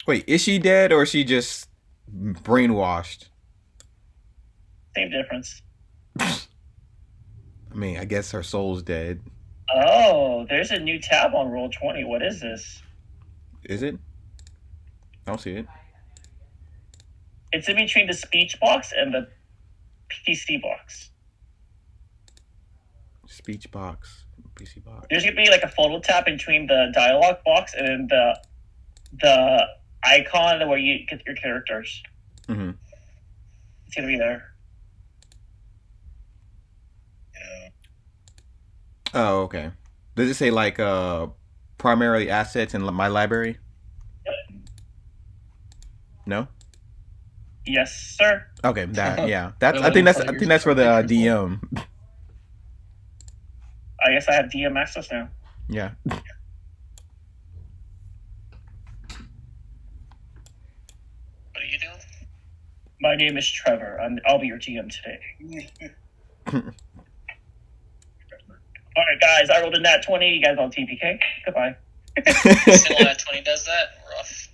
Wait, is she dead or is she just brainwashed? Same difference. I mean, I guess her soul's dead. Oh, there's a new tab on Roll20. What is this? Is it? I don't see it. It's in between the speech box and the PC box. Speech box, PC box. There's gonna be like a photo tab between the dialogue box and then the icon where you get your characters. Mm-hmm. It's gonna be there. Oh, okay. Does it say like primarily assets in my library? Yep. No. Yes, sir. Okay, that yeah. That's Really I important think that's for the pictures. DM. I guess I have DM access now. Yeah. What are you doing? My name is Trevor. I'll be your GM today. All right, guys. I rolled a nat 20. You guys on TPK. Goodbye. Still at 20 does that? Rough.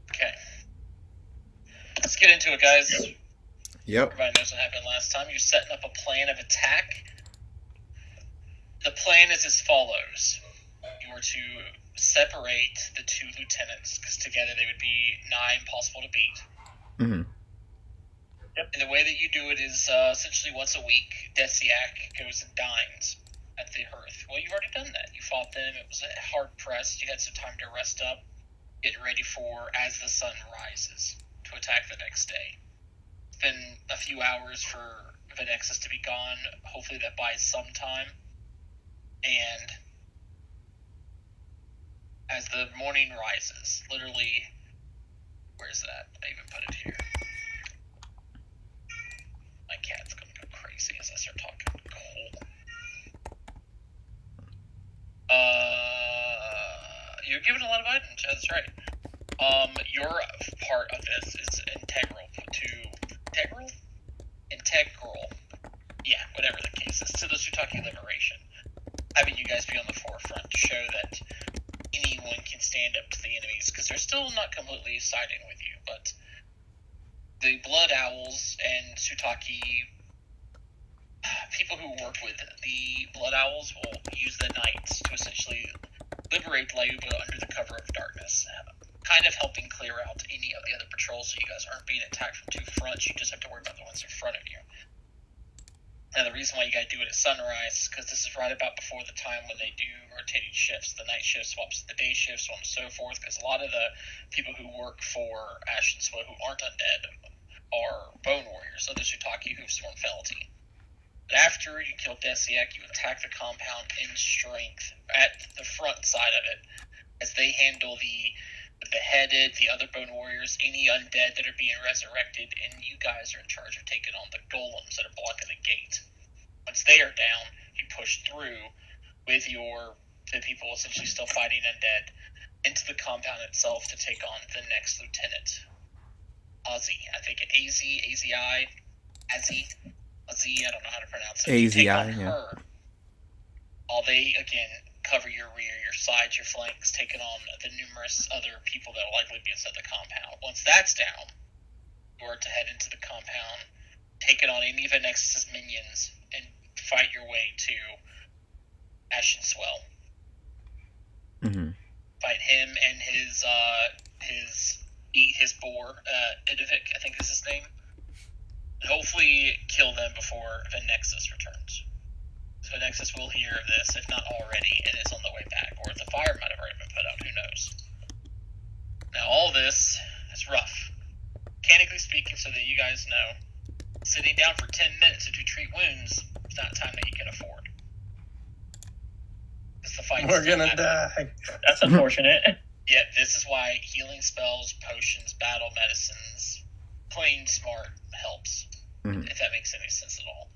Okay. Let's get into it, guys. Yep. Everybody knows what happened last time. You're setting up a plan of attack. The plan is as follows. You are to separate the two lieutenants, because together they would be nigh impossible to beat. Mm-hmm. Yep. And the way that you do it is essentially once a week, Desiak goes and dines at the hearth. Well, you've already done that. You fought them. It was a hard press. You had some time to rest up, get ready for as the sun rises to attack the next day. It's been a few hours for Venexus to be gone. Hopefully that buys some time. And as the morning rises, literally, where's that? I even put it here. My cat's gonna go crazy as I start talking. Cool. You're given a lot of items. That's right. Your part of this is integral to integral. Yeah, whatever the case is, to the Sutaki liberation. Having you guys be on the forefront to show that anyone can stand up to the enemies, because they're still not completely siding with you, but the Blood Owls and Sutaki people who work with the Blood Owls will use the Knights to essentially liberate Layuba under the cover of darkness, kind of helping clear out any of the other patrols so you guys aren't being attacked from two fronts. You just have to worry about the ones in front of you. And the reason why you gotta do it at sunrise is because this is right about before the time when they do rotating shifts. The night shift swaps to the day shift, so on and so forth, because a lot of the people who work for Ash and Swow who aren't undead are bone warriors, others Sutaki who've sworn fealty. But after you kill Desiak, you attack the compound in strength at the front side of it, as they handle the beheaded, the other bone warriors, any undead that are being resurrected, and you guys are in charge of taking on the golems that are blocking the gate. Once they are down, you push through with the people essentially still fighting undead into the compound itself to take on the next lieutenant. Ozzy, I think AZI, I don't know how to pronounce it. You take on her. While they, again, cover your rear, your sides, your flanks, taking on the numerous other people that will likely be inside the compound. Once that's down, you are to head into the compound, take it on any of Venexus' minions, and fight your way to Ashen Swell. Mm-hmm. Fight him and his boar, Idovik, I think is his name. And hopefully kill them before Venexus returns. So Nexus will hear of this, if not already, and is on the way back. Or the fire might have already been put out, who knows. Now, all this is rough. Mechanically speaking, so that you guys know, sitting down for 10 minutes to treat wounds is not time that you can afford. We're gonna die. That's unfortunate. Yet, this is why healing spells, potions, battle medicines, playing smart helps. Mm-hmm. If that makes any sense at all.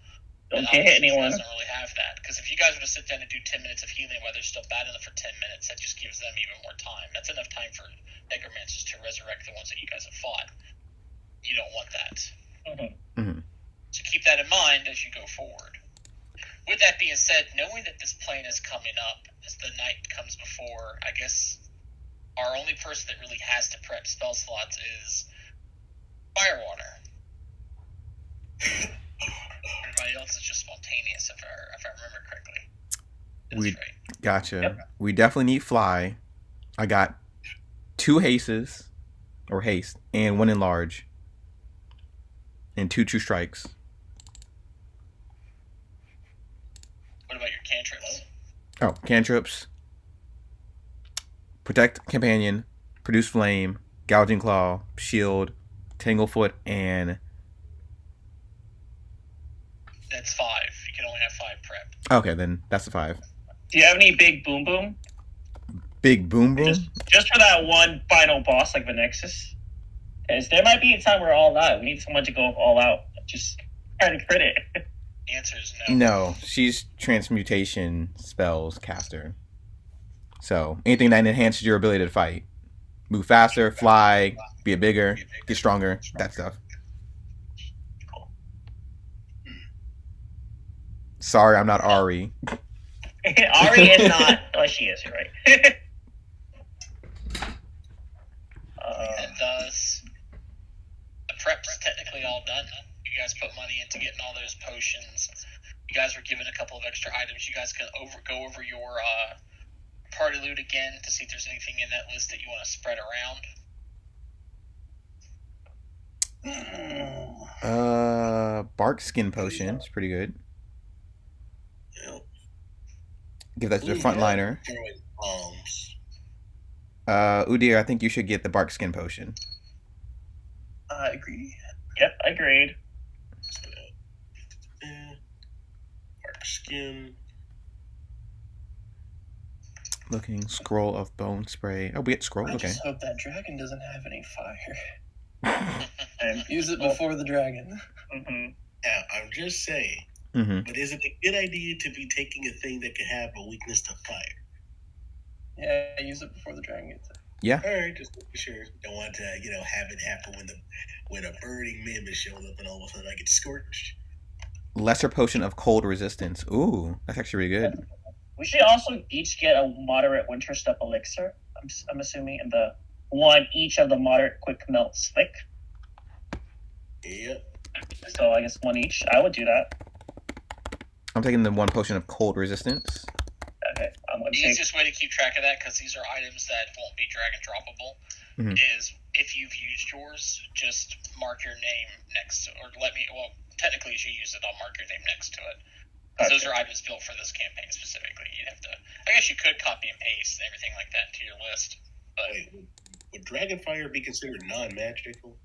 Don't hit anyone. Doesn't really have that, because if you guys were to sit down and do 10 minutes of healing while they're still battling for 10 minutes, that just gives them even more time. That's enough time for necromancers to resurrect the ones that you guys have fought. You don't want that. Mm-hmm. Mm-hmm. So keep that in mind as you go forward. With that being said, knowing that this plane is coming up as the night comes before, I guess our only person that really has to prep spell slots is Firewater. Everybody else is just spontaneous, if I remember correctly. That's right. Gotcha. Yep. We definitely need fly. I got 2 hastes, or haste, and 1 enlarge, and 2 true strikes. What about your cantrips? Oh, cantrips. Protect companion, produce flame, gouging claw, shield, tanglefoot, and That's 5. You can only have 5 prep. okay, then that's a 5. Do you have any big boom boom? Big boom boom. Just for that one final boss like the Nexus? Because there might be a time we're all out. We need someone to go all out. Just try to crit it. The answer is no. No, she's transmutation spells caster. So anything that enhances your ability to fight, move faster, fly, be a bigger, get stronger, that stuff. Sorry, I'm not Ari. Ari is not. Oh, she is. You're right. And thus, the prep's technically all done. You guys put money into getting all those potions. You guys were given a couple of extra items. You guys can go over your party loot again to see if there's anything in that list that you want to spread around. Bark skin potion. It's pretty good. Yep. Give that to the Ooh, frontliner. throwing bombs. Udir, I think you should get the bark skin potion. I agree. Yep, agreed. Dark skin. Looking scroll of bone spray. Oh, we get scroll. I Okay. just hope that dragon doesn't have any fire. And Use it before the dragon. mhm. Yeah, I'm just saying. Mm-hmm. But is it a good idea to be taking a thing that could have a weakness to fire? Yeah, use it before the dragon gets it. All right, just making sure. Don't want to, have it happen when a burning mammoth shows up and all of a sudden I get scorched. Lesser potion of cold resistance. Ooh, that's actually really good. We should also each get a moderate winter step elixir. I'm assuming, and the one each of the moderate quick melt slick. Yep. So I guess one each. I would do that. I'm taking the 1 potion of cold resistance. Okay, I'm gonna The take. easiest way to keep track of that, because these are items that won't be drag and droppable, Mhm. is if you've used yours, just mark your name next to, or technically as you use it, I'll mark your name next to it. Because those are items built for this campaign specifically. You'd have to, I guess you could copy and paste and everything like that into your list. But Wait, would Dragonfire be considered non-magical?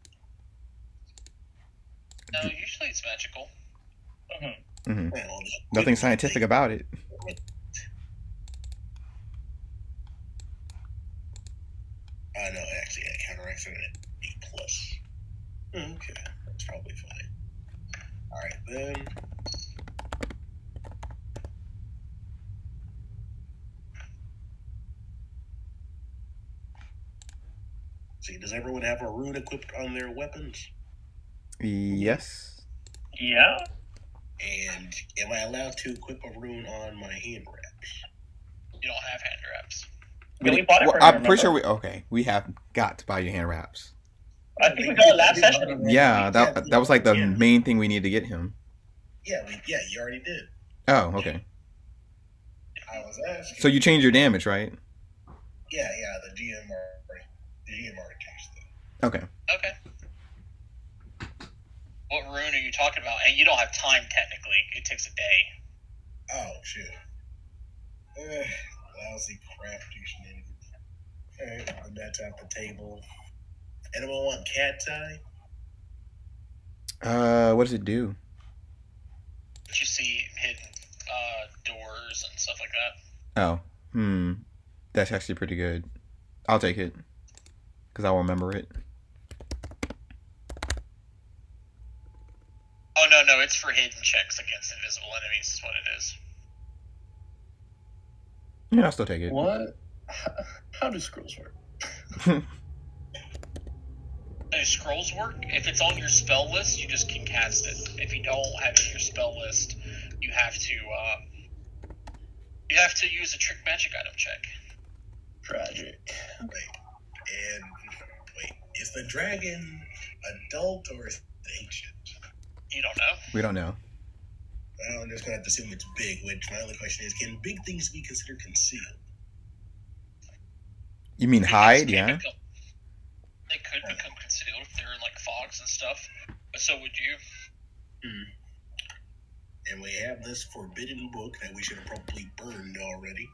no, usually it's magical. Mm-hmm. Well, Nothing scientific about it. No, actually, that counteracts it at B+. Okay, that's probably fine. Alright, then. See, does everyone have a rune equipped on their weapons? Yes. Yeah. And am I allowed to equip a rune on my hand wraps? You don't have hand wraps. Yeah, we bought it Well, for you, I'm pretty remember? sure we have got to buy your hand wraps. I think we got it last session. Yeah, that was like the main thing we needed to get him. Yeah, you already did. Oh, okay. I was asking. So you changed your damage, right? Yeah, the GM already changed that. Okay. Okay. What rune are you talking about? And you don't have time technically. It takes a day. Oh, shit. Lousy crafty shenanigans. Alright, and that's at the table. Anyone want cat's eye? What does it do? But you see hidden doors and stuff like that. Oh, that's actually pretty good. I'll take it because I'll remember it. Oh no, it's for hidden checks against invisible enemies. Is what it is. Yeah, I'll still take it. What? How do scrolls work? Do scrolls work? If it's on your spell list, you just can cast it. If you don't have it in your spell list, you have to use a trick magic item check. Tragic. And wait, is the dragon adult or is it ancient? You don't know. We don't know. Well, I'm just gonna have to assume it's big. Which my only question is, can big things be considered concealed? You mean hide? They Yeah. could become concealed if they're in like fogs and stuff. But so would you. And we have this forbidden book that we should have probably burned already.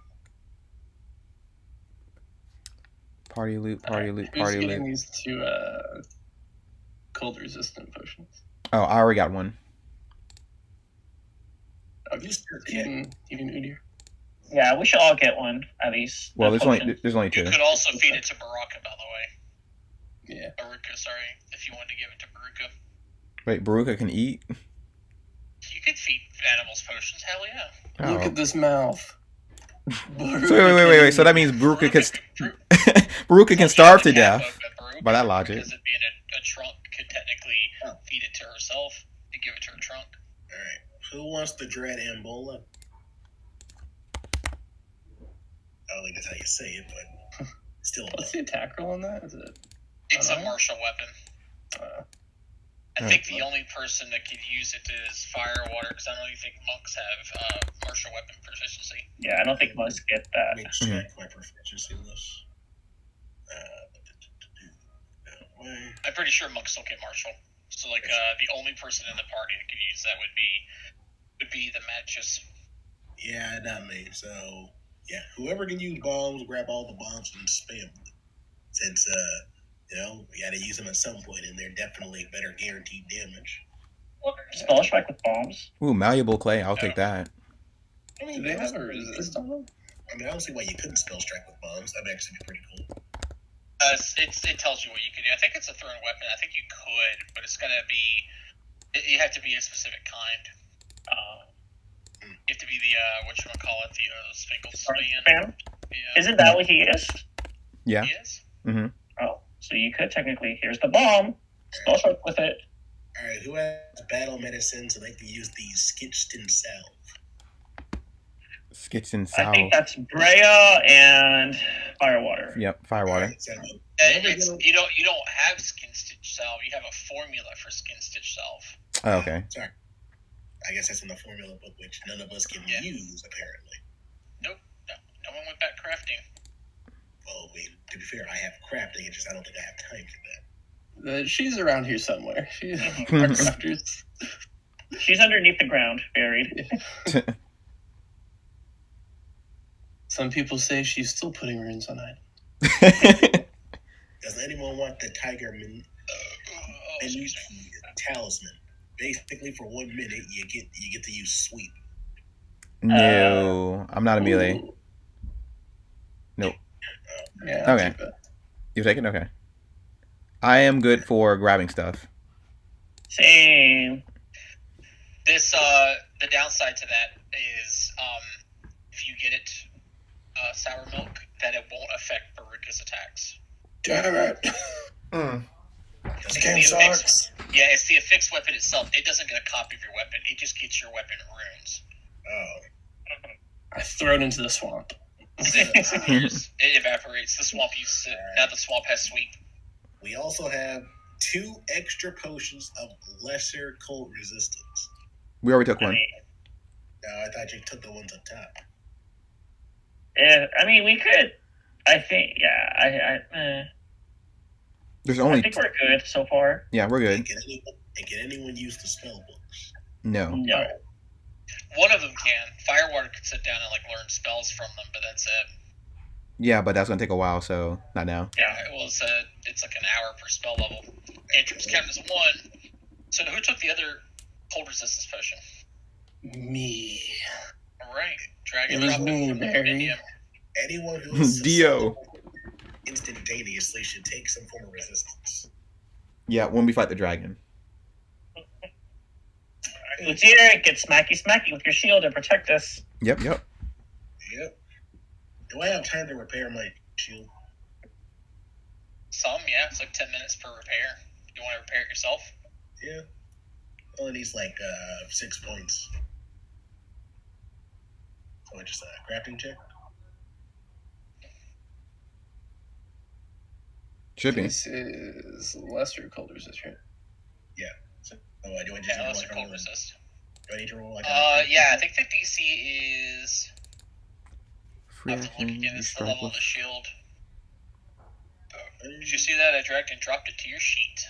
Party loot. Party loot. Who's Party getting loot. these two cold resistant potions? Oh, I already got one. You still can't. Even Udir. Yeah, we should all get one at least. Well, A there's only potion. two. You could also feed it to Baraka, by the way. Yeah. Baruka, sorry, if you wanted to give it to Baruka. Wait, Baruka can eat? You could feed animals potions, hell yeah. Oh. Look at this mouth. So wait. So that means Baruka can Baruka can starve to death. By that logic. Because it being a trunk could technically feed it to herself to give it to her trunk. Alright. Who wants the Dread Ambola? I don't think that's how you say it, but still. What's the attack roll on that? Is it? It's a Uh-huh. martial weapon. I think the only person that could use it is Firewater, because I don't even think monks have martial weapon proficiency. Yeah, I don't think most get Let me that. check my proficiency list. I'm pretty sure monks don't get martial. So like the only person in the party that could use that would be the Magus. Yeah, not me. So yeah, whoever can use bombs, grab all the bombs and spam them. Since we got to use them at some point, and they're definitely better guaranteed damage. Spell strike with bombs. Ooh, malleable clay. I'll take that. I mean, Do they have a resist on them? I mean, I don't see why you couldn't spell strike with bombs. That'd actually be pretty cool. It tells you what you could do. I think it's a thrown weapon. I think you could, but it's gonna be. You have to be a specific kind. You have to be the whatchamacallit, the Sphinx Span. Spam? Yeah. Isn't that what he is? Yeah. He is? Oh, so you could technically. Here's the bomb. Spell strike with it. All right, who has battle medicine so they can use the Skitchin salve? Skitchin I salve. think that's Brea and Firewater. Yep, firewater. Alright, so You don't have skin stitch salve. You have a formula for skin stitch salve. Oh, okay. Sorry. I guess that's in the formula book, which none of us can Yeah. use, apparently. No one went back crafting. Well, I mean, to be fair, I have crafting, it's just I don't think I have time for that. She's around here somewhere. She's our crafters. She's underneath the ground, buried. Some people say she's still putting runes on it. Does anyone want the Tiger Excuse me. Talisman? Basically, for 1 minute, you get to use sweep. No, I'm not a melee. Ooh. Nope. Yeah, I'll Okay. keep it. You take it? Okay. I am good for grabbing stuff. Same. This the downside to that is if you get it sour milk, that it won't affect Baruka's attacks. Damn it. This It's game the affixed- sucks. Yeah, it's the affixed weapon itself. It doesn't get a copy of your weapon. It just gets your weapon runes. Oh. I throw it into the swamp. It disappears. It evaporates. The swamp now the swamp has sweep. We also have 2 extra potions of lesser cold resistance. We already took one. No, I thought you took the ones up top. I mean, we could. I think. Yeah. There's I only. think we're good so far. Yeah, we're And good. can anyone use the spell books? No. No. One of them can. Firewater could sit down and learn spells from them, but that's it. Yeah, but that's gonna take a while, so not now. Yeah. Well, it's like an hour per spell level. Cantrips count as 1. So who took the other cold resistance potion? Me. All right, Dragon It was dropped me, from Barry. Indium. Anyone who is Dio. instantaneously should take some form of resistance. Yeah, when we fight the dragon. Uzier, get smacky with your shield and protect us. Yep. Yep. Do I have time to repair my shield? Some, yeah, it's like 10 minutes per repair. You want to repair it yourself? Yeah. Only needs 6 points. So it's just a crafting check. Should be. This is lesser cold resist, right? So do I just Yeah, roll lesser like cold a- resist. Do I need to roll like? Yeah, I think the DC is. I Free have to look action, again. you It's the strike level of with. the shield. Did you see that? I dragged and dropped it to your sheet.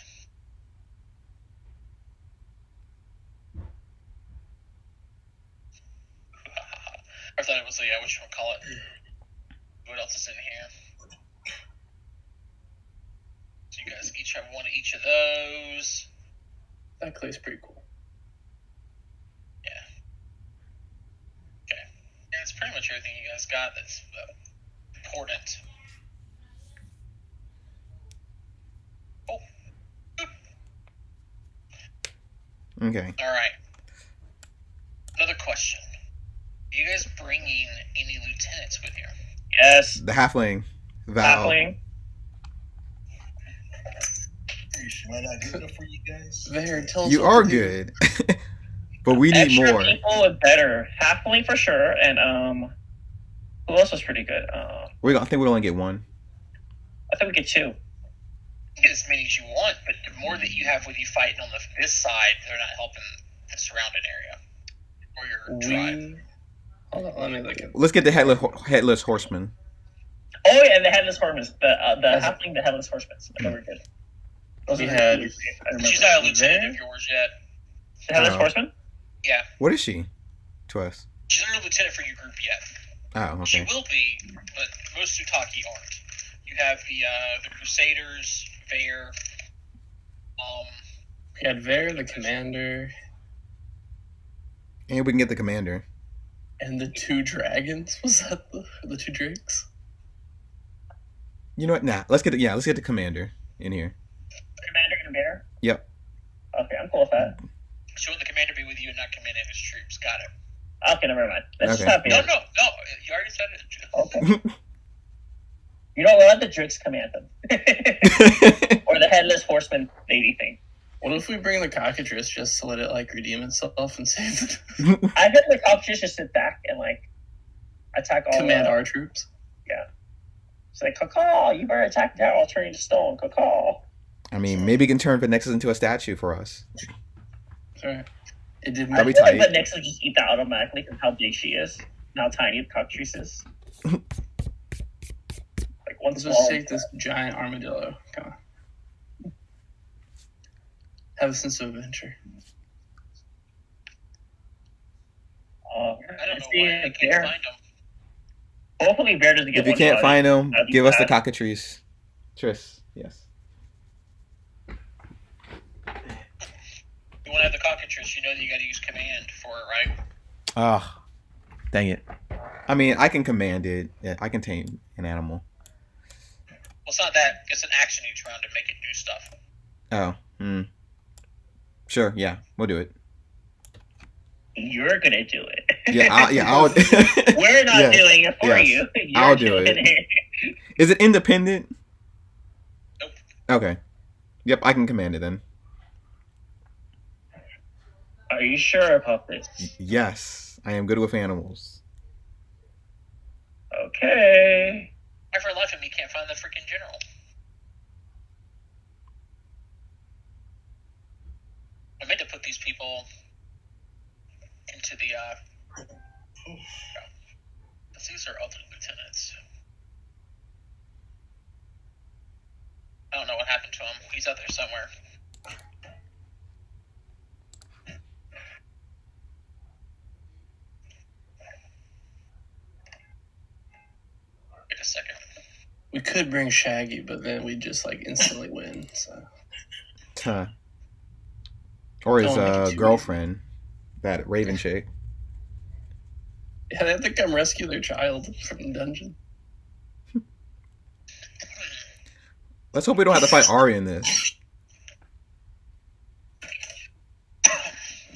I thought it was the what you call it. What else is in here? So you guys each have one of each of those. That clay's pretty cool. Yeah, it's pretty much everything you guys got that's important. Oh. Okay. All right. Another question. Are you guys bringing any lieutenants with you? Yes. The halfling. Val. Halfling. Am I not good enough for you guys? There, tell us You what are to do. good. But we need Extra more. people is better. Halfling for sure, and who else was pretty good? I think we'll only get one. I think we get 2. You can get as many as you want, but the more that you have with you fighting on this side, they're not helping the surrounding area or your tribe. Hold on, let me look at. Let's get the headless horseman. Oh yeah, and the headless horsemen. The That's- halfling, the headless horsemen. They were good. Those We are had- the 2 I remember. She's not a lieutenant of yours yet. The headless Oh. horseman. Yeah, What is she to us? she's not a lieutenant for your group yet. Oh, She okay. will be, but most Sutaki aren't. You have the Crusaders, Vare. We had Ver, the commander, And we can get the commander. and the 2 dragons. Was that the 2 drakes? You know what? Nah. Let's get the commander in here. Commander and bear. Yep. Okay, I'm cool with that. So would the commander be with you and not command in his troops? Got it. Okay, never mind. Let's just Okay. have No, bear. no. You already said it. Okay. You know, let the Drix command them, or the headless horseman lady thing. What if we bring the cockatrice just to let it like redeem itself and save it? I bet the cops just sit back and like attack all. Command our troops. It's like, caw, you better attack that. I'll turn you to stone. Caw. I mean, maybe we can turn Vernexus into a statue for us. Alright. It did I That'd be feel like tight. the Nyx will just eat that automatically because how big she is, and how tiny the cockatrice is. Like one Let's small. just take this giant armadillo. Come on. Have a sense of adventure. I don't let's know see why I if can't Bear. find them. Hopefully, Bear doesn't get If you one can't body. find him, That'd be give us the sad. cockatrice. Tris. Yes. You want to have the cockatrice, you know that you got to use command for it, right? Ah, dang it. I mean, I can command it. Yeah, I can tame an animal. Well, it's not that. It's an action each round to make it do stuff. Oh. Sure. Yeah, we'll do it. You're gonna do it. I'll. We're not Yes, doing it for yes. you. You're I'll do doing it. Is it independent? Nope. Okay. Yep, I can command it then. Are you sure about this? Yes, I am good with animals. Okay. I for life of me can't find the freaking general. I meant to put these people into the these are other lieutenants. I don't know what happened to him. He's out there somewhere. Wait a second. We could bring Shaggy, but then we'd just like instantly win. So Huh. Or his Don't make it too girlfriend, that Raven chick. yeah, they have to come rescue their child from the dungeon. Let's hope we don't have to fight Ari in this.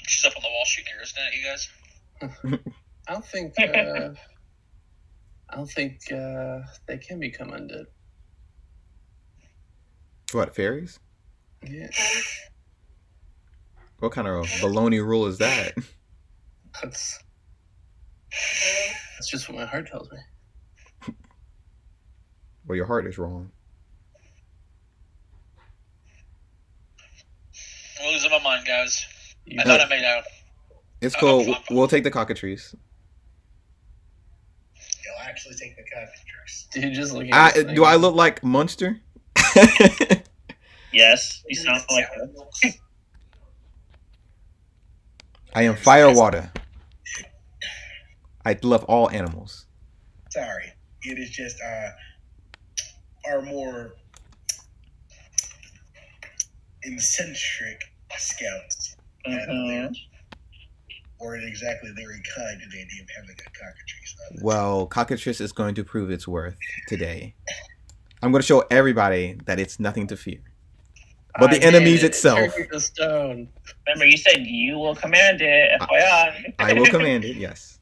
She's up on the wall shooting arrows now, you guys. I don't think they can become undead. What, fairies? Yeah, What kind of baloney rule is that? that's That's just what my heart tells me. Well, your heart is wrong. I'm losing my mind, guys. You I thought I made out. It's I'm cool. fine. We'll take the cockatrice. You'll actually take the cockatrice. Dude, just look at this Do I thing. look like Munster? Yes, you sound like that. I am Firewater. I love all animals. Sorry, it is just our more eccentric scouts Mhm. weren't exactly very kind to the idea of having a cockatrice. Well, cockatrice is going to prove its worth today. I'm going to show everybody that it's nothing to fear. But the I did enemies it. itself. Turn to stone. Remember, you said you will command it. FYI. I will command it, yes.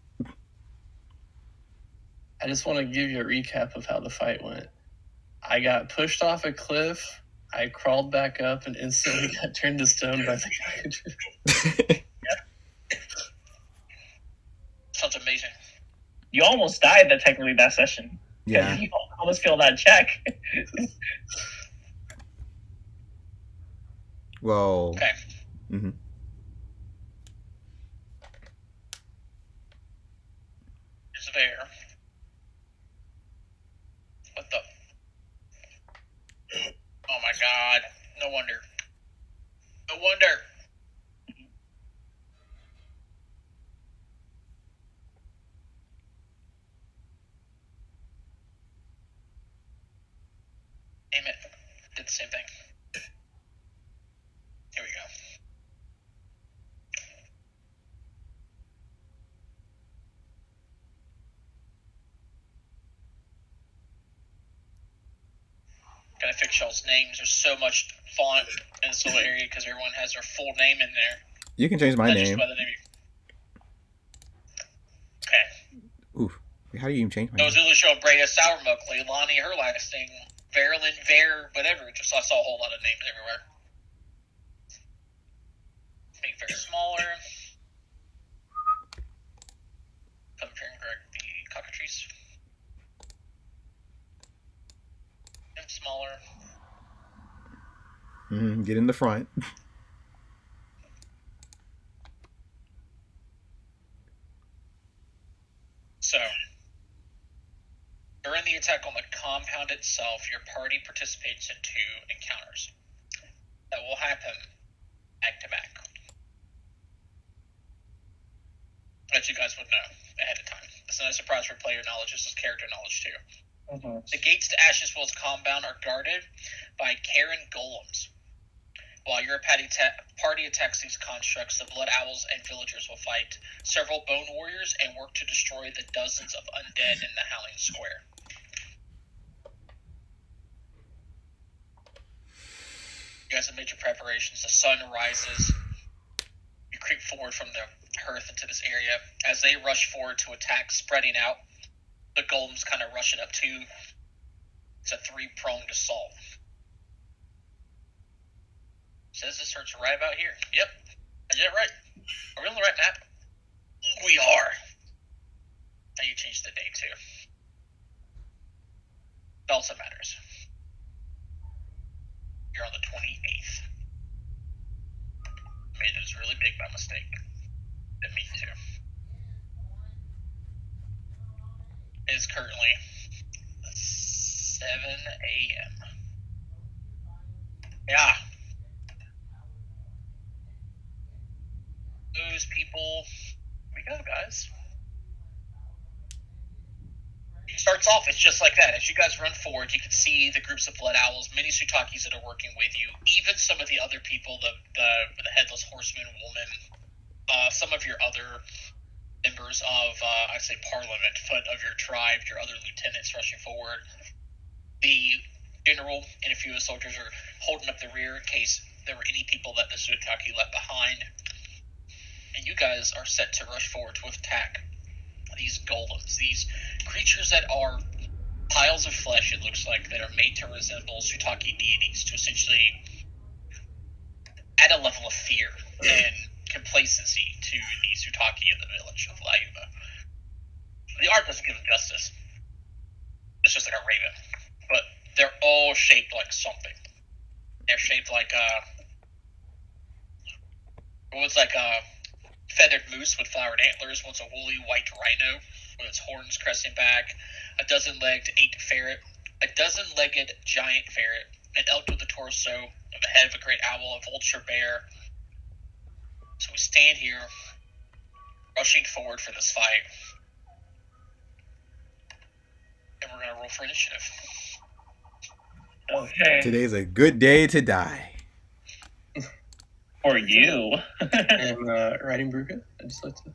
I just want to give you a recap of how the fight went. I got pushed off a cliff. I crawled back up and instantly got turned to stone by the cockatrice. Sounds amazing. You almost died technically that session. Yeah. You almost failed that check. Well. Okay. Mhm. Here's a bear. What the? Oh my god. No wonder. No wonder. Damn it. Did the same thing. Here we go. Gotta fix y'all's names. There's so much font in this little area because everyone has their full name in there. You can change my Not just name. by the name. Okay. Oof. How do you even change my No, name? Zulu show Brea Sourmilk, Leilani, her last name, Verilyn, Ver, whatever. Just I saw a whole lot of names everywhere. Make Ver smaller. Come here and correct the cockatrice. And smaller. Get in the front. So, during the attack on the compound itself, your party participates in 2 encounters. That will happen back to back. That you guys would know ahead of time. It's not a surprise for player knowledge, this is character knowledge too. Mhm. The gates to Asheswell's compound are guarded by Karen golems. While your party attacks these constructs, the Blood Owls and villagers will fight several Bone Warriors and work to destroy the dozens of undead in the Howling Square. You guys have made your preparations. The sun rises. You creep forward from the hearth into this area. As they rush forward to attack, spreading out, the golems kind of rushing up too. It's a 3-pronged assault. Says this starts right about here. Yep, I did it right. Are we on the right map? We are. Now you changed the date too. It also matters. You're on the 28th. Made this really big by mistake. Didn't mean to. It is currently 7 a.m. Yeah. Those people. Here we go, guys. It starts off, it's just like that. As you guys run forward, you can see the groups of Blood Owls, many Sutakis that are working with you, even some of the other people, the Headless Horseman, Woman, some of your other members of, I'd say, Parliament, foot of your tribe, your other lieutenants rushing forward. The general and a few of the soldiers are holding up the rear in case there were any people that the Sutaki left behind. And you guys are set to rush forward to attack these golems, these creatures that are piles of flesh, it looks like, that are made to resemble Sutaki deities, to essentially add a level of fear and complacency to the Sutaki of the village of Layuba. The art doesn't give it justice. It's just like a raven, but they're all shaped like something. They're shaped like one's like a feathered moose with flowered antlers. One's a woolly white rhino with its horns cresting back. A dozen-legged ferret. A dozen-legged giant ferret. An elk with a torso. The head of a great owl. A vulture bear. So we stand here, rushing forward for this fight. And we're going to roll for initiative. Okay. Today's a good day to die. For you. And riding Bruca. I just like to.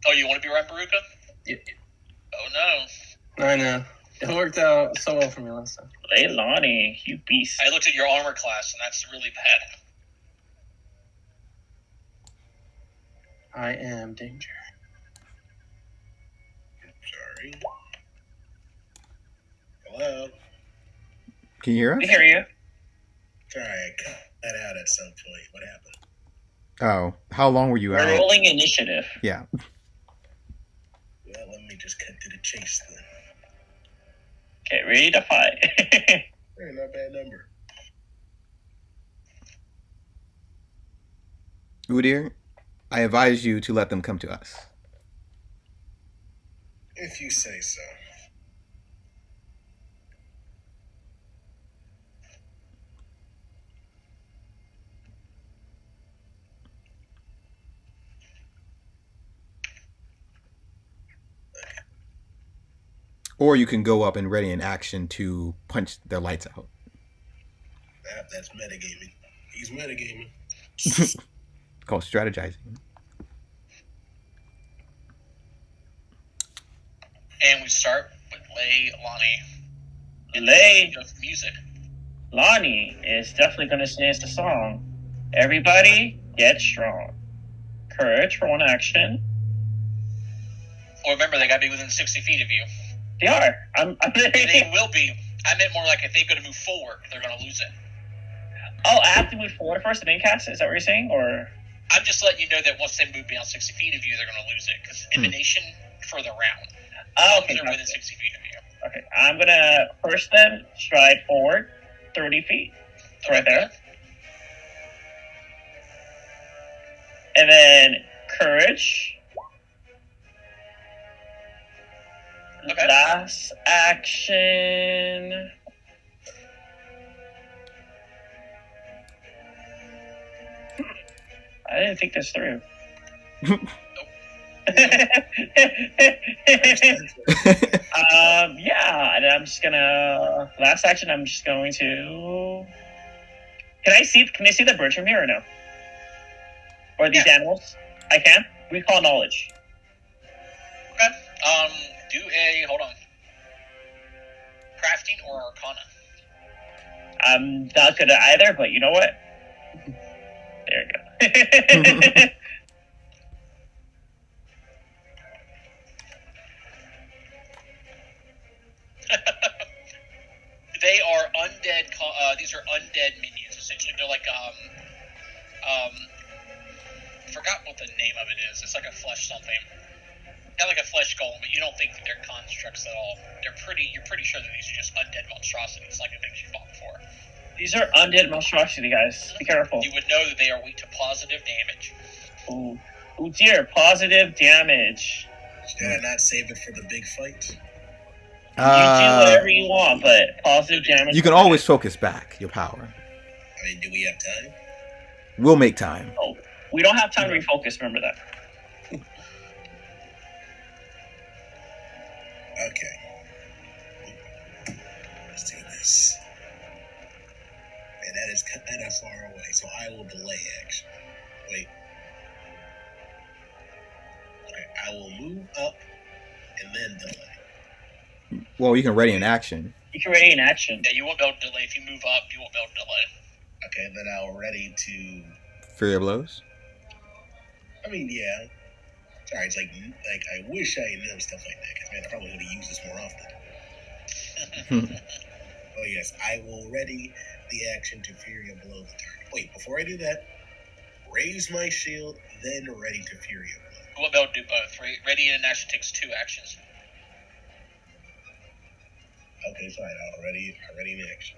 Oh, you want to be Ryan Baruka? Yeah, Oh, no. I know. It worked out so well for me last time. Leilani, you beast. I looked at your armor class, and that's really bad. I am danger. Sorry. Hello. Can you hear I us? hear you. Sorry, I cut that out at some point. What happened? Oh, how long were you We're out? rolling initiative. Yeah. Well, let me just cut to the chase then. Okay, ready to fight. Hey, not a bad number. Udir, I advise you to let them come to us. If you say so. Or you can go up and ready in action to punch their lights out. That's metagaming. He's metagaming. Called strategizing. And we start with Leilani. Of music. Lonnie is definitely going to dance the song. Everybody, get strong. Courage for one action. Oh, remember, they got to be within 60 feet of you. They are. They will be. I meant more like if they're going to move forward, they're going to lose it. Oh, I have to move forward first and then cast it? Is that what you're saying? Or I'm just letting you know that once they move beyond 60 feet of you, they're going to lose it. Because emanation further round. oh, okay. They're within 60 feet of you. Okay, I'm gonna first then stride forward 30 feet. It's right there. And then courage. Okay. Last action. I didn't think this through. Yeah, and I'm just gonna last action. I'm just going to. Can I see the birds from here or no? Or these animals? I can. We call knowledge. Okay. Do a hold on. Crafting or Arcana. I'm not good at either, but you know what? There you go. They are undead. These are undead minions. Essentially, they're like forgot what the name of it is. It's like a flesh something. Not like a flesh golem, but you don't think that they're constructs at all. You're pretty sure that these are just undead monstrosities, like the things you fought before. These are undead monstrosity, guys. Be careful. You would know that they are weak to positive damage. Ooh. Ooh, dear. Positive damage. Should I not save it for the big fight? You do whatever you want, but positive damage. You can always focus back your power. I mean, do we have time? We'll make time. Oh, we don't have time to refocus. Remember that. Okay. Let's do this. And that is kind of far away, so I will delay action. Wait. Okay, I will move up and then delay. Well, you can ready in action. You can ready in action. Yeah, you won't be able to delay. If you move up, you won't be able to delay. Okay, then I'll ready to. Fury of blows. I mean, yeah. Sorry, it's like I wish I knew stuff like that. Cause man, I probably would have used this more often. Oh yes, I will ready the action to Fury Blow the target. Wait, before I do that, raise my shield, then ready to Fury Blow. We won't be able to do both. Radiant in action takes 2 actions. Okay, fine. Already in action.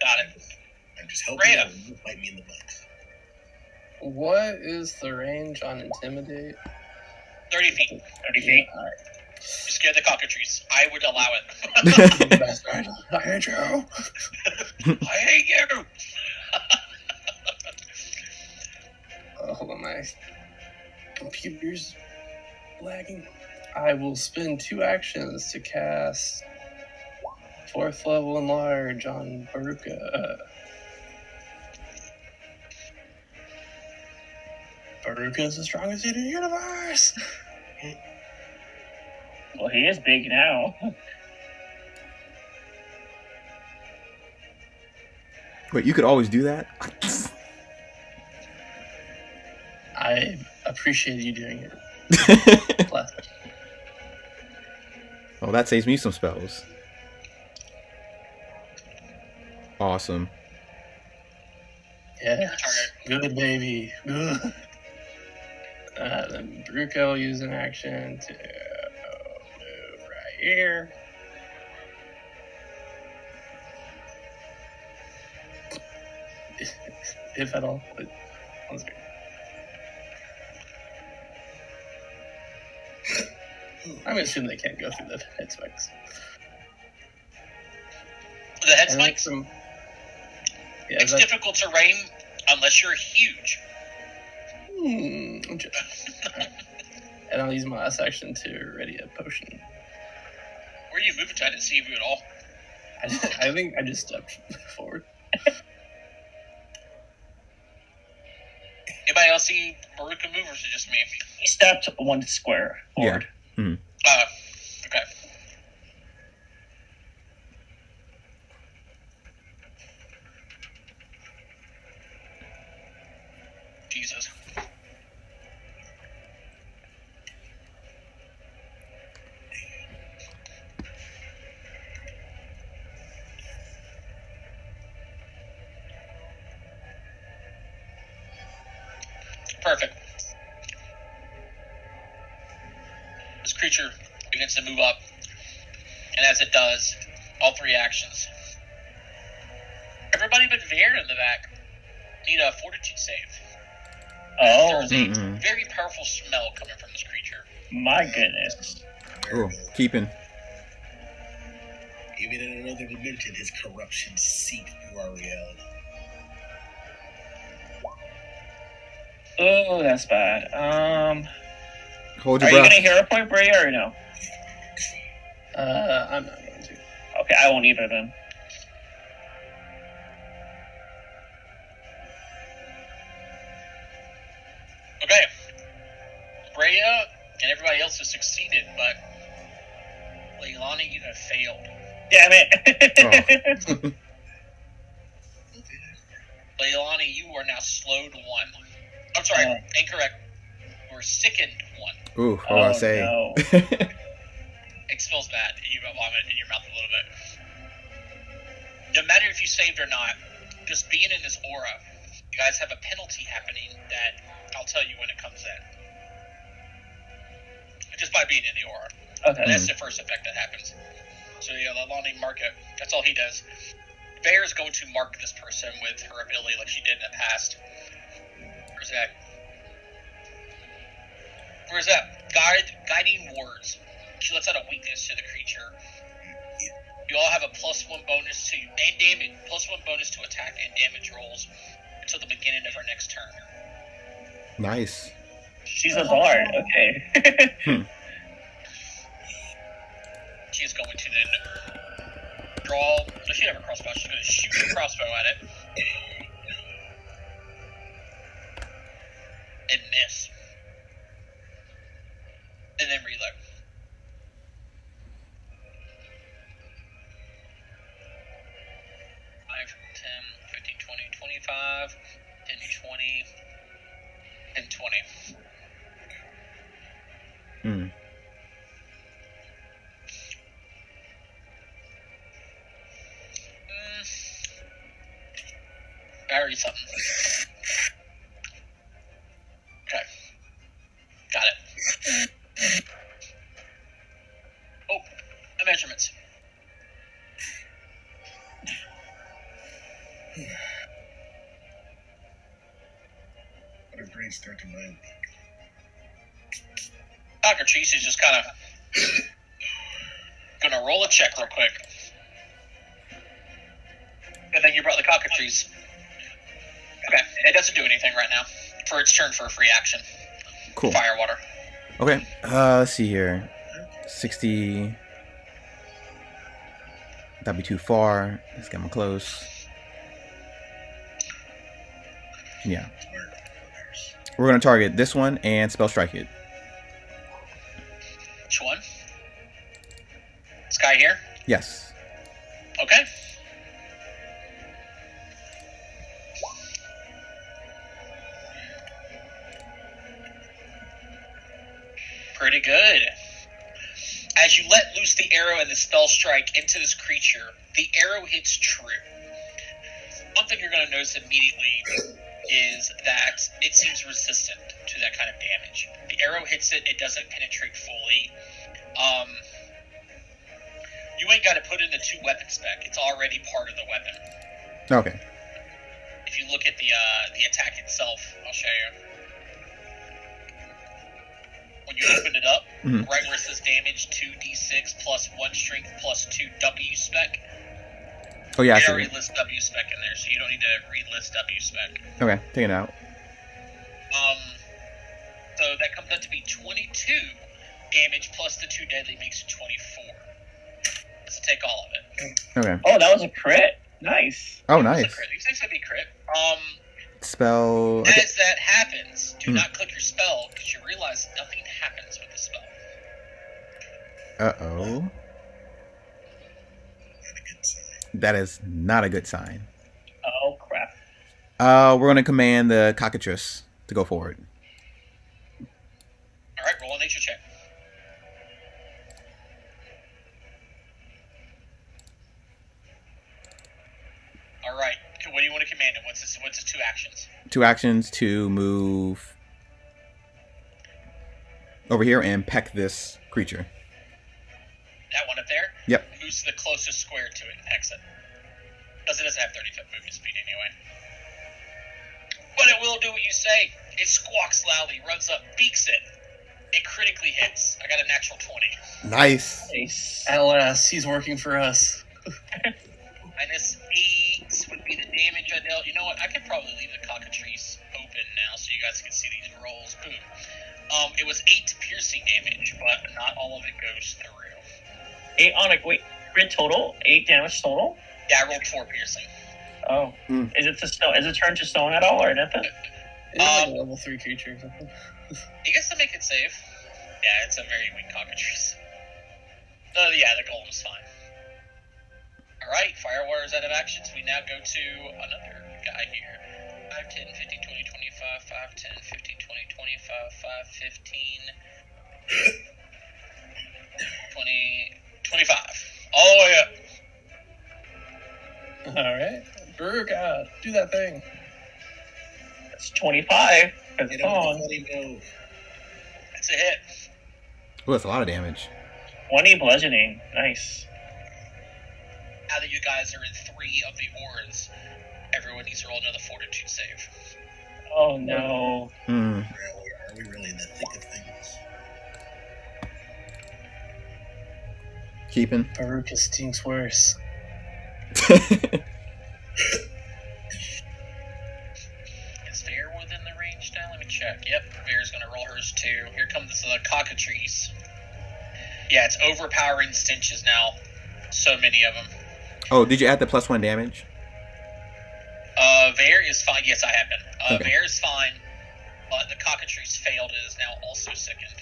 Got it. I'm just helping Rhea. you bite me in the butt. What is the range on Intimidate? 30 feet. 30 feet. Alright. You scared the cockatrice. I would allow it. That's right. I hate you. I hate you. Hold on, my computer's lagging. I will spend 2 actions to cast 4th level enlarge on Baruka. Baruka is the strongest in the universe. Well, he is big now. Wait, you could always do that? I appreciate you doing it. Oh, that saves me some spells. Awesome. Yeah, Target. good baby. Good. Then Baruka will use an action to move right here. If at all. But on screen. I'm assuming they can't go through the head spikes. The head And then spikes? Yeah, It's difficult terrain unless you're huge. And I'll use my last action to ready a potion. Where are you moving to? I didn't see you at all. I think I just stepped forward. Anybody else see Baruka move, or is it just me? He stepped 1 square forward. Okay. Jesus. Perfect. This creature begins to move up, and as it does, all 3 actions. Everybody but Veer in the back need a fortitude save. Oh, There's a Mm-mm. very powerful smell coming from this creature. my goodness. Oh, keeping. Even in another dimension, his corruption seeped through our reality. Oh, that's bad. Hold Are your you breath. gonna hero point Brea or no? I'm not going to. Okay, I won't either then. Okay. Brea and everybody else has succeeded, but Leilani, you have failed. Damn it. Leilani, you are now slowed 1. I'm sorry, Oh. incorrect. You are sickened 1. Ooh, what do I Oh, say? no. It smells bad. You got vomit in your mouth a little bit. No matter if you saved or not, just being in this aura, you guys have a penalty happening that I'll tell you when it comes in. Just by being in the aura. Okay. That's the first effect that happens. So yeah, Leilani, mark it. That's all he does. Bear is going to mark this person with her ability like she did in the past. Where's that? Where's that? Guiding words. She lets out a weakness to the creature. You all have a +1 bonus to and damage, +1 bonus to attack and damage rolls until the beginning of her next turn. Nice. She's a bard. Okay. She is going to then draw. No, she doesn't have a crossbow. She's going to shoot a crossbow at it and miss, and then reload. Five, 10, 15, 20, 25, 10, 20, and 20. Hmm. Barry something. Okay. What a great start to my week. Cockatrice is just kind of gonna roll a check real quick. Good thing you brought the cockatrice. Okay, it doesn't do anything right now. For its turn for a free action. Cool. Firewater. Okay. Let's see here. 60. That'd be too far. Let's get them close. Yeah. We're gonna target this one and spell strike it. Which one? This guy here? Yes. Okay. Pretty good. As you let loose the arrow and the spell strike into this creature, the arrow hits true. One thing you're going to notice immediately is that it seems resistant to that kind of damage. The arrow hits it, it doesn't penetrate fully. You ain't got to put in the 2 weapon spec. It's already part of the weapon. Okay. If you look at the attack itself, I'll show you. When you open it up, Mhm. right where it says damage 2d6 plus 1 strength plus 2 W spec, Oh yeah, I it see. already lists W spec in there, so you don't need to relist W spec. Okay, take it out. So that comes out to be 22 damage plus the 2 deadly makes it 24. Let's take all of it. Okay. Oh, that was a crit. Nice. Oh, It's a nice. crit. These things could be crit. Spell. Okay. As that happens, do Mhm. not click your spell because you realize nothing happens with the spell. Uh-oh. Not a good sign. That is not a good sign. Oh crap. We're gonna command the cockatrice to go forward. All right, roll a nature check. All right, what do you want to command it? What's his 2 actions? 2 actions to move over here and peck this creature. That one up there? Yep. Moves to the closest square to it and pecks it. Because it doesn't have 30-foot movement speed anyway. But it will do what you say. It squawks loudly, runs up, beaks it. It critically hits. I got a natural 20. Nice. Nice. At last, he's working for us. Minus 8 would be the damage I dealt. You know what? I could probably leave the cockatrice open now so you guys can see these rolls. Boom. It was 8 piercing damage, but not all of it goes through. 8 on a crit total. 8 damage total. Yeah, I rolled 4 piercing. Oh, Hmm. is it to stone? Is it turned to stone at all or nothing? It's like a level 3 creature or something. You guys to make it save. Yeah, it's a very weak cockatrice. Yeah, the golem's fine. Alright, Firewater is out of actions. We now go to another guy here. 5, 10, 15, 20, 25, 5, 10, 15, 20, 25, 5, 15, 20, 25. All the way up. Alright. Burka, do that thing. It's 25. Because Get it's on the on. funny move. That's a hit. Oh, that's a lot of damage. 20 bludgeoning. Nice. Now that you guys are in 3 of the ores, everyone needs to roll another fortitude save. Oh no. Hmm. Are we really in the thick of things? Keeping. Baruka stinks worse. Is Vare within the range now? Let me check. Yep, Vare's gonna roll hers too. Here comes the cockatrice. Yeah, it's overpowering stenches now. So many of them. Oh, did you add the +1 damage? Vare is fine. Yes, I have been. Okay. Vare is fine, but the cockatrice failed and is now also sickened.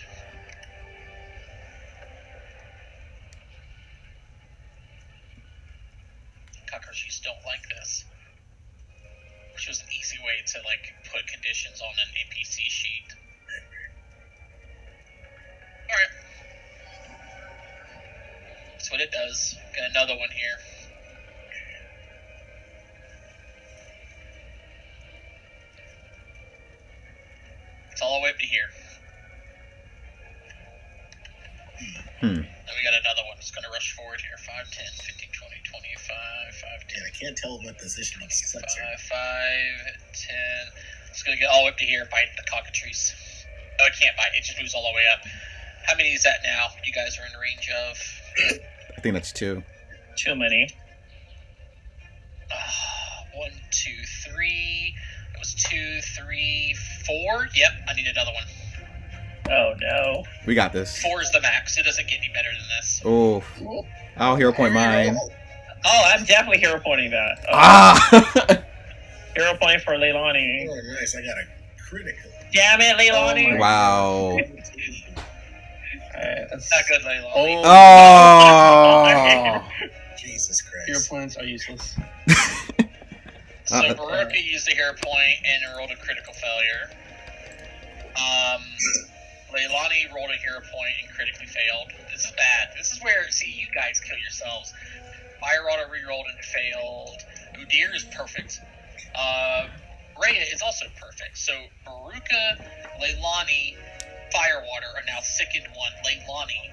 Cockatrices don't like this. Which was an easy way to put conditions on an NPC sheet. Alright. That's what it does. Got another one here. It's all the way up to here. Hmm. Then we got another one. It's going to rush forward here. 5, 10, 15, 20, 25, 5, 10, And I can't tell what position he sucks 5, in. 10. It's gonna get all the way up to here, bite the cockatrice. Oh, it can't bite. It just moves all the way up. How many is that now? You guys are in range of. I think that's 2. Too many. 1, 2, 3. It was 2, 3, 4. Yep, I need another one. Oh no. We got this. 4 is the max. It doesn't get any better than this. Oh, I'll hero point mine. Oh, I'm definitely hero pointing that. Oh, Ah! hero point for Leilani. Oh, nice. I got a critical. Damn it, Leilani. Oh my- Wow. Alright, that's Not good, Leilani. Oh! Jesus Hero Christ. points are useless. So Baruka used a hero point and rolled a critical failure. Leilani rolled a hero point and critically failed. This is bad. This is where, see, you guys kill yourselves. Firewalter rerolled and failed. Udir is perfect. Rhea is also perfect. So Baruka, Leilani, Firewater are now sickened 1. Leilani,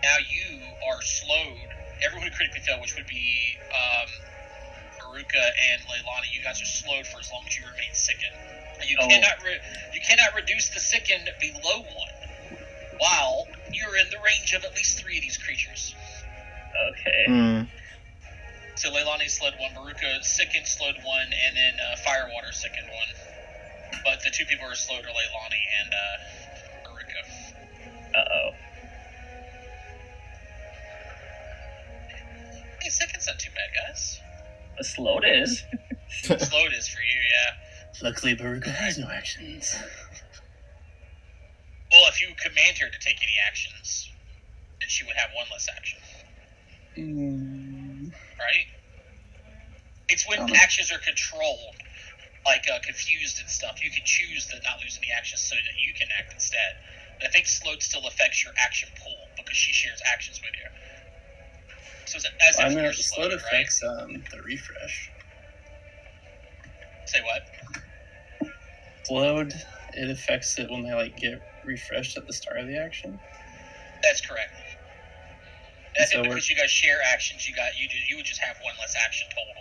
now you are slowed. Everyone who critically failed, which would be Baruka and Leilani, you guys are slowed for as long as you remain sickened. You cannot reduce the sickened below 1 while you're in the range of at least 3 of these creatures. Okay. Mm. So Leilani slowed 1, Baruka sickened slowed 1, and then Firewater sickened 1. But the 2 people who are slowed are Leilani and Baruka. Uh-oh. Hey, sickened's not too bad, guys. The slowed is. Slowed is for you, yeah. Luckily, Baruka has no actions. Well, if you command her to take any actions, then she would have 1 less action, right? It's when actions are controlled, like confused and stuff. You can choose to not lose any actions so that you can act instead. But I think slowed still affects your action pool because she shares actions with you. So it's as if you're slowed slowed, right? affects the refresh. Say what? Slowed, it affects it when they get refreshed at the start of the action. That's correct. And I So think because you guys share actions, you would just have 1 less action total.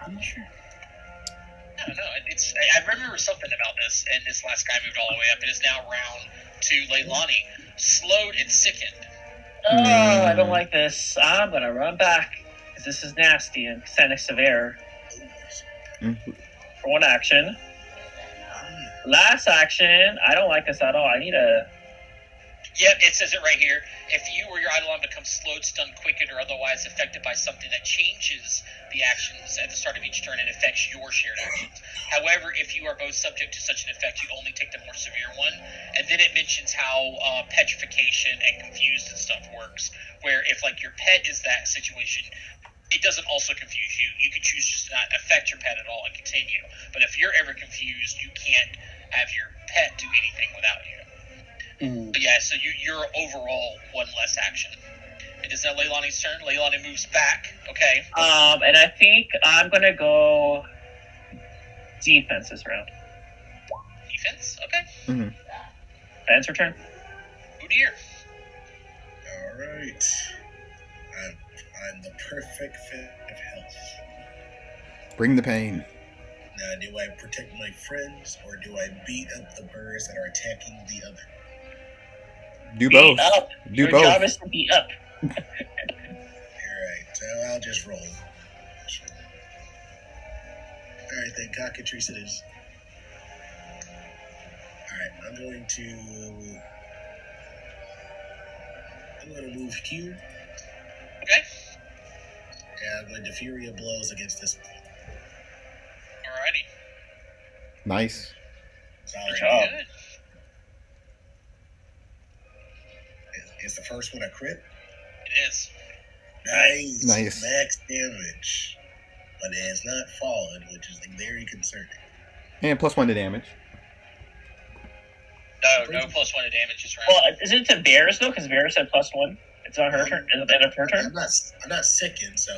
I'm not sure. No, I remember something about this, and this last guy moved all the way up. It is now round to Leilani, slowed and sickened. Oh, I don't like this. I'm gonna run back because this is nasty and send a severe for 1 action. Last action. I don't like this at all. I need a. Yep, it says it right here. If you or your Eidolon becomes slowed, stunned, quickened, or otherwise affected by something that changes the actions at the start of each turn, it affects your shared actions. However, if you are both subject to such an effect, you only take the more severe one. And then it mentions how petrification and confused and stuff works, where if your pet is that situation, it doesn't also confuse you. You can choose just to not affect your pet at all and continue. But if you're ever confused, you can't have your pet do anything without you. But yeah, so you're overall 1 less action. It is now Leilani's turn. Leilani moves back. Okay. And I think I'm gonna go defense this round. Defense? Okay. Defense return. Udir. Alright. I'm the perfect fit of health. Bring the pain. Now, do I protect my friends or do I beat up the birds that are attacking the other? Do Beat both. up. Do Your both. job is to beat up. Alright, so I'll just roll. Alright, then cockatrice it is. Alright, I'm going to move here. Okay. And I'm going to Furia blows against this one. Alrighty. Nice. Sorry. Good job. Good. Is the first one a crit? It is. Nice. Max damage. But it has not fallen, which is very concerning. And +1 to damage. No +1 to damage this round. Well, is it to Varys though? Because Varys said +1. It's on her turn. Is it the end of her turn? I'm not sickened, so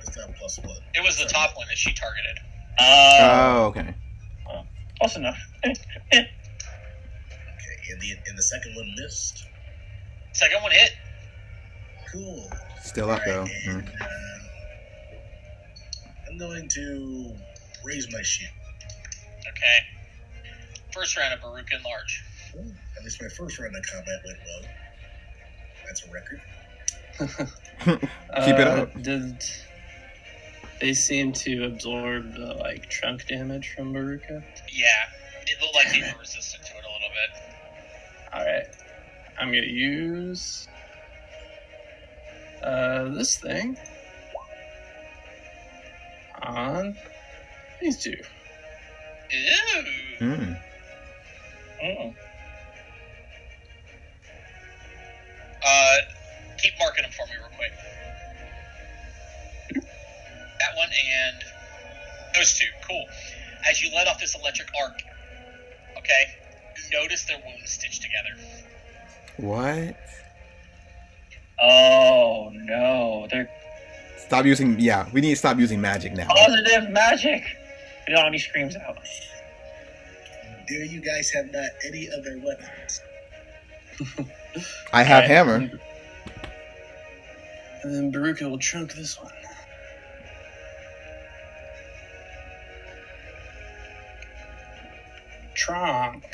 it's not +1. It was the top one that she targeted. Oh, okay. Close enough. Okay, and the second one missed. Second one hit. Cool. Still up though. Alright, and, I'm going to raise my shield. Okay. First round of Baruka and large. At least my first round of combat went well. That's a record. Keep it up. Did they seem to absorb the like trunk damage from Baruka? Yeah. It looked like they were resistant to it a little bit. Alright. I'm gonna use this thing on these two. Ew. Hmm. Mm. Keep marking them for me real quick. That one and those two. Cool. As you let off this electric arc, okay, you notice their wounds stitched together. What? Oh no, they're Stop using. Yeah, we need to stop using magic now. positive magic. Yanni screams out. Do you guys have not any other weapons? I have Alright. hammer. And then Baruka will trunk this one. Trunk.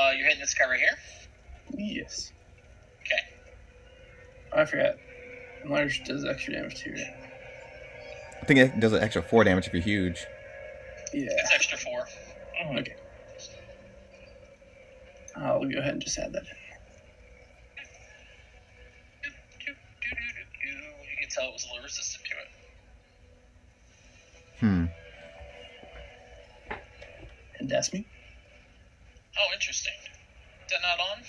And you're hitting this guy right here. Yes. Okay. Oh, I forgot. Enlarge does extra damage too, right? I think it does an extra 4 damage if you're huge. Yeah. It's extra 4. Mm. Okay. I'll go ahead and just add that in. You can tell it was a little resistant to it. Hmm. And that's me. Oh, interesting. Is that not on?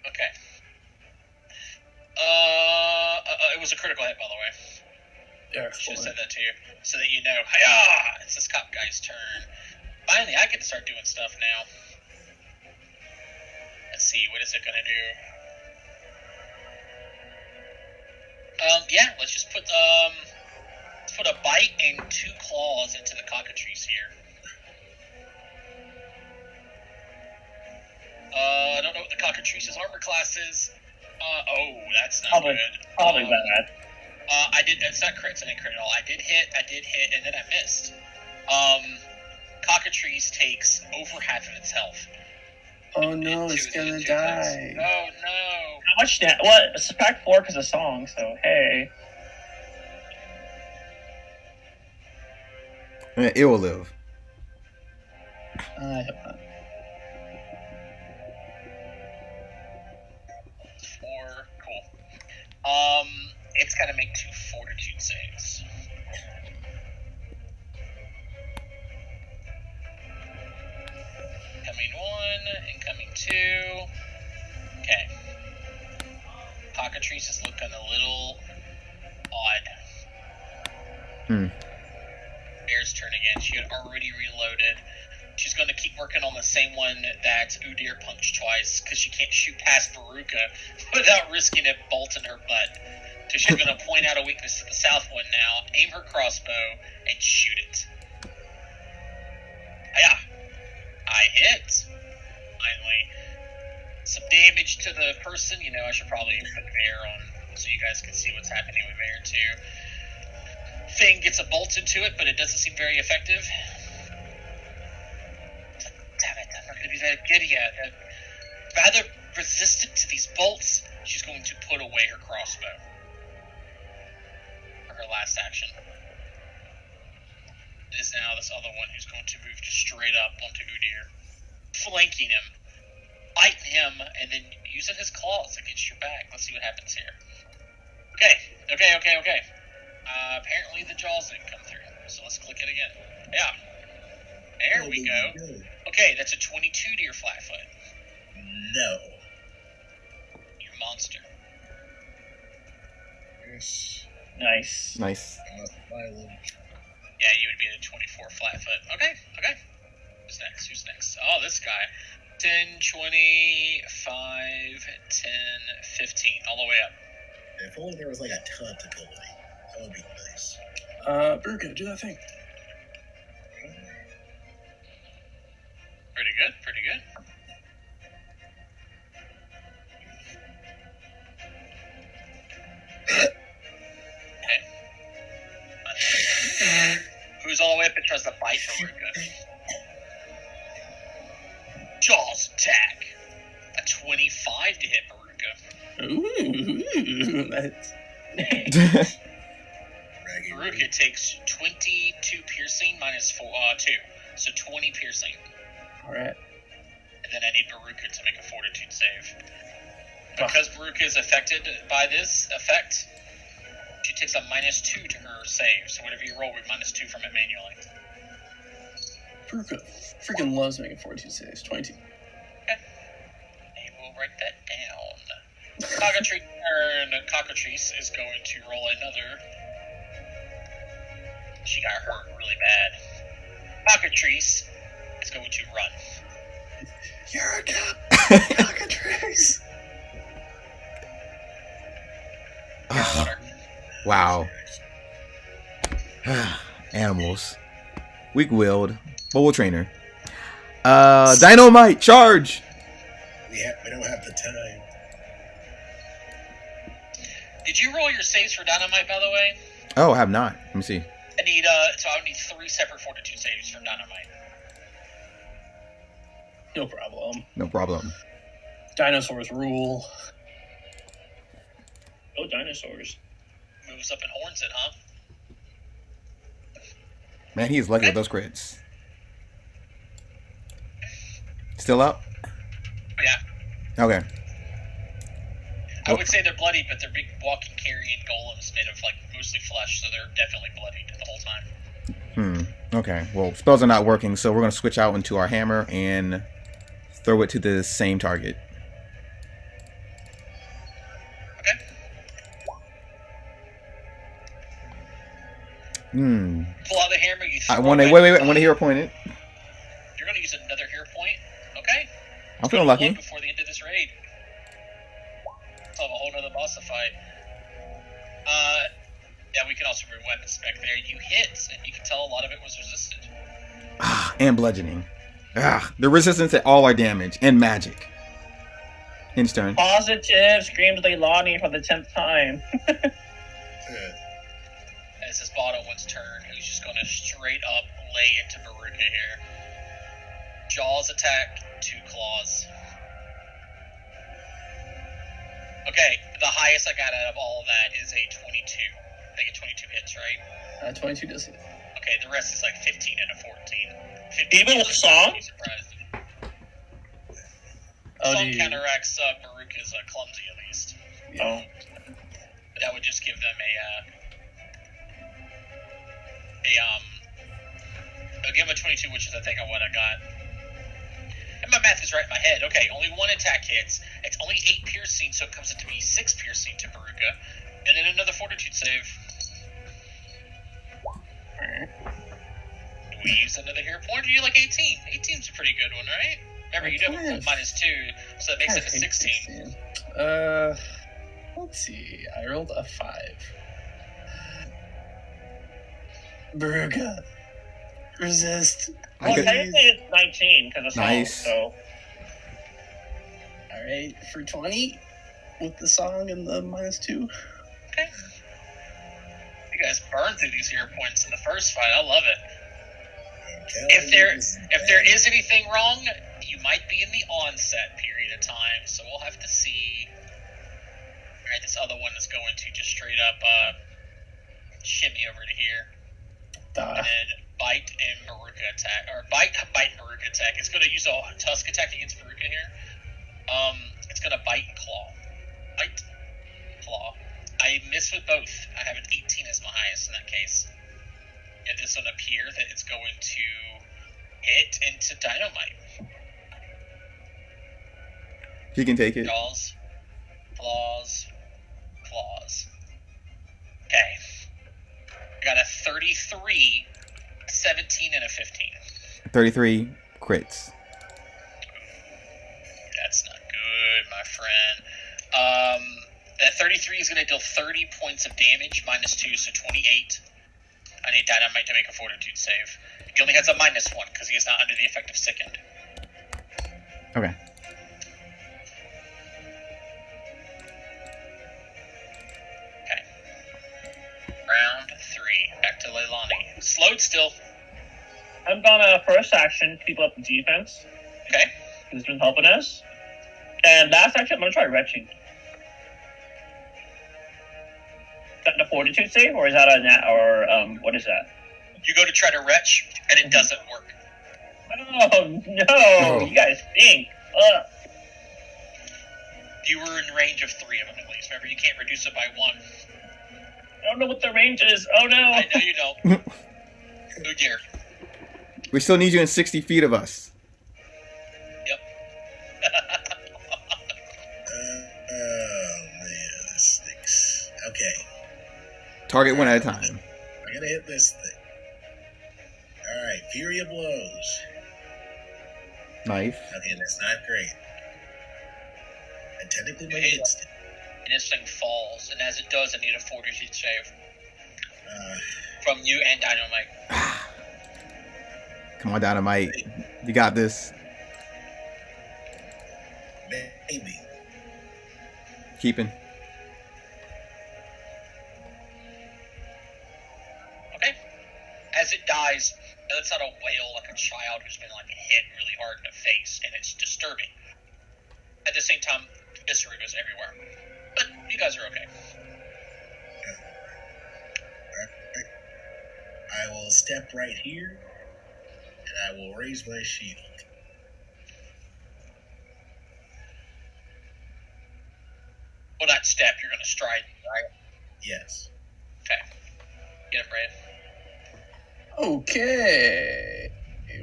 Okay. It was a critical hit, by the way. Yeah, Should have said that to you, so that you know. Hiya! It's this cop guy's turn. Finally, I get to start doing stuff now. Let's see, what is it gonna do? Yeah, let's just put a bite and 2 claws into the cockatrice here. I don't know what the cockatrice's armor class is. That's not Probably- good. Probably bad. I did. It's not crits. I didn't crit at all. I did hit, and then I missed. Cockatrice takes over half of its health. Oh no, Into it's the gonna attacks. die. Oh no! How much damage? What? It's pack 4 because of song. So hey, It will live. I hope not. 4. Cool. It's got to make 2 fortitude saves. Incoming 1, incoming 2. Okay. Cockatrice is looking a little odd. Bear's turn again. She had already reloaded. She's going to keep working on the same one that Udyr punched twice, because she can't shoot past Baruka without risking it bolting her butt. So she's going to point out a weakness to the south one now, aim her crossbow, and shoot it. Hiya! I hit. Finally. Some damage to the person. You know, I should probably put Bear on so you guys can see what's happening with Bear too. Thing gets a bolt into it, but it doesn't seem very effective. Damn it, I'm not going to be that good yet. Rather resistant to these bolts, she's going to put away her crossbow. For her last action. It is now this other one who's going to move just straight up onto Udyr, flanking him, biting him, and then using his claws against your back. Let's see what happens here. Okay. Apparently the jaws didn't come through, so let's click it again. Yeah. There we go. Okay, that's a 22 to your flat-foot. No. You monster. Yes. nice. Nice. I must violate. Yeah, you would be at a 24 flat foot. Okay. Who's next? Oh, this guy. 10, 20, 5, 10, 15, all the way up. If only there was like a taunt ability. That would be nice. Burka, do that thing. Pretty good. Okay. Who's all the way up and tries to bite Baruka? Jaws attack. A 25 to hit Baruka. Ooh, that's... Baruka takes 22 piercing minus 2. So 20 piercing. Alright. And then I need Baruka to make a fortitude save. Because Baruka is affected by this effect, she takes a -2 to her save. So whatever you roll, we -2 from it manually. Burka freaking loves making 42 saves. 22. Okay. And we'll write that down. Cockatrice turn. Cockatrice is going to roll another. She got hurt really bad. Cockatrice is going to run. You're a cockatrice! Water. Wow. Animals. Weak-willed. Bowl trainer. Dynamite, charge! We don't have the time. Did you roll your saves for Dynamite, by the way? Oh, I have not. Let me see. I need so I would need 3 separate fortitude saves from Dynamite. No problem. No problem. Dinosaurs rule. Oh, dinosaurs. Moves up and horns it, huh? Man, he is lucky with those crits. Still up? Yeah. Okay. I would say they're bloody, but they're big walking carrying golems made of like mostly flesh, so they're definitely bloodied the whole time. Okay. Well, spells are not working, so we're going to switch out into our hammer and throw it to the same target. Okay. Pull out the hammer. You throw I want to it. wait. I want to hear a point it. You're going to use another hero point. Okay. I'm feeling lucky. Before the end of this raid. Let's have a whole nother boss to fight. Yeah, we can also remove weapon spec there. You hit, and you can tell a lot of it was resisted. And bludgeoning. The resistance to all our damage and magic. Inch turn. Positive screams Leilani for the 10th time. As his bottom one's turn, who's just going to straight up lay into Baruka here. Jaws attack, 2 claws. Okay, the highest I got out of all of that is a 22. I think a 22 hits, right? 22 does hit. Okay, the rest is like 15 and a 14. 15 Even with song? Be surprised. Oh, Song dude. counteracts Baruka's clumsy at least. Oh. But that would just give them I'll give him a 22, which is I think what I got. And my math is right in my head. Okay, only 1 attack hits. It's only 8 piercing, so it comes up to be 6 piercing to Baruka. And then another fortitude save. Do we use another hero point, or do you like 18? 18's a pretty good one, right? Remember, you do have a -2, so that makes it a 16. Let's see. I rolled a 5. Baruka. Resist. Well, Okay. technically it's 19 because of song, Nice. so... Alright, for 20 with the song and the -2. Okay. You guys burned through these hero points in the first fight. I love it. If there is anything wrong, you might be in the onset period of time, so we'll have to see. Alright, this other one is going to just straight up shimmy over to here. And then bite and Baruka attack. Or bite and Baruka attack. It's going to use a tusk attack against Baruka here. It's going to bite and claw. Bite, claw. I miss with both. I have an 18 as my highest in that case. Yet this one appear that it's going to hit into Dynamite. He can take it. Jaws, claws, claws. Okay. I got a 33 17 and a 15. 33 crits. That's not good, my friend. That 33 is going to deal 30 points of damage, minus 2, so 28. I need Dynamite to make a fortitude save. He only has a minus 1 because he is not under the effect of sickened. Okay. Okay. Round 3. Back to Leilani. Slowed still. I'm gonna first action keep up the defense. Okay. It's been helping us. And last action, I'm gonna try retching. Is that the fortitude save, or is that a nat, or what is that? You go to try to retch, and it doesn't work. Oh no! Oh. You guys stink. You were in range of 3 of them at least. Remember, you can't reduce it by 1. I don't know what the range is. Oh no! I know you don't. Oh dear. We still need you in 60 feet of us. Yep. Oh man, this stinks. Okay, Target one at a time. I gotta hit this thing. All right, Fury of Blows. Nice. Okay, that's not great. And technically, my Hey. instant. And this thing falls, and as it does, I need a fortitude save Uh, from you and Dynamite. Come on, Dynamite. You got this. maybe. Keeping. Okay. As it dies, it's not a wail like a child who's been like hit really hard in the face, and it's disturbing. At the same time, Isuruga's everywhere. But you guys are okay. I will step right here, and I will raise my shield. Well, that step, you're going to stride, right? Yes. Okay. Get him, Brad. Okay.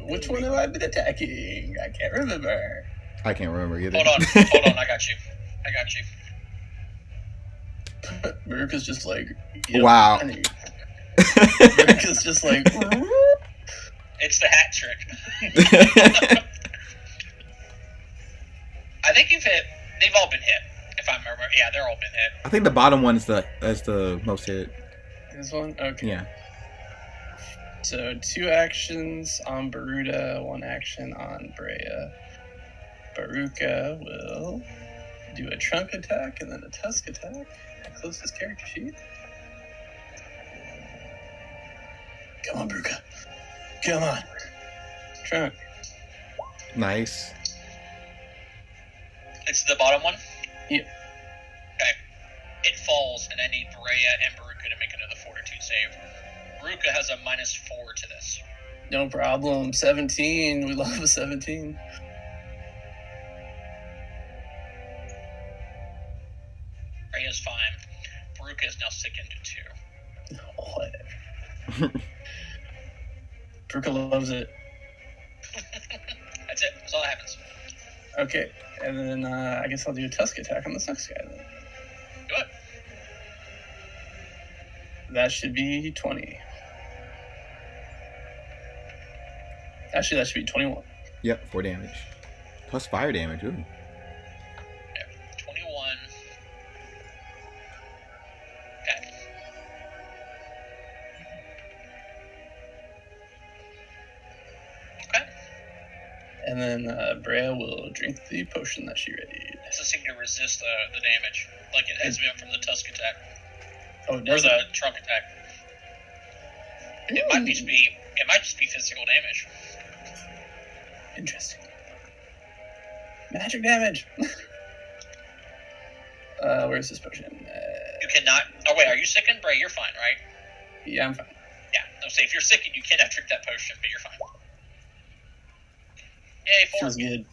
Which one have I been attacking? I can't remember. I can't remember either. Hold on, I got you. Maruka's just like, Wow. Maruka's just like, It's the hat trick. I think you've hit. They've all been hit, if I remember. Yeah, they're all been hit. I think the bottom one is the most hit. this one? Okay. Yeah. So 2 actions on Baruda, 1 action on Brea. Baruka will do a trunk attack and then a tusk attack. Close his character sheet. Come on, Baruka. Come on. Trunk. Nice. It's the bottom one? Yeah. Okay. It falls, and I need Brea and Baruka to make another fortitude save. Baruka has a minus 4 to this. No problem. 17. We love a 17. Brea's fine. Baruka is now sickened to 2. Whatever. Baruka loves it. That's it. That's all that happens. Okay. And then I guess I'll do a tusk attack on this next guy then. Do it. That should be 20. Actually, that should be 21. Yep, 4 damage. Plus fire damage, ooh. 21. Okay. Okay. And then Brea will drink the potion that she readied. This doesn't seem to resist the damage, like it has been from the tusk attack. Oh, it Or does the trunk attack. It might just be physical damage. Interesting. Magic damage. Where's this potion? You cannot. Oh wait, are you sickened, Bray? You're fine, right? Yeah, I'm fine. Yeah. No, say if you're sickened, you cannot drink that potion, but you're fine. Yay, 4. Feels good.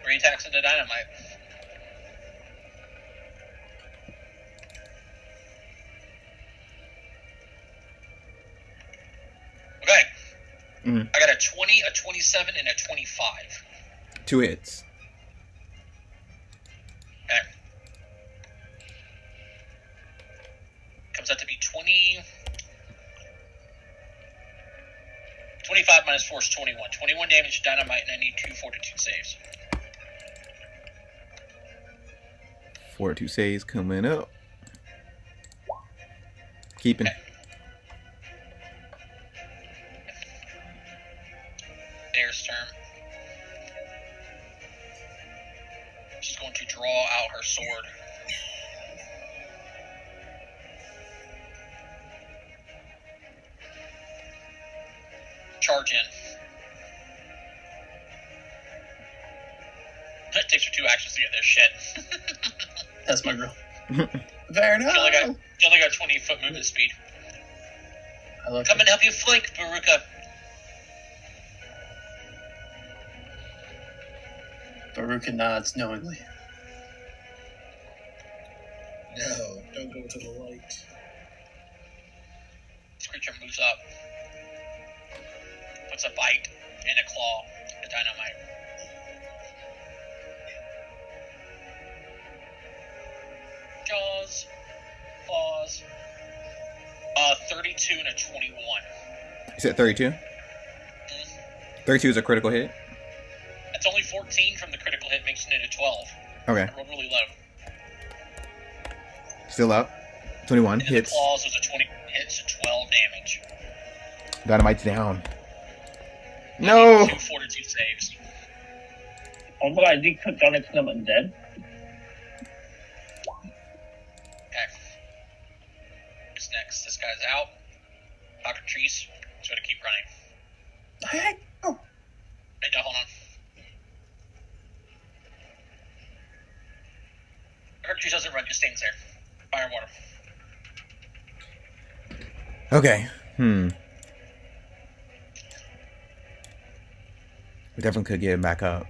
Three attacks into dynamite. Okay. Mhm. I got a 20, a 27, and a 25. 2 hits. 25 minus 4 is 21. 21 damage to Dynamite, and I need 2 fortitude saves. Fortitude saves coming up. Keeping. Okay. Bear's turn. She's going to draw out her sword. Charge in. It takes her 2 actions to get there. Shit. That's my girl. Very nice. She only got 20 foot movement speed. I love Come and help you flank, Baruka. Baruka nods knowingly. No, don't go to the light. This creature moves up. Puts a bite and a claw to Dynamite. Jaws. Claws. 32 and a 21. You said 32? 32 is a critical hit? That's only 14 from the critical hit, makes it a 12. Okay. I rolled really low. Still up. 21 And then hits. the claws was a 20 hits, a 12 damage. Dynamite's down. No! 2 fortitude saves. Oh my god, you clicked on it because I'm undead? Okay. Who's next? This guy's out. Cockatrice is going to keep running. Hey, oh. Hey, no, hold on. Cockatrice doesn't run, just stands there. Fire and water. Okay. We definitely could get him back up.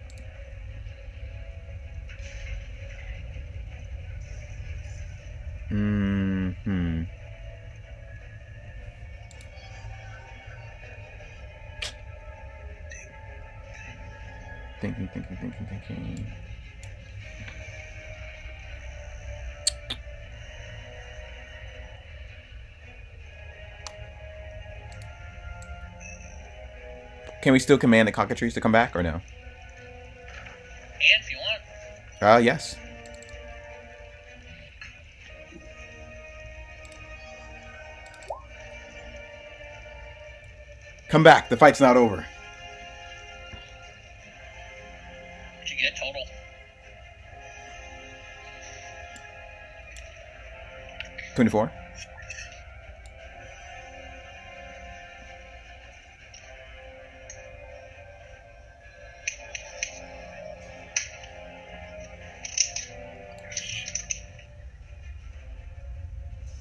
Thinking. Can we still command the cockatrice to come back or no? And if you want. Yes. Come back. The fight's not over. What'd you get total? $24.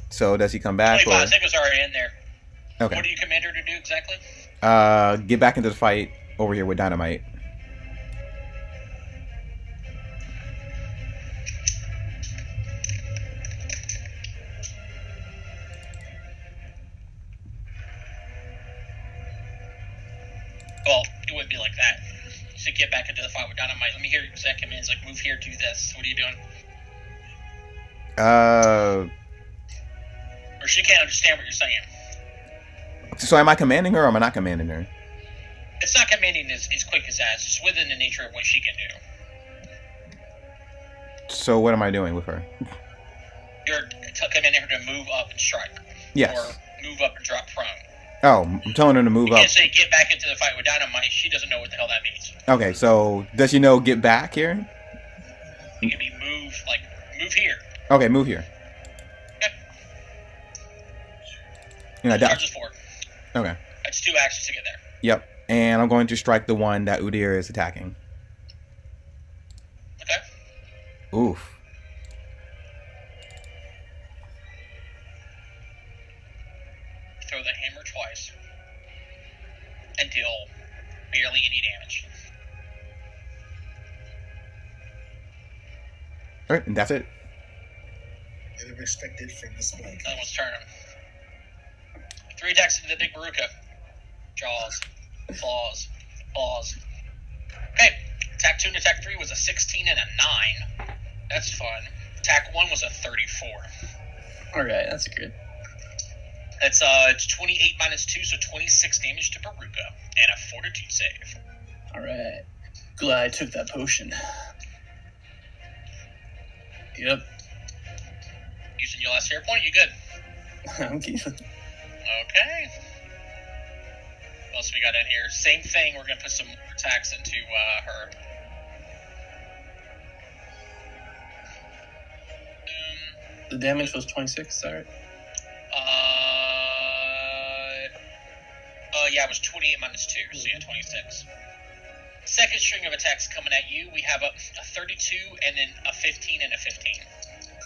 So does he come back? 25 Or? seconds already in there. Okay. What do you command her to do exactly? Get back into the fight over here with Dynamite. Well, it wouldn't be like that. So get back into the fight with Dynamite. Let me hear your exact commands. Like, move here, do this. What are you doing? Or she can't understand what you're saying. So am I commanding her or am I not commanding her? It's not commanding as quick as that. It's just within the nature of what she can do. So what am I doing with her? You're commanding her to move up and strike. Yes. Or move up and drop prone. Oh, I'm telling her to move You up. can't say get back into the fight with Dynamite. She doesn't know what the hell that means. Okay, so does she know get back here? It can be move, like, move here. Okay, move here. Okay. And I Charge dash. is 4. Okay. That's 2 actions to get there. Yep. And I'm going to strike the one that Udyr is attacking. Okay. Oof. Throw the hammer twice. And deal barely any damage. Alright, and that's it. Better expected from this one. Another one's turn. 3 attacks into the big Baruka. Jaws. Claws. Claws. Okay. Attack 2 and attack 3 was a 16 and a 9. That's fun. Attack 1 was a 34. Alright, that's good. It's 28 minus 2, so 26 damage to Baruka, and a Fortitude save. Alright. Glad I took that potion. Yep. Using your last hero point, you good? I'm keeping. Okay. What else we got in here? Same thing, we're going to put some more attacks into her. The damage was 26, alright? Yeah, it was 28 minus 2, so yeah, 26. Second string of attacks coming at you. We have a 32, and then a 15, and a 15.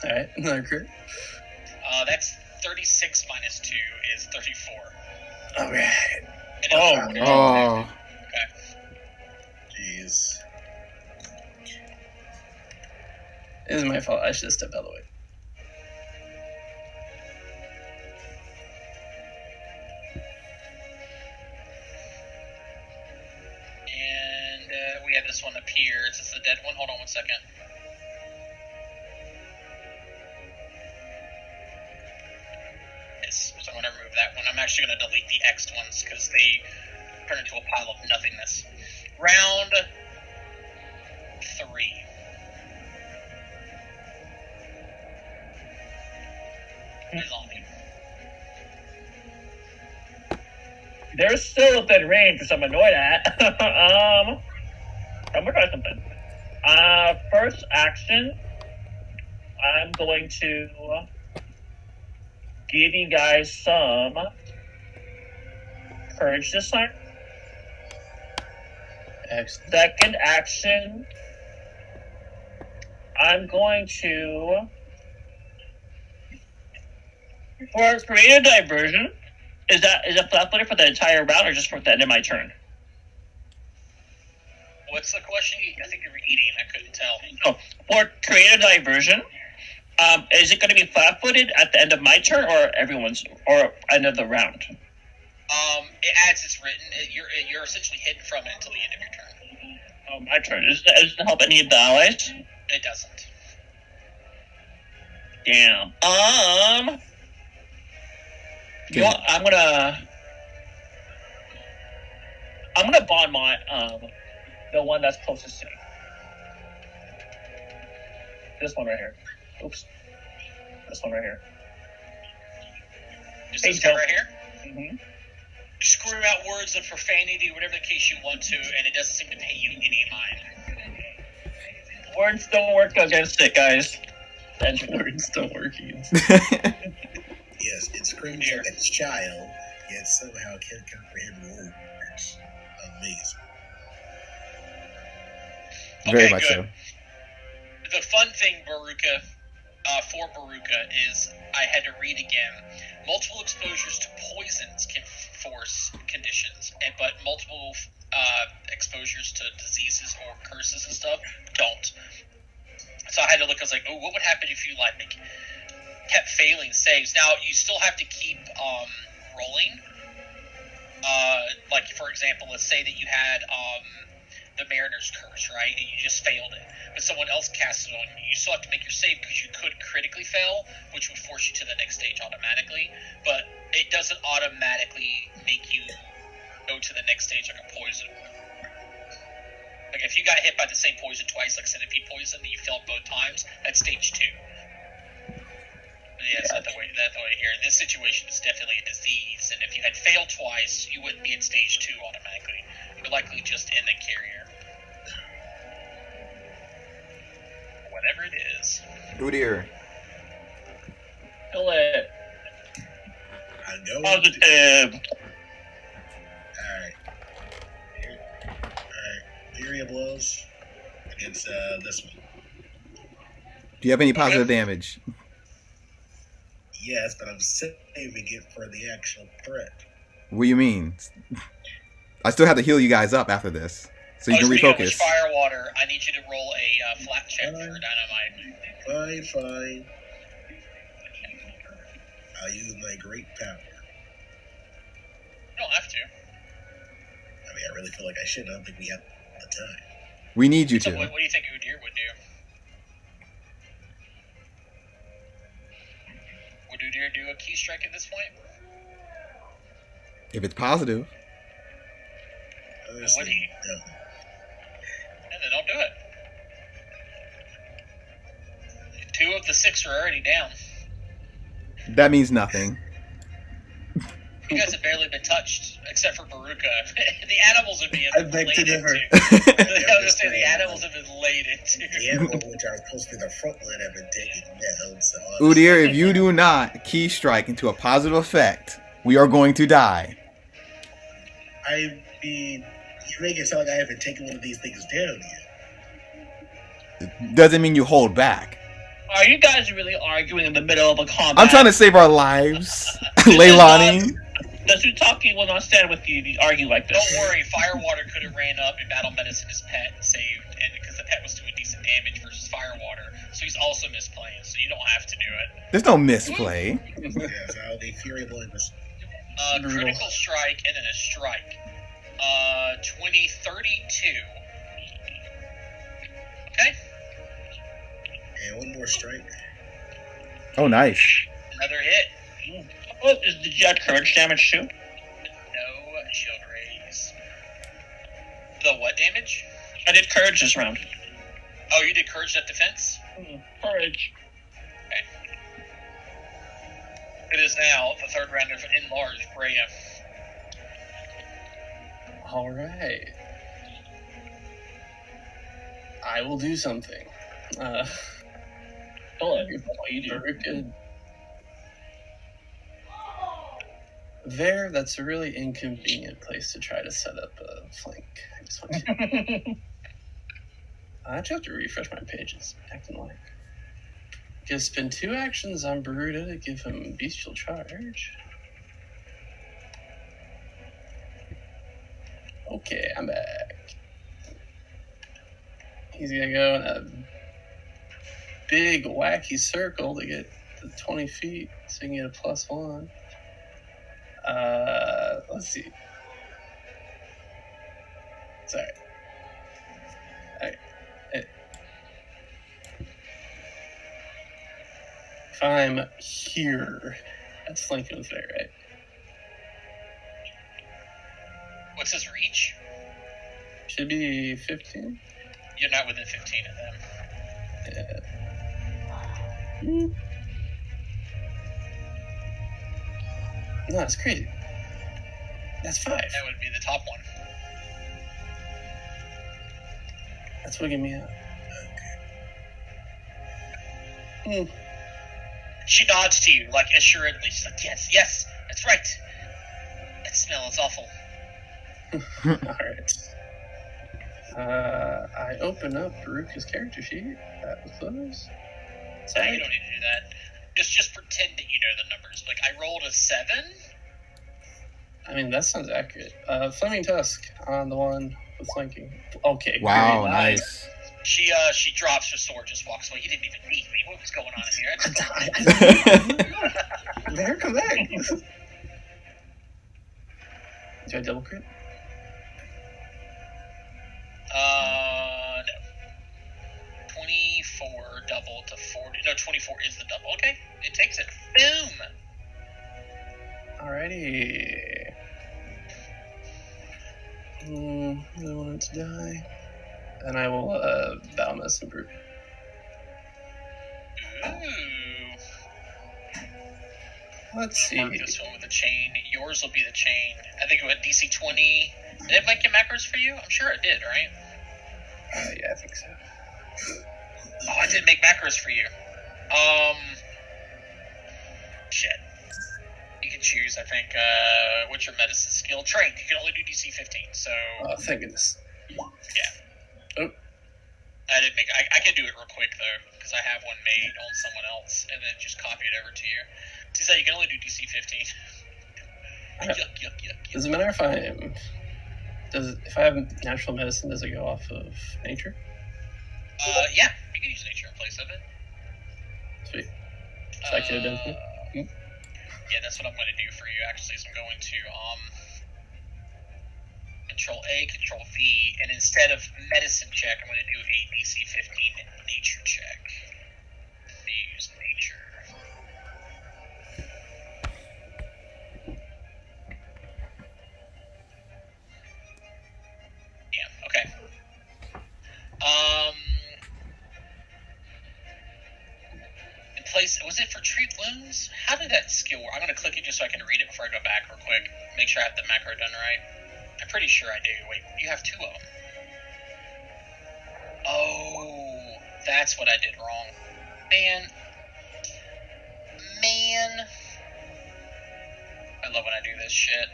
Alright, another crit. That's 36 minus 2 is 34. Alright. And Oh. Okay. Jeez. It is my fault. I should have stepped out of the way. And we have this one up here. Is this the dead one? Hold on 1 second. Yes, so I'm going to remove that one. I'm actually going to delete the X'd ones because they turn into a pile of nothingness. Round 3. Who's on me? They're still within range, which I'm annoyed at. I'm gonna try something. First action, I'm going to give you guys some courage this time. Excellent. Second action, I'm going to, for creative diversion, is it flat-footed for the entire round or just for the end of my turn? What's the question? I think you were eating. I couldn't tell. No, for creative diversion, is it going to be flat-footed at the end of my turn or everyone's or end of the round? It adds it's written. You're essentially hidden from it until the end of your turn. Oh, my turn. Does it help any of the allies? It doesn't. Damn. You know what? I'm gonna bond my the one that's closest to me. This one right here. Oops. This one right here. Just Hey, this guy Joe. right here. Mm-hmm. Screw out words of profanity, whatever the case you want to, and it doesn't seem to pay you any mind. Words don't work against it, guys. Words don't work against. Yes, it screams like a child, yet somehow can't comprehend words. Amazing. Very Okay, much good. so. The fun thing, Baruka, for Baruka, is I had to read again. Multiple exposures to poisons can force conditions, but multiple exposures to diseases or curses and stuff don't. So I had to look. I was like, oh, what would happen if you kept failing saves? Now you still have to keep rolling. Like for example, let's say that you had the Mariner's Curse, right? And you just failed it. But someone else cast it on you. You still have to make your save because you could critically fail, which would force you to the next stage automatically. But it doesn't automatically make you go to the next stage like a poison. Like if you got hit by the same poison twice, like centipede poison, and you failed both times, that's stage 2. Yeah, it's not the way here. In this situation, it's definitely a disease, and if you had failed twice, you wouldn't be in stage 2 automatically. You're likely just in the carrier. Whatever it is. Udyr. Kill it. I know. Positive. Alright. Alright. Fury of Blows against this one. Do you have any positive damage? Yes, but I'm saving it for the actual threat. What do you mean? I still have to heal you guys up after this, so you can Speaking of refocus. which, Firewater, I need you to roll a flat check for dynamite. Fine. I'll use my great power. You don't have to. I mean, I really feel like I should. I don't think we have the time. We need you So to. what do you think Udyr would do? Would Udyr do a key strike at this point? If it's positive. Honestly, Would he? no. And then don't do it. 2 of the 6 are already down. That means nothing. You guys have barely been touched, except for Baruka. The animals are being I beg to laid differ. into. I was gonna say the animals have been laid into. The animals which are supposed to be the front line have been taken down. So Udyr, if you do not key strike into a positive effect, we are going to die. I mean, you make it sound like I haven't taken one of these things down yet. Doesn't mean you hold back. Are you guys really arguing in the middle of a combat? I'm trying to save our lives. Leilani. The Tsutaki will not stand with you if you argue like this. Don't worry, Firewater could have ran up and battle medicine his pet and saved, and because the pet was doing decent damage versus Firewater, so he's also misplaying, so you don't have to do it. There's no misplay. Yeah, so the Fury Blade was Critical strike and then a strike. 2032. Okay, and one more strike. Oh, nice. another hit. Oh, did you have courage damage too? No shield raise. The what damage? I did courage this round. Oh, you did courage that defense? Courage. It is now the 3rd round of Enlarged Brea. All right. I will do something. Don't let me know what you do. Very good. There, that's a really inconvenient place to try to set up a flank. I just want to. I actually have to refresh my pages. Acting like. Gonna spend 2 actions on Baruda to give him bestial charge. Okay, I'm back. He's gonna go in a big wacky circle to get to 20 feet, so he can get a +1. Let's see. Sorry. Alright. If I'm here, that's flanking with there, right? What's his reach? Should be 15. You're not within 15 of them. Yeah. No, it's crazy. That's 5. That would be the top one. That's what gave me out. She nods to you, like, assuredly. She's like, yes, that's right. That smell is awful. Alright. I open up Baruka's character sheet. That was close. No, you Sorry. don't need to do that. Just pretend that you know the numbers. Like, I rolled a 7. I mean, that sounds accurate. Fleming Tusk on the one with flanking. Okay. Wow, great. nice. She drops her sword, just walks away. You didn't even need me. What was going on in here? There, come back. Do I double crit? No. 24 double to 40. No, 24 is the double. Okay, it takes it. Boom. Alrighty. I want it to die. And I will battle medicine brute. Ooh. Let's see. Mark this one with a chain. Yours will be the chain. I think it went DC 20. Did it make your macros for you? I'm sure it did, right? Yeah, I think so. Oh, I didn't make macros for you. Shit. You can choose, I think, what's your medicine skill? Trained. You can only do DC 15, so... Oh, thank goodness. Yeah. Oh. I didn't make... I can do it real quick, though, because I have one made on someone else, and then just copy it over to you. Since you can only do DC 15. Yuck. Does it matter if if I have natural medicine, does it go off of nature? Yeah. You can use nature in place of it. Sweet. So I could have done something? Yeah, that's what I'm going to do for you, actually, is I'm going to, Control A, Control V, and instead of medicine check, I'm going to do a DC 15 nature check. Use nature. Was it for treat wounds? How did that skill work? I'm gonna click it just so I can read it before I go back real quick. Make sure I have the macro done right. I'm pretty sure I do. Wait, you have 2 of them. Oh, that's what I did wrong. Man. I love when I do this shit.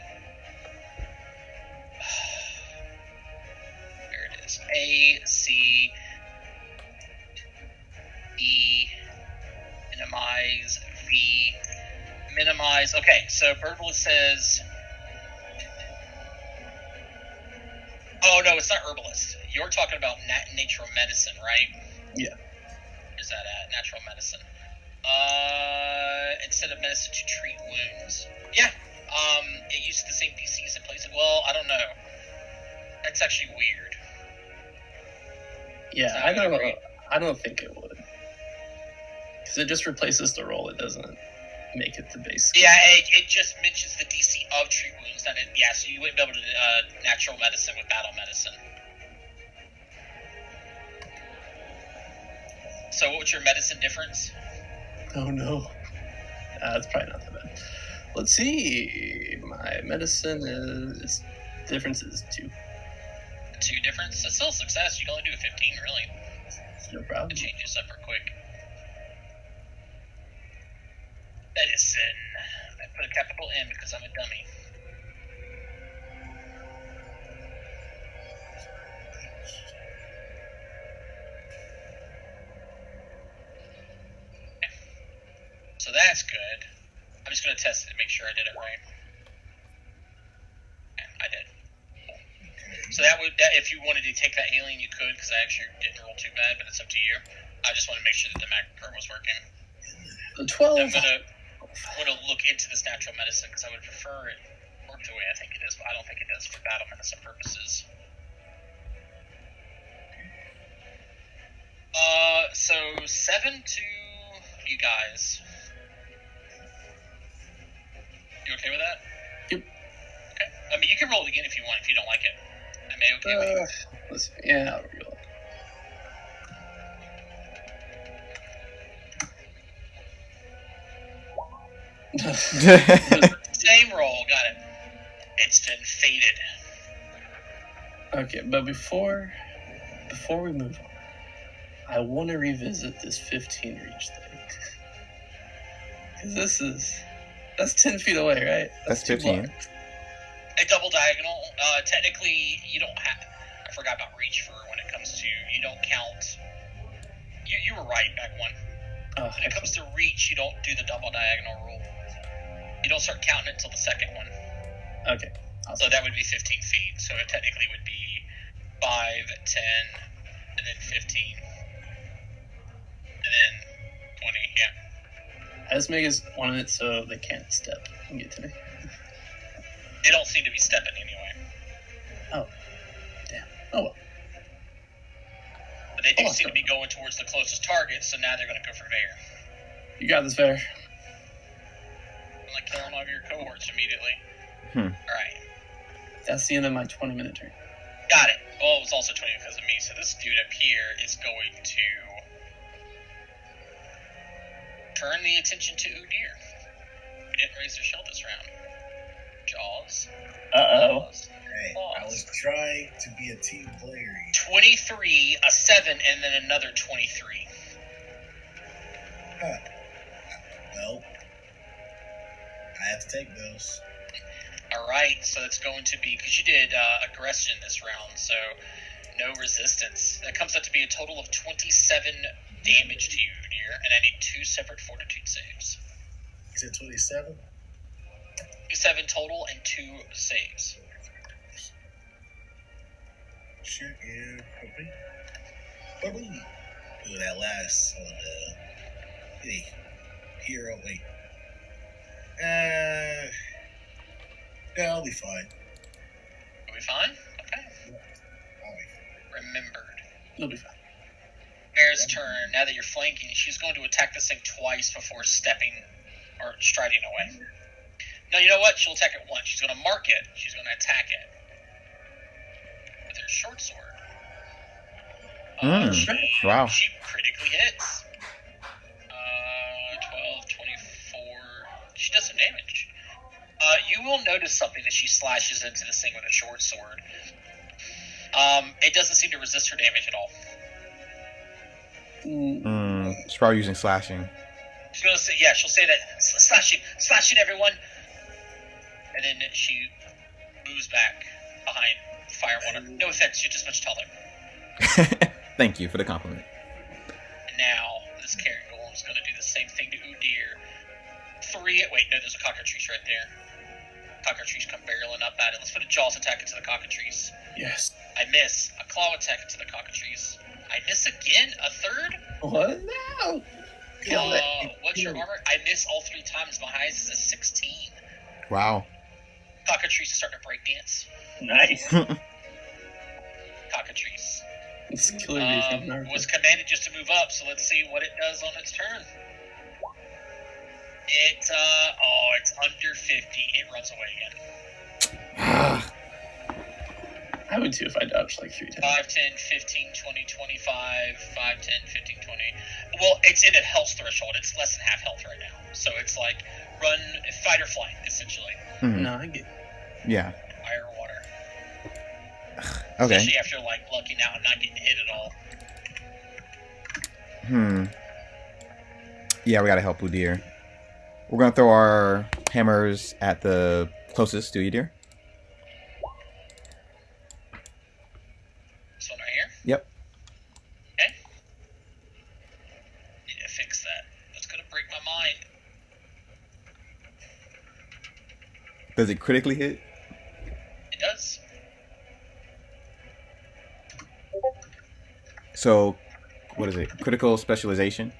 There it is. A, C, E, minimize, V, minimize. Okay, so Herbalist says... Oh, no, it's not Herbalist. You're talking about natural medicine, right? Yeah. Where's that at? Natural medicine. Instead of medicine to treat wounds. Yeah. It uses the same DCs in place. Well, I don't know. That's actually weird. Yeah, I don't think it would. Because it just replaces the roll. It doesn't make it the base. Yeah, it just mentions the DC of treat wounds. Not it, yeah, so you wouldn't be able to do natural medicine with battle medicine. So what was your medicine difference? Oh no. That's probably not that bad. Let's see. My medicine is... difference is 2. 2 difference? That's still a success. You can only do a 15, really. No problem. It changes up real quick. Medicine. I put a capital M because I'm a dummy. So that's good. I'm just going to test it to make sure I did it right. Yeah, I did. So that would, if you wanted to take that healing, you could, because I actually didn't roll too bad, but it's up to you. I just want to make sure that the macro was working. The 12. I'm gonna look into this natural medicine because I would prefer it work the way I think it is, but I don't think it does for battle medicine purposes. So 7 to you guys. You okay with that? Yep. Okay. I mean, you can roll it again if you want. If you don't like it, I may okay with you. Let's see. Yeah, I'll reroll. Same roll, got it. It's been faded. Okay, but before we move on, I want to revisit this 15 reach thing. Because that's 10 feet away, right? That's 2 15. blocks. A double diagonal. Technically, you don't have. I forgot about reach for when it comes to. You don't count. You were right, back one. Oh, When it comes to reach, you don't do the double diagonal rule. You don't start counting it until the second one. okay. So that would be 15 feet. So it technically would be 5, 10, and then 15. And then 20, yeah. I just make us wanted it so they can't step and get to me. They don't seem to be stepping anyway. Oh. Damn. Oh well. But they do Oh, seem to be going towards the closest target, so now they're going to go for Vader. You got this, Fair. I'm like killing all of your cohorts immediately. Alright. That's the end of my 20-minute turn. Got it. Well, it was also 20 because of me, so this dude up here is going to turn the attention to Udir. We didn't raise their shield this round. Jaws. Uh-oh. Jaws. Hey, I was trying to be a team player. 23, a 7, and then another 23. Huh. Well, I have to take those. Alright, so it's going to be, because you did aggression this round, so no resistance. That comes out to be a total of 27 damage to you, dear, and I need 2 separate fortitude saves. You said 27? 27 total and 2 saves. Shit, yeah. Probably. Ooh, that last one, hey, hero, wait. Yeah, I'll be fine. Are we fine? Okay. I'll be fine. Remembered. You'll be fine. Bear's turn. Now that you're flanking, she's going to attack this thing twice before stepping or striding away. No, you know what? She'll attack it once. She's going to mark it. She's going to attack it with her short sword. Wow. She critically hits. 12, you will notice something as she slashes into this thing with a short sword. It doesn't seem to resist her damage at all. She's probably using slashing. She's gonna say, she'll say that, slashing everyone, and then she moves back behind Firewater. No offense, you're just much taller. Thank you for the compliment. And now this Carrion Golem is gonna do the same thing to Udyr. There's a cockatrice right there. Cockatrice come barreling up at it. Let's put a Jaws attack into the cockatrice. Yes. I miss. A claw attack into the cockatrice. I miss again. A third? What? No. Kill it. What's your armor? I miss all 3 times. My highest is a 16. Wow. Cockatrice is starting to break dance. Nice. Cockatrice. It's killer bees from Naruto. Was commanded just to move up, so let's see what it does on its turn. It's under 50. It runs away again. I would too if I dodged like 3 times. 5, 10, 15, 20, 25, 5, 10, 15, 20. Well, it's in a health threshold. It's less than half health right now. So it's like run, fight or flight, essentially. No, I get Yeah. Fire or water. Okay. Especially after like lucking out and not getting hit at all. Yeah, we gotta help Udyr. We're gonna throw our hammers at the closest to Udyr. This one right here? Yep. Okay. Need to fix that. That's gonna break my mind. Does it critically hit? It does. So, what is it? Critical specialization?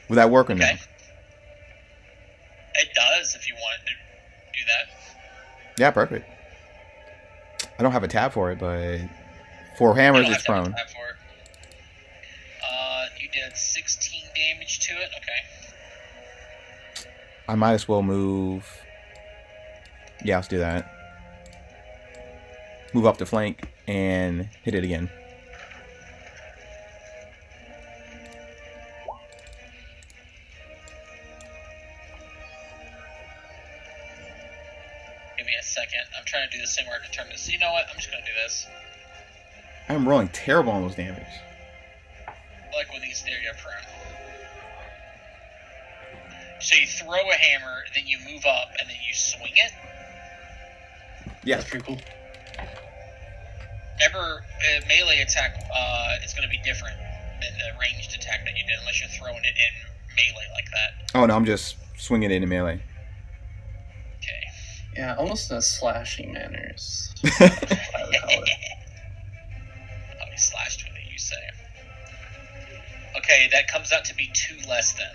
Would that work or no? Okay. It does if you wanted to do that. Yeah, perfect. I don't have a tab for it, but for You hammers, don't it's have to have a prone. tab for it. You did 16 damage to it. Okay. I might as well move. Yeah, let's do that. Move up the flank and hit it again. Give me a second. I'm trying to do this thing where I determine this. You know what? I'm just gonna do this. I'm rolling terrible on those damage. I like when these there, you're prone. So you throw a hammer, then you move up, and then you swing it. Yeah. That's pretty cool. Remember, melee attack is going to be different than the ranged attack that you did, unless you're throwing it in melee like that. Oh no, I'm just swinging it in melee. Okay. Yeah, almost in a slashing manner. I'll be slashed with it, you say. Okay, that comes out to be 2 less then.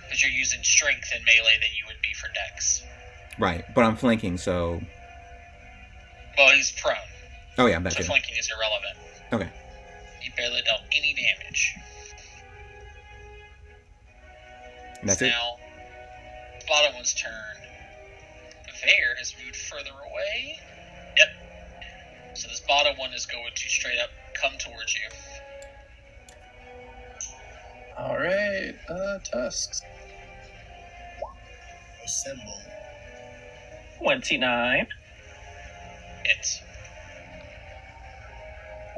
Because you're using strength in melee than you would be for dex. Right, but I'm flanking, so. Well, he's prone, Oh yeah, I'm back so in. flanking is irrelevant. Okay. You barely dealt any damage. And that's it. Now, bottom one's turn. Vare has moved further away. Yep. So this bottom one is going to straight up come towards you. Alright, tusks. Assemble. 29. It.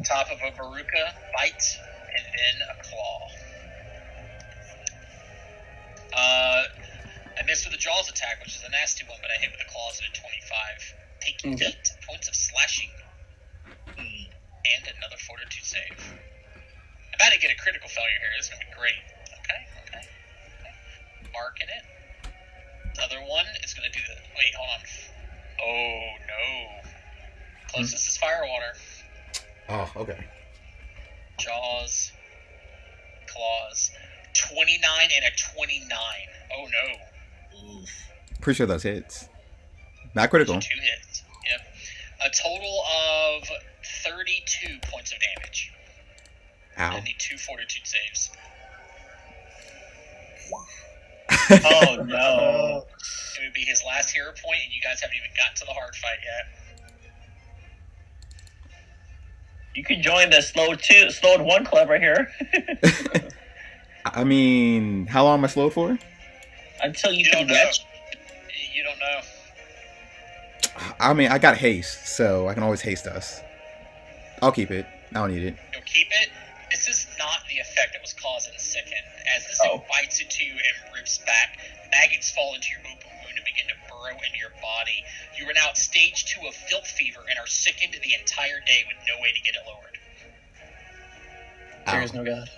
Top of a Baruka, bite, and then a claw. I missed with the Jaws attack, which is a nasty one, but I hit with the claws at a 25. Taking Okay. 8 points of slashing. And another fortitude save. I'm about to get a critical failure here. This is going to be great. Okay. Marking it. The other one is going to do the... Wait, hold on. Oh, no. Closest is Firewater. Oh, okay. Jaws. Claws. 29 and a 29. Oh, no. Oof. Pretty sure those hits. Not critical. 2 hits. Yep. A total of 32 points of damage. Ow. I need 2 fortitude saves. Oh no. It would be his last hero point, and you guys haven't even gotten to the hard fight yet. You can join the slowed 1 club right here. I mean, how long am I slowed for? until you You can don't know. retch. You don't know. I mean, I got haste, so I can always haste us. I'll keep it. I don't need it. You'll keep it. This is not the effect that was caused in Sicken. As this thing bites into you and rips back, maggots fall into your open wound and begin to burrow into your body. You are now at stage 2 of filth fever and are sickened the entire day with no way to get it lowered. There Ow. is no god.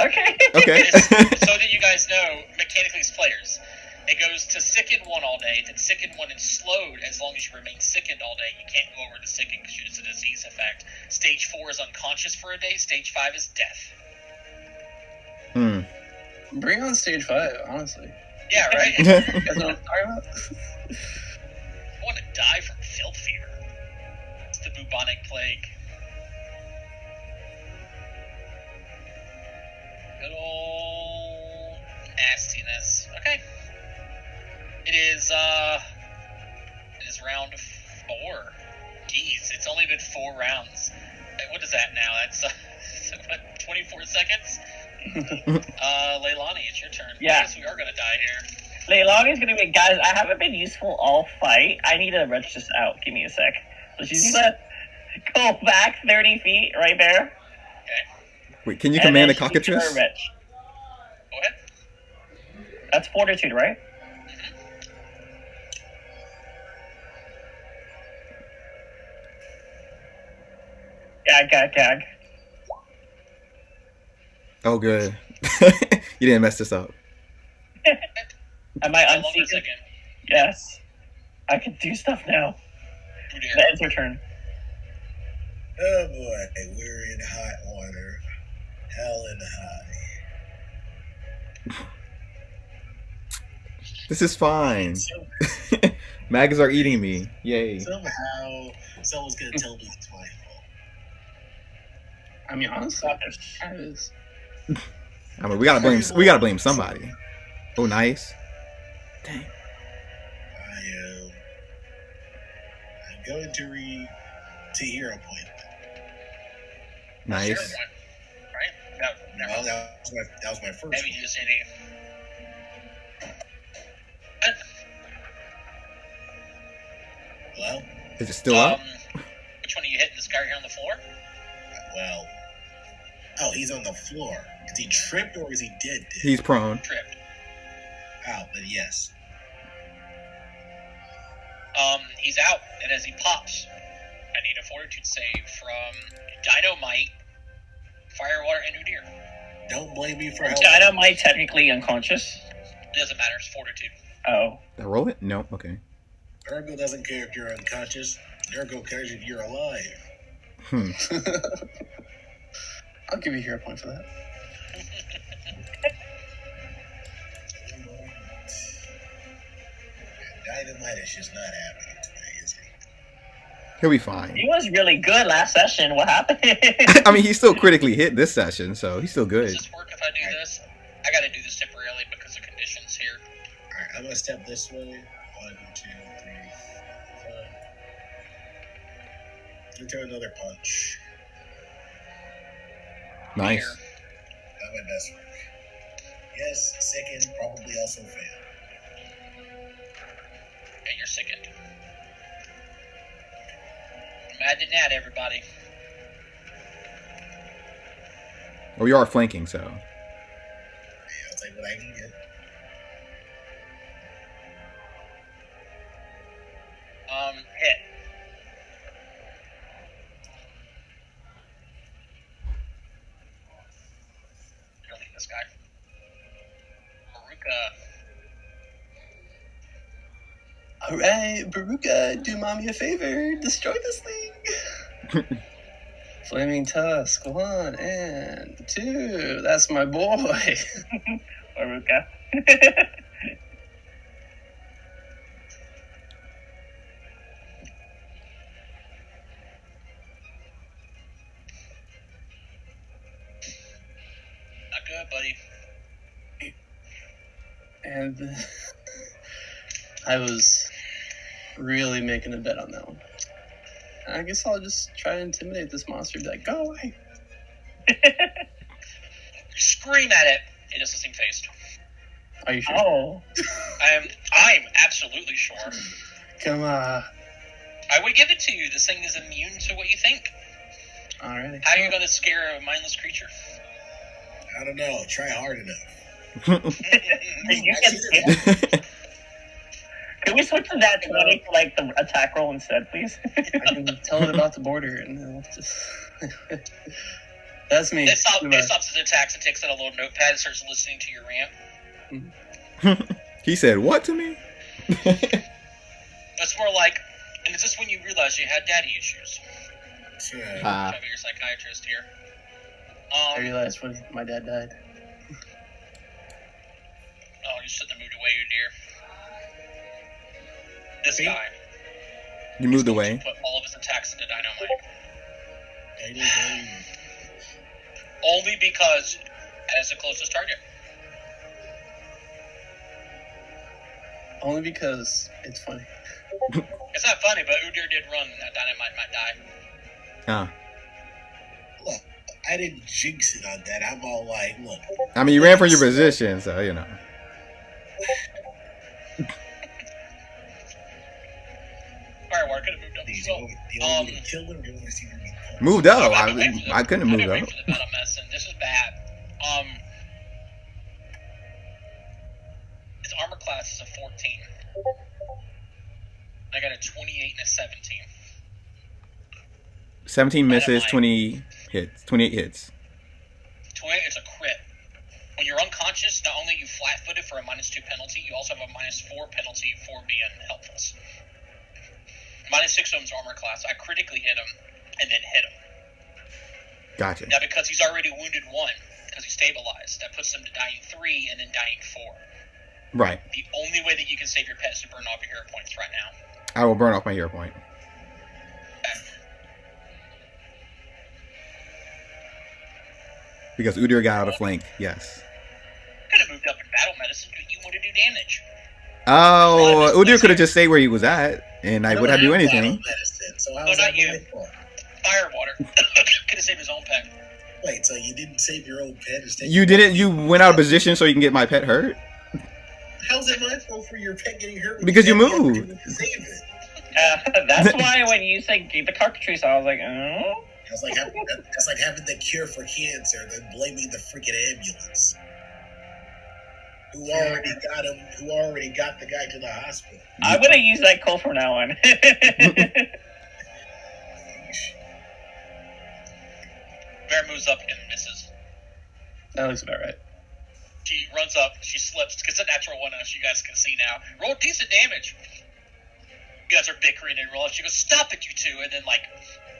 Okay. Okay. So that you guys know, mechanically as players, it goes to sicken 1 all day, then sicken 1 and slowed as long as you remain sickened all day. You can't go over to sicken because it's a disease effect. Stage 4 is unconscious for a day. Stage 5 is death. Bring on stage 5, honestly. Yeah, right? You guys know what I'm talking about? I want to die from filth fever. It's the bubonic plague. Good old nastiness. Okay. It is round 4. Jeez, it's only been 4 rounds. What is that now? That's what, 24 seconds? Leilani, it's your turn. Yeah. I guess we are gonna die here. Leilani's gonna be, guys, I haven't been useful all fight. I need to retch this out. Give me a sec. So she's gonna go back 30 feet right there. Wait, can you and command a then she's gonna cockatrice? retch. Go ahead. That's fortitude, right? Gag. Oh, good. You didn't mess this up. Am I Hold on a unseated? second. Yes. I can do stuff now. Who dare? That ends your turn. Oh boy, we're in hot water. Hell and high. This is fine. Maggots are eating me. Yay. Somehow, someone's gonna tell me it's my fault. I mean, honestly, it kind of is. I mean, we gotta blame somebody. Oh, nice. Dang. I'm going to read to hero point. Nice. Zero point, right? No, Well, never. that was my first Maybe one. use any. Well, Is it still up? Which one are you hitting? This guy right here on the floor? well. Oh, he's on the floor. Is he tripped or is he dead? He's prone. Tripped. Oh, then yes. He's out, and as he pops, I need a fortitude save from Dynamite, Firewater, and Udyr. Don't blame me for helping. Dynamite technically unconscious. It doesn't matter, it's fortitude. Oh. Did I roll it? No. Okay. Ergo doesn't care if you're unconscious. Ergo cares if you're alive. I'll give you a hero point for that. Dynamite is just not happening today, is he? He'll be fine. He was really good last session. What happened? I mean, he's still critically hit this session, so he's still good. Does this work if I do this? I gotta do this temporarily because of conditions here. Alright, I'm gonna step this way. 1, 2, 3, 4. Into another punch. Nice. Here. Not my best work. Yes, second, probably also fail. And you're sickened. Imagine that, everybody. Well, we are flanking, so. Yeah, I'll take what I can get. Hit. You'll leave this guy. Maruka. Alright, Baruka, do mommy a favor. Destroy this thing. Flaming Tusk, 1 and 2. That's my boy. Baruka. Not good, buddy. And I was really making a bet on that one. I guess I'll just try to intimidate this monster. Be like, go away. You scream at it. It is the same faced. Are you sure? Oh. I'm absolutely sure. Come on. I would give it to you. This thing is immune to what you think. Alrighty. How are you going to scare a mindless creature? I don't know. Try hard enough. You can, can we switch to that 20 for like the attack roll instead, please? I can tell it about the border, and it'll just. That's me. It stops its attacks and takes out a little notepad and starts listening to your rant. He said, "What to me?" It's more like, and is this when you realized you had daddy issues? Sure. Ah. Try to be your psychiatrist here. I realized when my dad died. Oh, you set the mood away, you dear. This See? guy. You moved is going away. to put all of his attacks into dynamite. Only because that is the closest target. Only because it's funny. It's not funny, but Udyr did run, and that dynamite might die. Ah. Look, I didn't jinx it on that. I'm all like, look. I mean, you ran for your position, so you know. Firewater could have moved up Do as you well. want me to kill him? Do you want to see him get Moved up. I'd be waiting for the- I couldn't I'd have be moved waiting up. for the battle medicine. This is bad. His armor class is a 14. I got a 28 and a 17. 17 misses, 20 hits, 28 hits. 28 is a crit. When you're unconscious, not only are you flat-footed for a -2 penalty, you also have a -4 penalty for being helpless. -6 on his armor class. I critically hit him and then hit him. Gotcha. Now, because he's already wounded 1, because he's stabilized, that puts him to dying 3 and then dying 4. Right. The only way that you can save your pet is to burn off your hero points right now. I will burn off my hero point. Because Udyr got out of flank, yes. Could have moved up in battle medicine, but you want to do damage. Oh, Udyr could have just stayed where he was at, and I Don't wouldn't have to do have anything. battle medicine, so how No, was not that you. my fault? Firewater. Could have saved his own pet. Wait, so you didn't save your own pet? Instead You didn't. You went out of position so you can get my pet hurt. How's it my fault for your pet getting hurt? when Because you had the moved. opportunity to save it? That's why when you said keep the cartridge, I was like, oh. That's like having the cure for cancer, then blaming the freaking ambulance. Who already got the guy to the hospital. I'm gonna use that call from now on. Bear moves up and misses. That looks about right. She runs up, she slips, gets a natural 1 as you guys can see now. Roll decent damage. You guys are bickering and roll. She goes, "Stop it, you two," and then like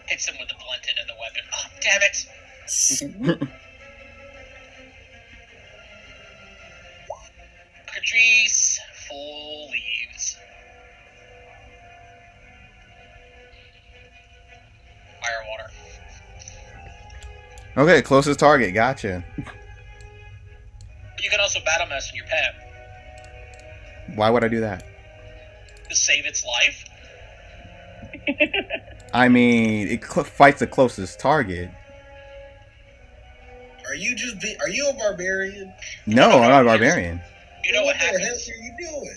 hits him with the blunt end of the weapon. Oh, damn it! Patrice, full leaves. Firewater. Okay, closest target. Gotcha. You can also battle medicine your pet Why would I do that? to save its life. I mean, it fights the closest target. Are you a barbarian? No, I'm not a barbarian. You know what the hell happens. are you doing?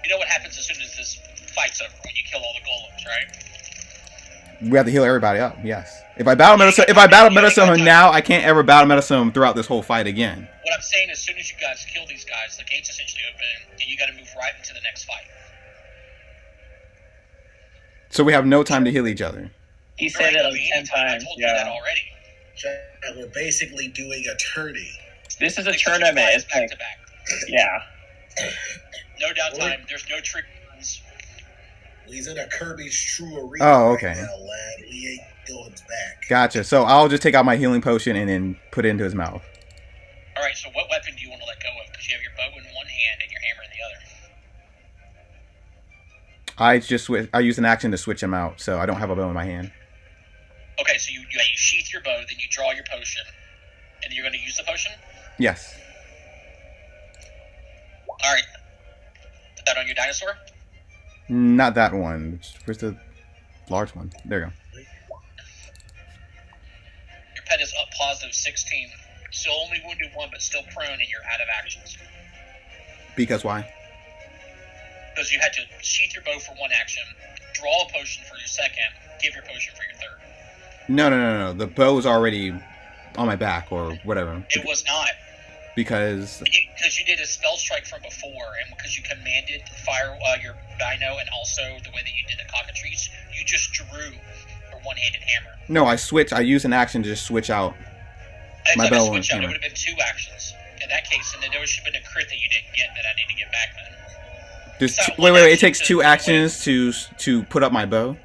You know what happens as soon as this fight's over when you kill all the golems, right? We have to heal everybody up. Yes. If I battle medicine him now, I can't ever battle medicine him throughout this whole fight again. What I'm saying, as soon as you guys kill these guys, the gate's essentially open, and you got to move right into the next fight. So we have no time to heal each other. He said it like 10 I times. told you that Yeah. already. We're basically doing a tourney. This is a Like, tournament. switch It's back like, to back. yeah. No downtime. There's no triggers. He's in a Kirby's True Arena. Oh, okay. Right now, lad. We ain't going back. Gotcha. So I'll just take out my healing potion and then put it into his mouth. All right. So what weapon do you want to let go of? Because you have your bow in one hand and your hammer in the other. I use an action to switch him out, so I don't have a bow in my hand. Okay. So you sheath your bow, then you draw your potion, and you're going to use the potion. Yes. All right. Put that on your dinosaur. Not that one. Where's the large one? There you go. Your pet is up +16. Still only wounded 1, but still prone, and you're out of actions. Because why? Because you had to sheath your bow for one action, draw a potion for your second, give your potion for your third. No. The bow is already on my back or whatever. It was not. Because Because you did a spell strike from before, and because you commanded fire your dino, and also the way that you did the cockatrice, you just drew your one-handed hammer. no, I switch. I use an action to just switch out. It's My like a bow switch out. and It hammer. would have been 2 actions in that case, and then there should have been a crit that you didn't get that I need to get back then. There's So wait. one It action takes to 2 put away- actions to put up my bow.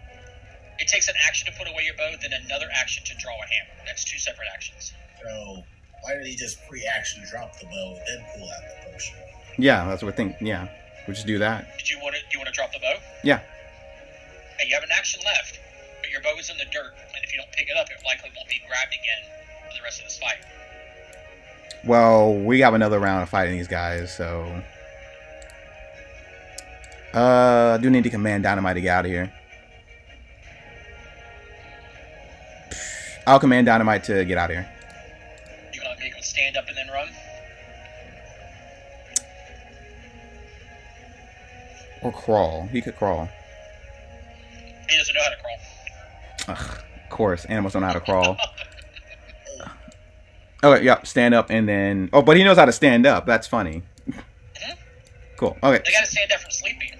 It takes an action to put away your bow, then another action to draw a hammer. That's 2 separate actions. So why did he just pre-action drop the bow, then pull out the potion? Yeah, that's what I think. Yeah, we'll just do that. Do you want to drop the bow? Yeah. Hey, you have an action left, but your bow is in the dirt, and if you don't pick it up, it likely won't be grabbed again for the rest of this fight. Well, we have another round of fighting these guys, so I do need to command Dynamite to get out of here. I'll command Dynamite to get out of here. You gonna make him stand up and then run? Or crawl. He could crawl. He doesn't know how to crawl. Ugh, of course, animals don't know how to crawl. Oh, yeah, stand up and then... Oh, but he knows how to stand up. That's funny. Cool. Okay, They gotta stand up from sleeping.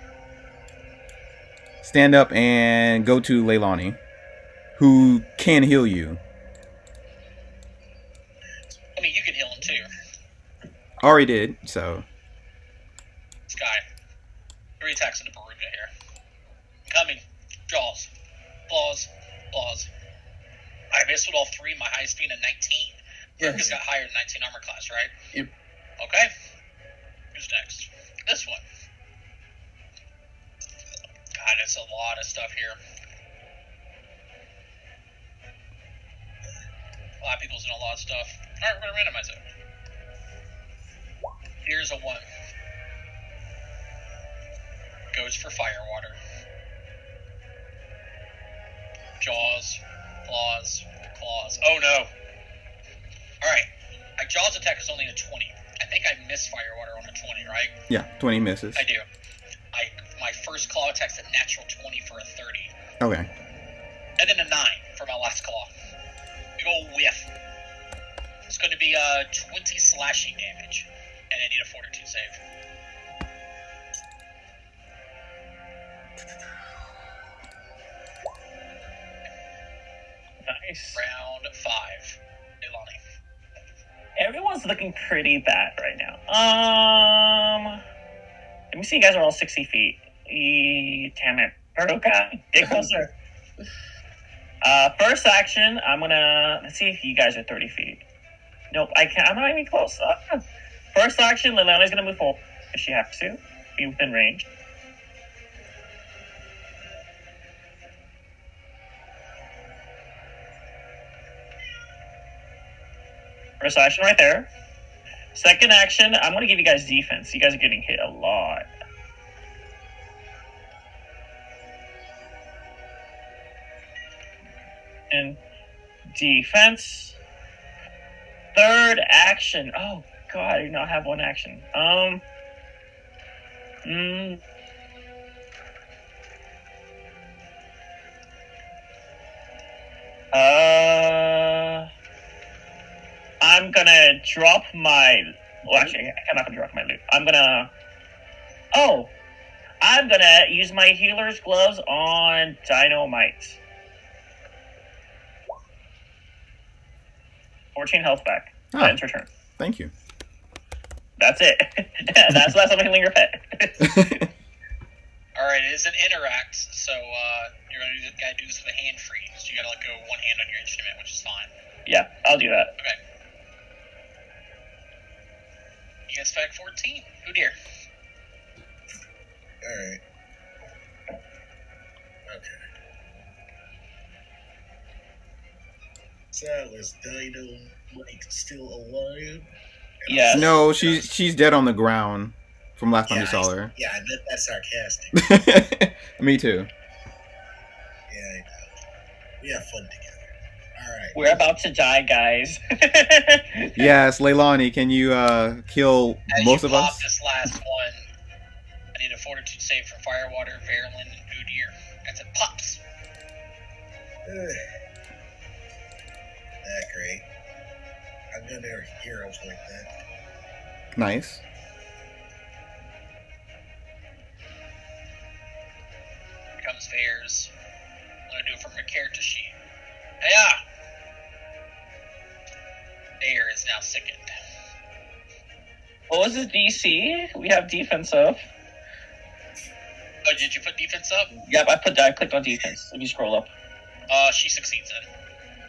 stand up and go to Leilani, who can heal you. I mean, you can heal him too. Already did, so... This guy. 3 attacks into Baruka here. Coming. Jaws. Claws. Claws. I missed with all 3. My highest being a 19. Baruka's Yes. got higher than 19 armor class, right? Yep. Okay. Who's next? This one. God, it's a lot of stuff here. A lot of people's doing a lot of stuff. Alright, we're gonna randomize it. Here's a 1. Goes for Firewater. Jaws. Claws. Claws. Oh no! Alright. My Jaws attack is only a 20. I think I missed Firewater on a 20, right? Yeah, 20 misses. I do. My first claw attack's a natural 20 for a 30. Okay. And then a 9 for my last claw. Big ol' whiff. It's going to be 20 slashing damage. And I need a fortitude save. Nice. Round 5. Ilani. Everyone's looking pretty bad right now. Let me see. You guys are all 60 feet. Damn it, Baruka, get closer. First action, I'm gonna let's see if you guys are 30 feet. Nope, I can't. I'm not even close. First action, Liliana's gonna move forward if she has to, be within range. First action right there. Second action, I'm gonna give you guys defense. You guys are getting hit a lot. And defense. Third action. Oh god, I do not have one action. I'm gonna drop my. Well, actually, I'm not gonna drop my loot. I'm gonna use my healer's gloves on Dynamite. 14 health back. Ah. Ends her turn. Thank you. That's it. That's the last time I'm healing your pet. Alright, it is an interact, so you're going to gotta do this with a hand freeze. You gotta let go of one hand on your instrument, which is fine. Yeah, I'll do that. Okay. You guys back 14. Who dear? Alright. Okay. So is Dynamite still alive? Yes. No, she's dead on the ground from last time Yeah, you saw her. Yeah, I bet that's sarcastic. Me too. Yeah, I know. We have fun together. Alright. We're about to die, guys. Yes, Leilani, can you kill As most you of pop us? this last one, I need a fortitude save from Firewater, Verlin, and Udyr. As it pops. That great. I'm good at heroes like that. Nice. Here comes Vares. I'm gonna do it from her character sheet. Yeah! Vare is now sickened. What was his DC? We have defensive. Oh, did you put defense up? Yep, I clicked on defense. If you scroll up. She succeeds it.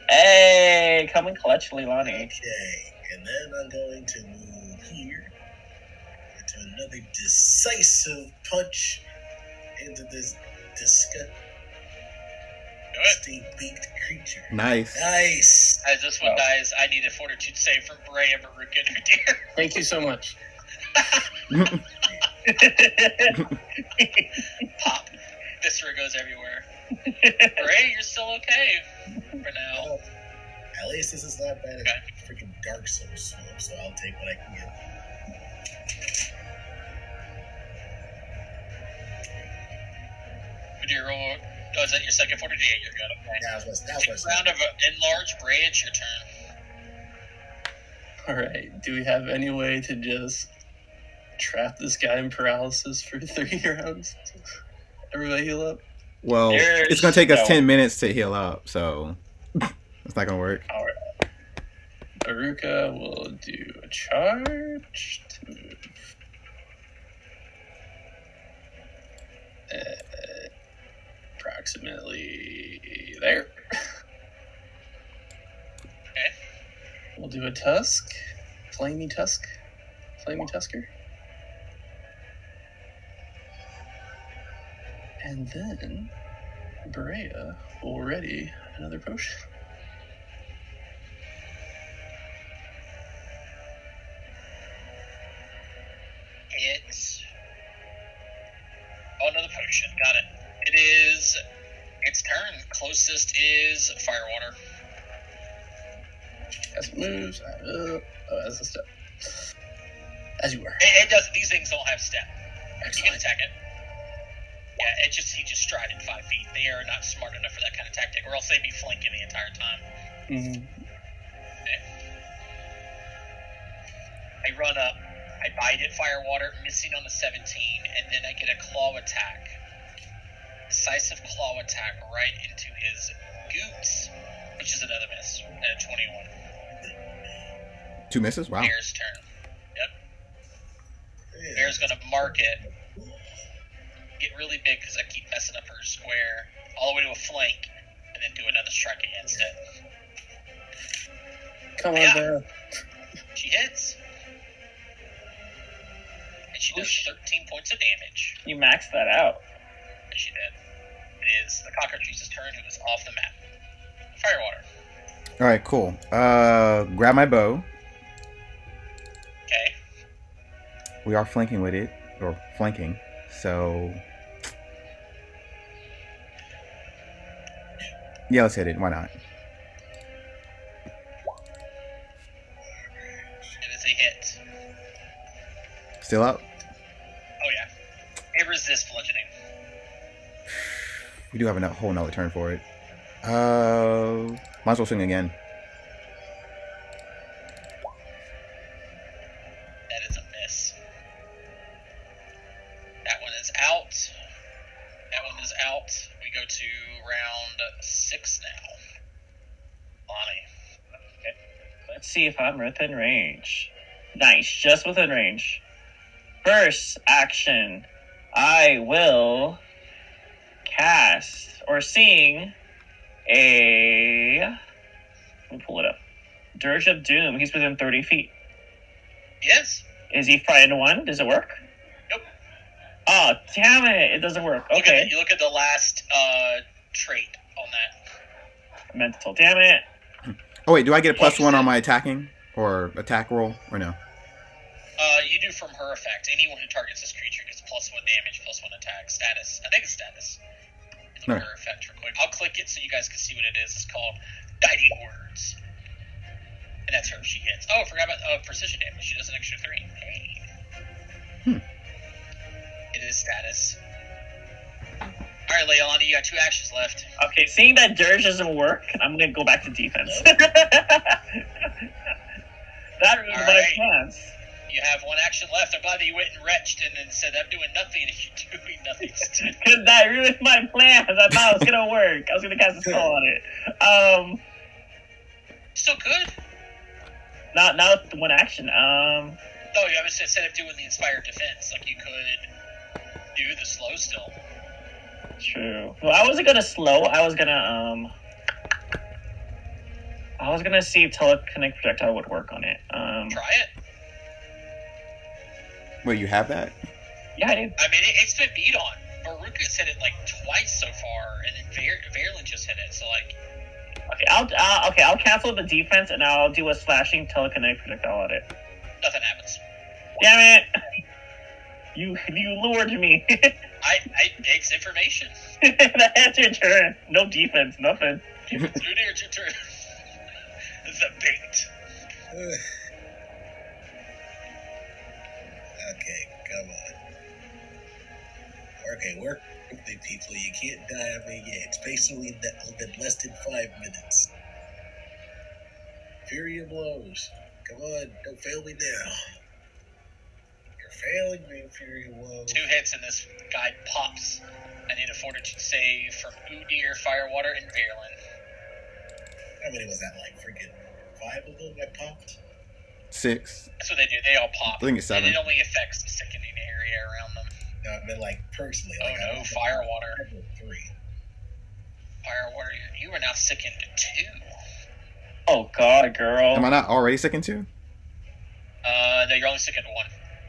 Hey, come and clutch, Leilani. Okay, and then I'm going to move here into another decisive punch into this disgusting beaked creature. Nice. Nice. As this one dies, I need a fortitude save from Brea, Baruch, and Udyr. Thank you so much. Pop. Viscera goes everywhere. Brea, you're still okay for now. Well, at least this is not bad Okay. as freaking Dark Souls swamp, so I'll take what I can get. Udyr, oh, is that your second fortitude? Yeah, you're good. Okay. That was Take a round of enlarge Brea, it's your turn. Alright, do we have any way to just trap this guy in paralysis for 3 rounds? Everybody heal up? Well, There's it's gonna take us no- 10 minutes to heal up, so it's not gonna work. Alright. Baruka will do a charge to move. Approximately there. Okay. We'll do a tusk. Flamey tusk. Flamey tusker. And then Brea will ready another potion. It's... Oh, another potion. Got it. It is... Its turn. Closest is Firewater. As it moves, as a step. As you were. It does. These things don't have step. You can Excellent. attack it. Yeah, he just strided 5 feet. They are not smart enough for that kind of tactic, or else they'd be flanking the entire time. Mhm. I run up, I bite at Firewater, missing on the 17, and then I get a claw attack. Decisive claw attack right into his goots, which is another miss at a 21. 2 misses? Wow. Bear's turn. Yeah. Bear's gonna mark it, get really big because I keep messing up her square, all the way to a flank, and then do another strike against it. Come on, Yeah. Brea. She hits. And she does 13 points of damage. You maxed that out. And she did. It is the cockatrice's turn, who is off the map. Firewater. Alright, cool. Grab my bow. Okay. We are flanking with it, or flanking, so yeah, let's hit it. Why not? It is a hit. Still up? Oh, yeah. It resists bludgeoning. We do have a whole nother turn for it. Might as well swing again. That is a miss. That one is out. That one is out. We go to round 6 now. Lonnie. Let's see if I'm within range. Nice, just within range. First action, I will cast or sing a. Let me pull it up. Dirge of Doom. He's within 30 feet. Yes. Is he frightened one? Does it work? Nope. Oh, damn it! It doesn't work. Okay. You look at the last trait on that. Mental. Damn it. Oh wait, do I get a +1 Yeah. on my attacking or attack roll or no? You do from her effect. Anyone who targets this creature gets +1 damage, +1 attack. Status. I think it's status. Look at Alright. her effect real quick. I'll click it so you guys can see what it is. It's called guiding words. And that's her. She hits. Oh, I forgot about precision damage. She does an extra 3. Hey. It is status. Alright, Leilani, you got 2 actions left. Okay, seeing that Dirge doesn't work, I'm gonna go back to defense. That ruined my Alright. plans. You have 1 action left. I'm glad that you went and retched and then said, I'm doing nothing, and you're doing nothing. Cause that ruined my plans. I thought it was gonna work. I was gonna cast a spell on it. Still good. Not 1 action. No, you haven't instead of doing the inspired defense. Like, you could do the slow still. True. Well, I wasn't gonna slow. I was gonna see if telekinetic projectile would work on it. Try it. Wait, you have that? Yeah, I did. I mean, it's been beat on. Baruka's hit it like twice so far, and then Verlin just hit it. So like, Okay, I'll cancel the defense and I'll do a slashing telekinetic projectile on it. nothing happens. Damn it! You lured me. It's information. That's your turn. No defense, nothing. Rudy, it's your turn. The bait. Okay, come on. Okay, work with me, people. You can't die on me yet. It's basically less than 5 minutes. Fury of blows. Come on, don't fail me now. You're failing me, Fury of blows. 2 hits and this guy pops. I need a fortitude save from Udir, Firewater, and Verlin. How many was that, like, freaking 5 of them that popped? 6. That's what they do. They all pop. I think it's 7. And it only affects the sickening area around them. No, I meant, like, personally. Oh Like, no, Firewater. 3. Firewater, you are now sickened 2. Oh god, girl. Am I not already second 2? No, you're only sickened 1.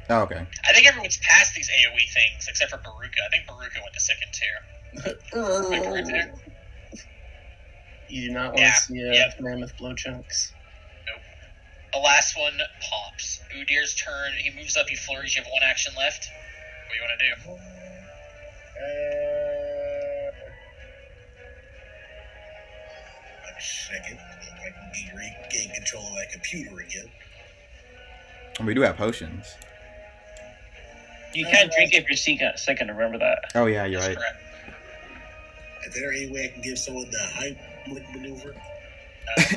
Oh, okay. I think everyone's past these AoE things, except for Baruka. I think Baruka went to sickened 2. Wait, Baruka there? You do not want Yeah, to see a yeah. mammoth blow chunks. The last one pops. Udir's turn. He moves up. He flurries. You have 1 action left. What do you want to do? A second. If I can regain control of my computer again. We do have potions. You can't drink if you're second, remember that. Oh, yeah, you're That's right. correct. Is there any way I can give someone the Heimlich maneuver?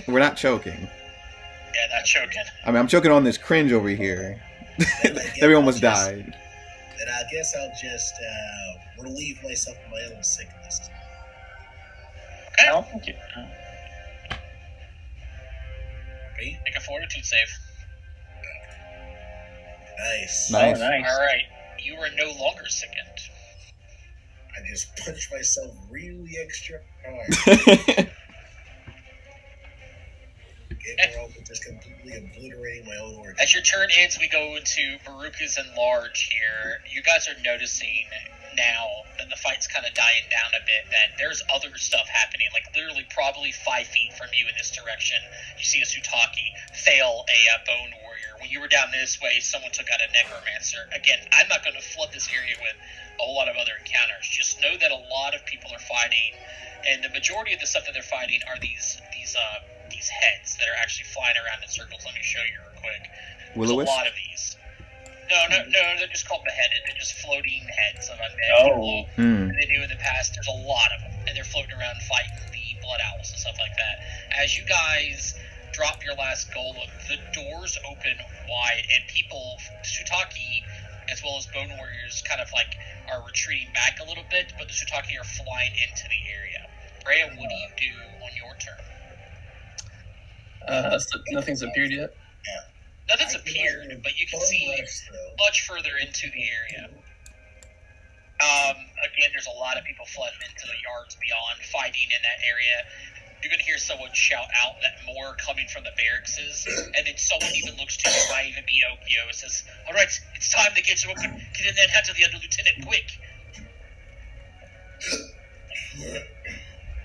We're not choking. Yeah, not choking. I mean, I'm choking on this cringe over here. Then I guess Everyone I'll almost just- died. Then I guess I'll just relieve myself of my own sickness. I don't think you. Right? Make a fortitude save. Nice. Nice. Oh, nice. All right. You are no longer sickened. I just punched myself really extra hard. Game over, just completely obliterating my own organs. As your turn ends, we go into Baruka's Enlarge here. You guys are noticing now that the fight's kind of dying down a bit, that there's other stuff happening. Like, literally probably 5 feet from you in this direction, you see a Sutaki fail a Bone Warrior. When you were down this way, someone took out a Necromancer. Again, I'm not going to flood this area with a whole lot of other encounters. Just know that a lot of people are fighting, and the majority of the stuff that they're fighting are these heads that are actually flying around in circles. Let me show you real quick. There's Will-o-wisp? a lot of these. No, they're just called beheaded. They're just floating heads of undead Oh. people. Hmm. And they do in the past. There's a lot of them, and they're floating around fighting the blood owls and stuff like that. As you guys drop your last golem, the doors open wide, and people, Sutaki, as well as Bone Warriors, kind of like are retreating back a little bit, but the Sutaki are flying into the area. Freya, what do you do on your turn? So nothing's appeared yet. Nothing's I can appeared, only but you can bone see rush, though. much further into the area. Again, there's a lot of people flooding into the yards beyond, fighting in that area. You're going to hear someone shout out that more coming from the barracks, and then someone even looks to you, might even be Okio, and says, all right, it's time to get in there and head to the under lieutenant, quick.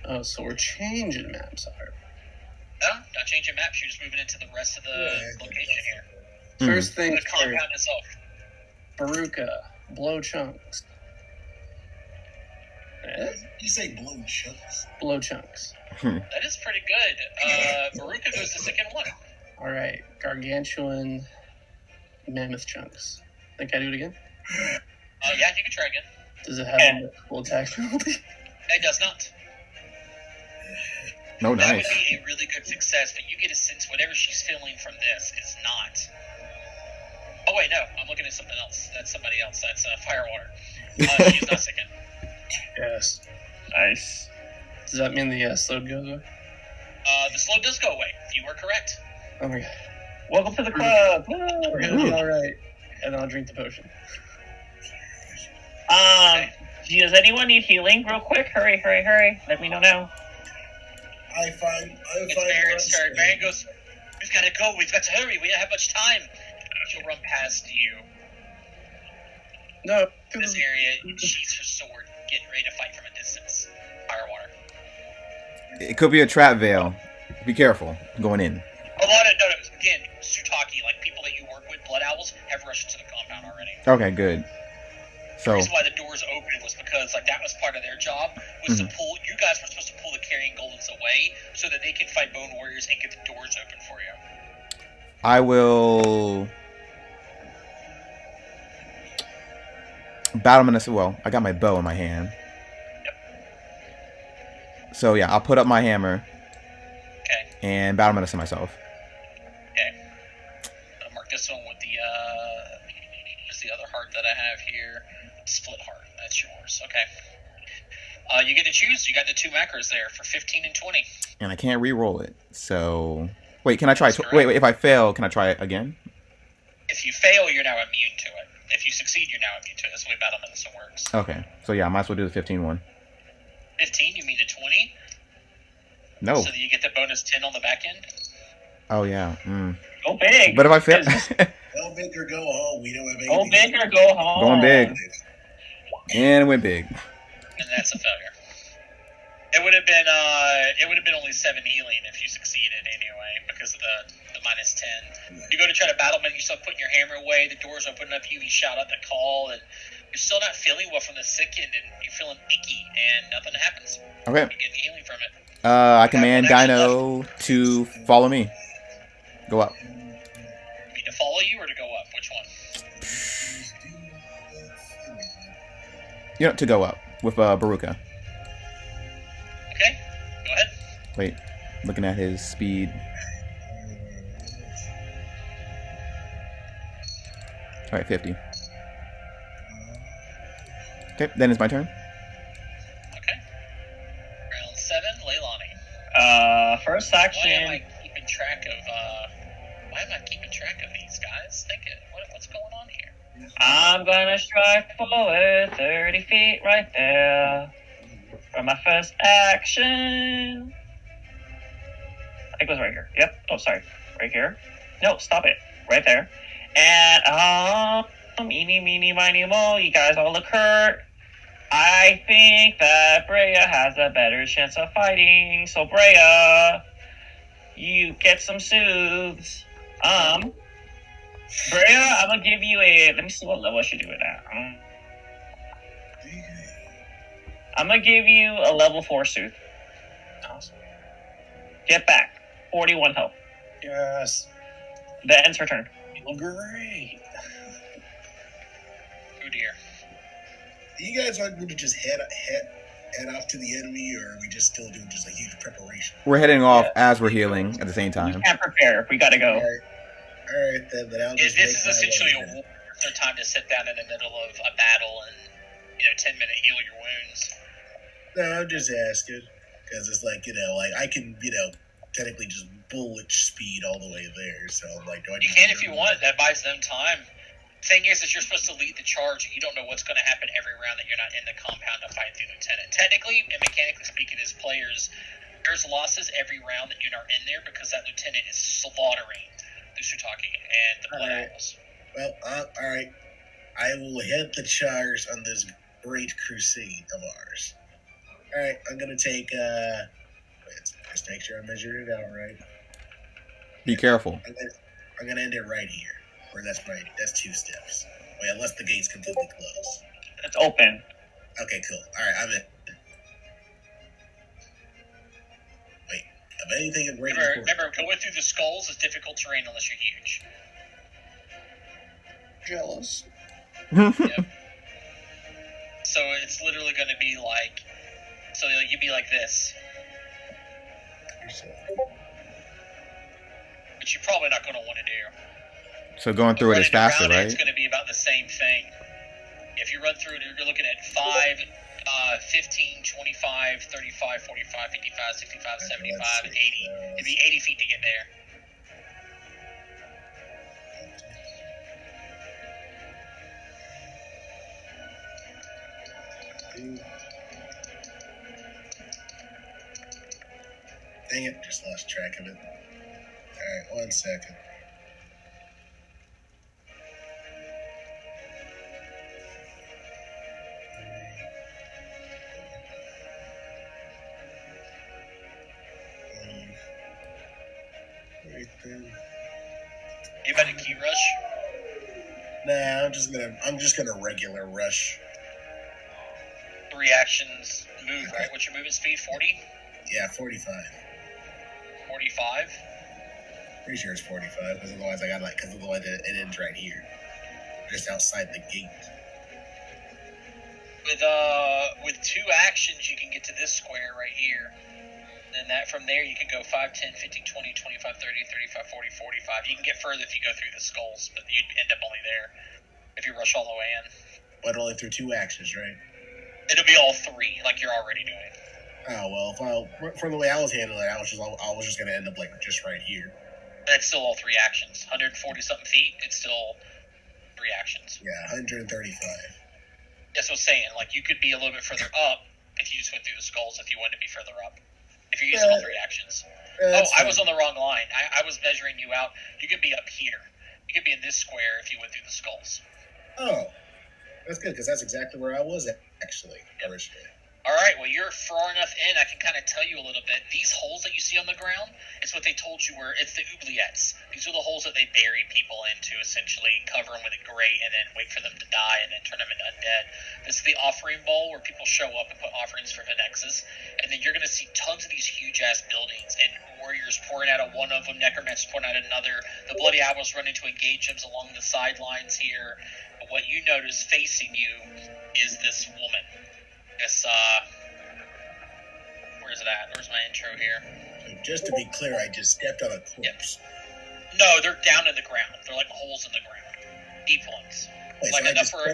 Oh, so we're changing maps. No, not changing maps, you're just moving into the rest of the location here. First The thing first, compound itself. Baruka, blow chunks. You say blow chunks. Blow chunks. That is pretty good. Baruka goes to second one. All right, gargantuan mammoth chunks. Think I do it again? Yeah, you can try again. Does it have a full attack penalty? It does not. No, That would nice. be a really good success, but you get a sense whatever she's feeling from this is not. Oh wait, no, I'm looking at something else. That's somebody else. That's Firewater. She's not second. Yes. Nice. Does that mean the slow goes away? The slow does go away. You are correct. Oh my god. Welcome to the club. Woo! We're gonna be all right, and I'll drink the potion. Does anyone need healing real quick? Hurry, hurry, hurry. Let me know now. It's Baron's turn. Baron goes, we've got to go. We've got to hurry. We don't have much time. She'll run past you. No. In this area, she's her sword, getting ready to fight from a distance. Firewater. It could be a trap veil. Be careful going in. A lot of, no, again, Sutaki, like people that you work with, Blood Owls, have rushed into the compound already. Okay, good. The So, reason why the doors open was because, like, that was part of their job, was to pull, you guys were supposed to pull the carrying golems away so that they could fight Bone Warriors and get the doors open for you. I will battle menace. Well, I got my bow in my hand. So yeah, I'll put up my hammer Okay. and battle menace myself. I'll mark this one with the, what's the other heart that I have here? Split heart. That's yours. Okay. You get to choose. You got the two macros there for 15 and 20. And I can't re-roll it. So wait, can I try? That's correct. Wait. If I fail, can I try it again? If you fail, you're now immune to it. If you succeed, you're now immune to it. That's the way battle medicine works. Okay. So yeah, I might as well do the 15 one. 15, you mean to 20? No. So that you get the bonus 10 on the back end? Oh yeah. Go big. But if I fail, Go big or go home. We don't have anything. Go big or go home. going big and went big. And that's a failure. It would have been only 7 healing if you succeeded anyway, because of the minus 10. You go to try to battle man, you start putting your hammer away, the doors open up, you shout out the call, and you're still not feeling well from the sick end, and you're feeling icky, and nothing happens. Okay. You get healing from it. I command one action Dino to follow me. Go up. You mean to follow you or to go up? Which one? You know, to go up with Baruka. Okay, go ahead. Wait, looking at his speed. All right, 50. Okay, then it's my turn. Okay. Round 7, Leilani. First Why am action. I keeping track of these guys? What's going on here? I'm gonna strike forward 30 feet right there. For my first action. I think it was right here. Yep. Oh, sorry. Right here. No, stop it. Right there. And, eeny, meeny, miny, mo, you guys all look hurt. I think that Brea has a better chance of fighting. So, Brea, you get some soothes. Brea, I'm gonna give you a. Let me see what level I should do with that. I'm gonna give you a level 4 soothe. Awesome. Get back. 41 health. Yes. That ends her turn. Great. Oh dear. Do you guys want me to just head off to the enemy, or are we just still doing just a huge preparation? We're heading off as we're healing at the same We time. can't prepare. We gotta go. All right then. But I'll This just is make my essentially way a then. war. There's no time to sit down in the middle of a battle and 10-minute heal your wounds. No, I'm just asking because it's like like I can technically just bullet speed all the way there. So I'm like, do I? You can if you want. That buys them time. Thing is you're supposed to lead the charge, and you don't know what's going to happen every round that you're not in the compound to fight the lieutenant. Technically and mechanically speaking, as players, there's losses every round that you're not in there because that lieutenant is slaughtering the Sutaki and the Blood Alright. Owls. Well, all right. I will head the charge on this great crusade of ours. All right, I'm gonna take. Let's just make sure I measured it out right. Be careful. I'm gonna end it right here. Or that's 2 steps. Wait, unless the gate's completely closed. It's open. Okay, cool. All right, I'm in. Of anything in great Remember, going through the skulls is difficult terrain unless you're huge. Jealous. So it's literally going to be like, so you'd be like this, which you're probably not going to want to do. So going through it is faster, right? It's going to be about the same thing. If you run through it, you're looking at 5, 15, 25, 35, 45, 55, 65, 75, 80. It'd be 80 feet to get there. Dang it, just lost track of it. Alright, 1 second. Right then. You about to key rush? Nah, I'm just gonna regular rush. 3 actions, move, right? What's your movement speed? 40? Yeah, 45. 45? Pretty sure it's 45, because otherwise it ends right here. Just outside the gate. With 2 actions, you can get to this square right here. And then from there, you can go 5, 10, 15, 20, 25, 30, 35, 40, 45. You can get further if you go through the skulls, but you'd end up only there if you rush all the way in. But only through 2 actions, right? It'll be all 3, like you're already doing. Oh, well, from the way I was handling it, I was just going to end up, like, just right here. That's still all 3 actions. 140-something feet, it's still 3 actions. Yeah, 135. That's what I'm saying. Like, you could be a little bit further up if you just went through the skulls if you wanted to be further up. If you're using all 3 actions. I was on the wrong line. I was measuring you out. You could be up here. You could be in this square if you went through the skulls. Oh, that's good, because that's exactly where I was at, actually, originally. All right, well, you're far enough in, I can kind of tell you a little bit. These holes that you see on the ground, it's what they told you it's the oubliettes. These are the holes that they buried people into, essentially, cover them with a grate and then wait for them to die and then turn them into undead. This is the offering bowl where people show up and put offerings for Venexus. And then you're going to see tons of these huge-ass buildings and warriors pouring out of one of them, necromancers pouring out another. The Bloody Owls running to engage them along the sidelines here. But what you notice facing you is this woman. This, where is it at? Where's my intro here? So just to be clear, I just stepped on a corpse. No, they're down in the ground. They're like holes in the ground. Deep ones. Wait, like so I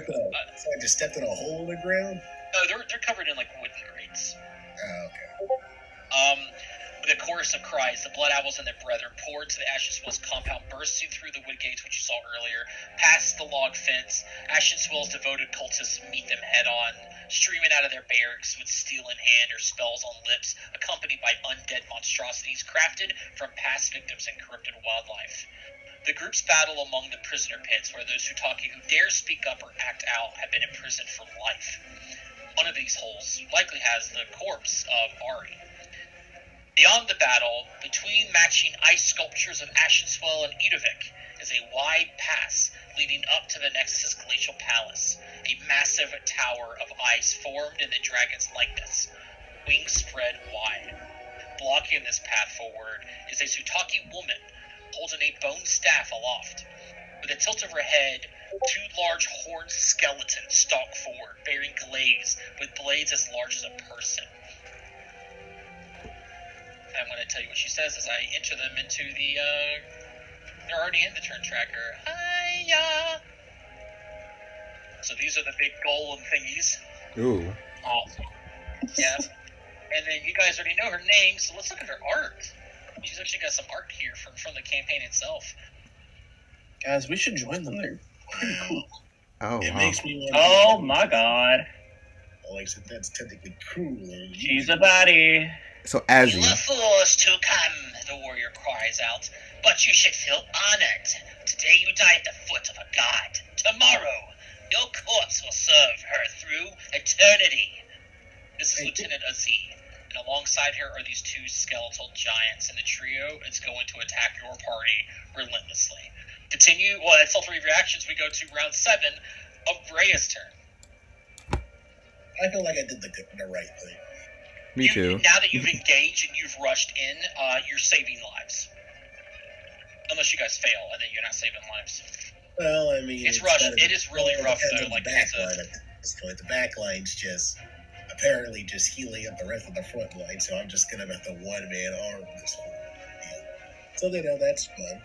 just stepped in a hole in the ground? No, they're covered in like wooden grates. Oh, okay. With a chorus of cries, the Blood Owls and their brethren poured to the Ashenswell's compound, bursting through the wood gates, which you saw earlier, past the log fence. Ashenswell's devoted cultists meet them head-on, streaming out of their barracks with steel in hand or spells on lips, accompanied by undead monstrosities crafted from past victims and corrupted wildlife. The groups battle among the prisoner pits, where those Hutaki who dare speak up or act out have been imprisoned for life. One of these holes likely has the corpse of Ari. Beyond the battle, between matching ice sculptures of Ashenswell and Edovik, is a wide pass leading up to the Nexus Glacial Palace, a massive tower of ice formed in the dragon's likeness, wings spread wide. Blocking this path forward is a Zutaki woman holding a bone staff aloft. With a tilt of her head, 2 large horned skeletons stalk forward, bearing glaives with blades as large as a person. I'm going to tell you what she says as I enter them into the, they're already in the turn tracker. Hiya! So these are the big golem thingies. Ooh. Awesome. Yeah. And then you guys already know her name, so let's look at her art. She's actually got some art here from the campaign itself. Guys, we should join them. They're pretty cool. Oh, It wow. makes me want Oh my god. Like, so that's technically cooler. She's a baddie. So You Azzy. are forced to come, the warrior cries out, but you should feel honored. Today you die at the foot of a god. Tomorrow, your corpse will serve her through eternity. This is Lieutenant Aziz, and alongside her are these 2 skeletal giants. In the trio, it's going to attack your party relentlessly. Continue, well, that's all 3 of your actions. We go to round 7 of Brea's turn. I feel like I did the right thing. Me too. Now that you've engaged and you've rushed in, you're saving lives. Unless you guys fail, and then you're not saving lives. Well, I mean, It's rushed. gotta- It is really well, it rough, depends though. on Like, the it's back line at this point. The back line's just apparently just healing up the rest of the front line, so I'm just gonna have to one man arm this whole deal. So they know that's fun.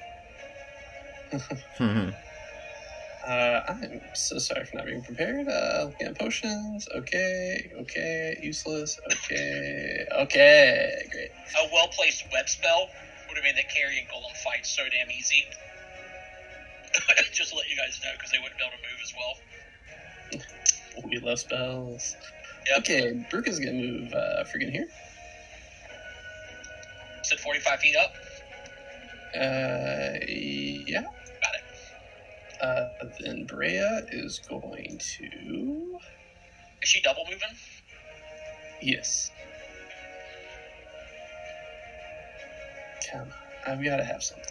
I'm so sorry for not being prepared. Looking at potions. Okay, useless. Okay, great. A well-placed web spell would have made that carry and golem fight so damn easy. Just to let you guys know, because they wouldn't be able to move as well. We love spells. Yep. Okay, Brooke is gonna move friggin' here. Said 45 feet up. Yeah. Got it. Then Brea is going to. Is she double moving? Yes. Come on, I've got to have something.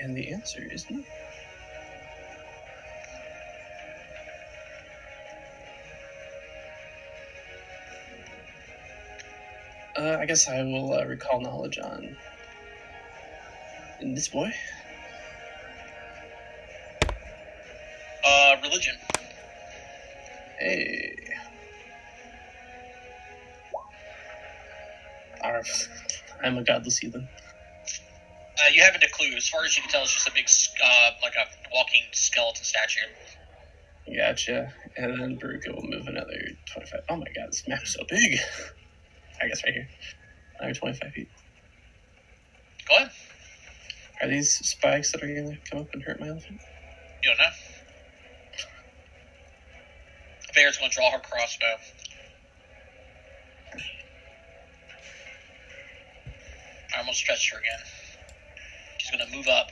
And the answer is no. I guess I will recall knowledge on this boy. Religion. Hey. I'm a godless heathen. You haven't a clue. As far as you can tell, it's just a big, like a walking skeleton statue. Gotcha. And then Baruka will move another 25. Oh my god, this map's so big. I guess right here. Another 25 feet. Go ahead. Are these spikes that are going to come up and hurt my elephant? You don't know. Bear's going to draw her crossbow. I'm going to stretch her again. She's going to move up.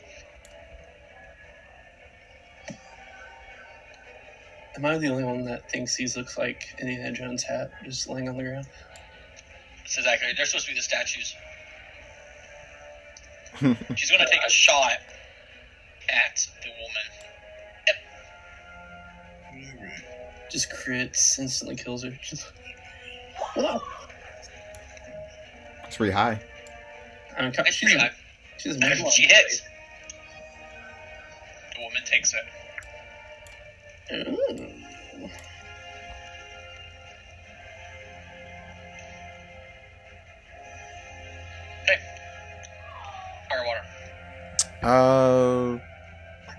Am I the only one that thinks these looks like Indiana Jones' hat just laying on the ground? This is accurate. They're supposed to be the statues. She's going to take a shot at the woman. Just crits, instantly kills her. Just... Whoa. It's pretty high. I'm It's pretty high. She's a She hits. The woman takes it. Ooh. Okay. Fire water.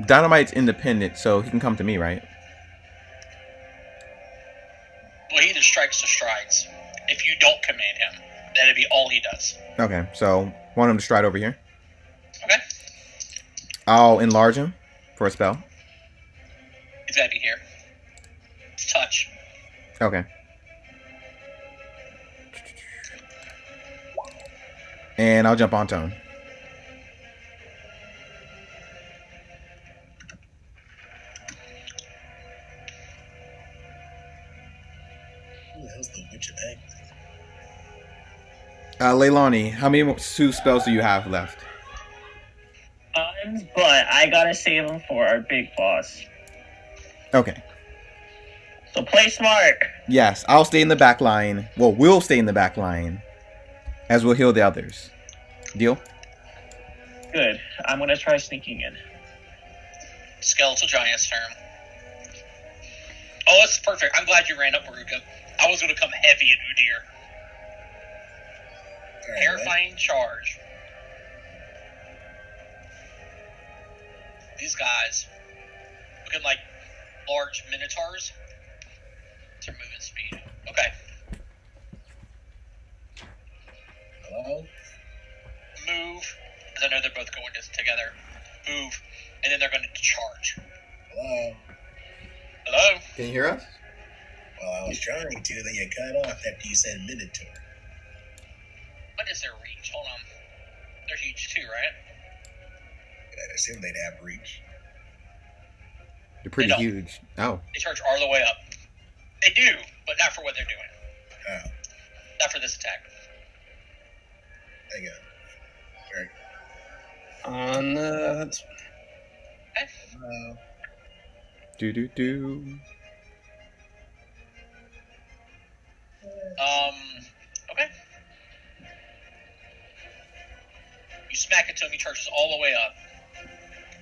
Dynamite's independent, so he can come to me, right? Well, he either strikes or strides. If you don't command him, that'd be all he does. Okay, so want him to stride over here. Okay? I'll enlarge him for a spell. He's gotta be here. It's touch. Okay. And I'll jump onto him. Who the hell's the witch of Agnes? Leilani, how many more two spells do you have left? But I gotta save him for our big boss. Okay. So play smart. Yes, I'll stay in the back line. Well, we'll stay in the back line, as we'll heal the others. Deal? Good. I'm gonna try sneaking in. Skeletal Giant's turn. Oh, that's perfect. I'm glad you ran up, Baruka. I was gonna come heavy at Udyr. All right, Terrifying charge. These guys, looking like large minotaurs. It's their movement speed. Okay. Hello? Move, because I know they're both going together. Move, and then they're going to charge. Hello? Hello? Can you hear us? Well, I was trying to, then you cut off after you said Minotaur. What is their reach? Hold on. They're huge too, right? I'd assume they'd have reach. They're pretty They don't. huge. Oh. They charge all the way up. They do, but not for what they're doing. Oh, Not for this attack. hang on. On Okay. Hello? Do. Okay. You smack into him, he charges all the way up,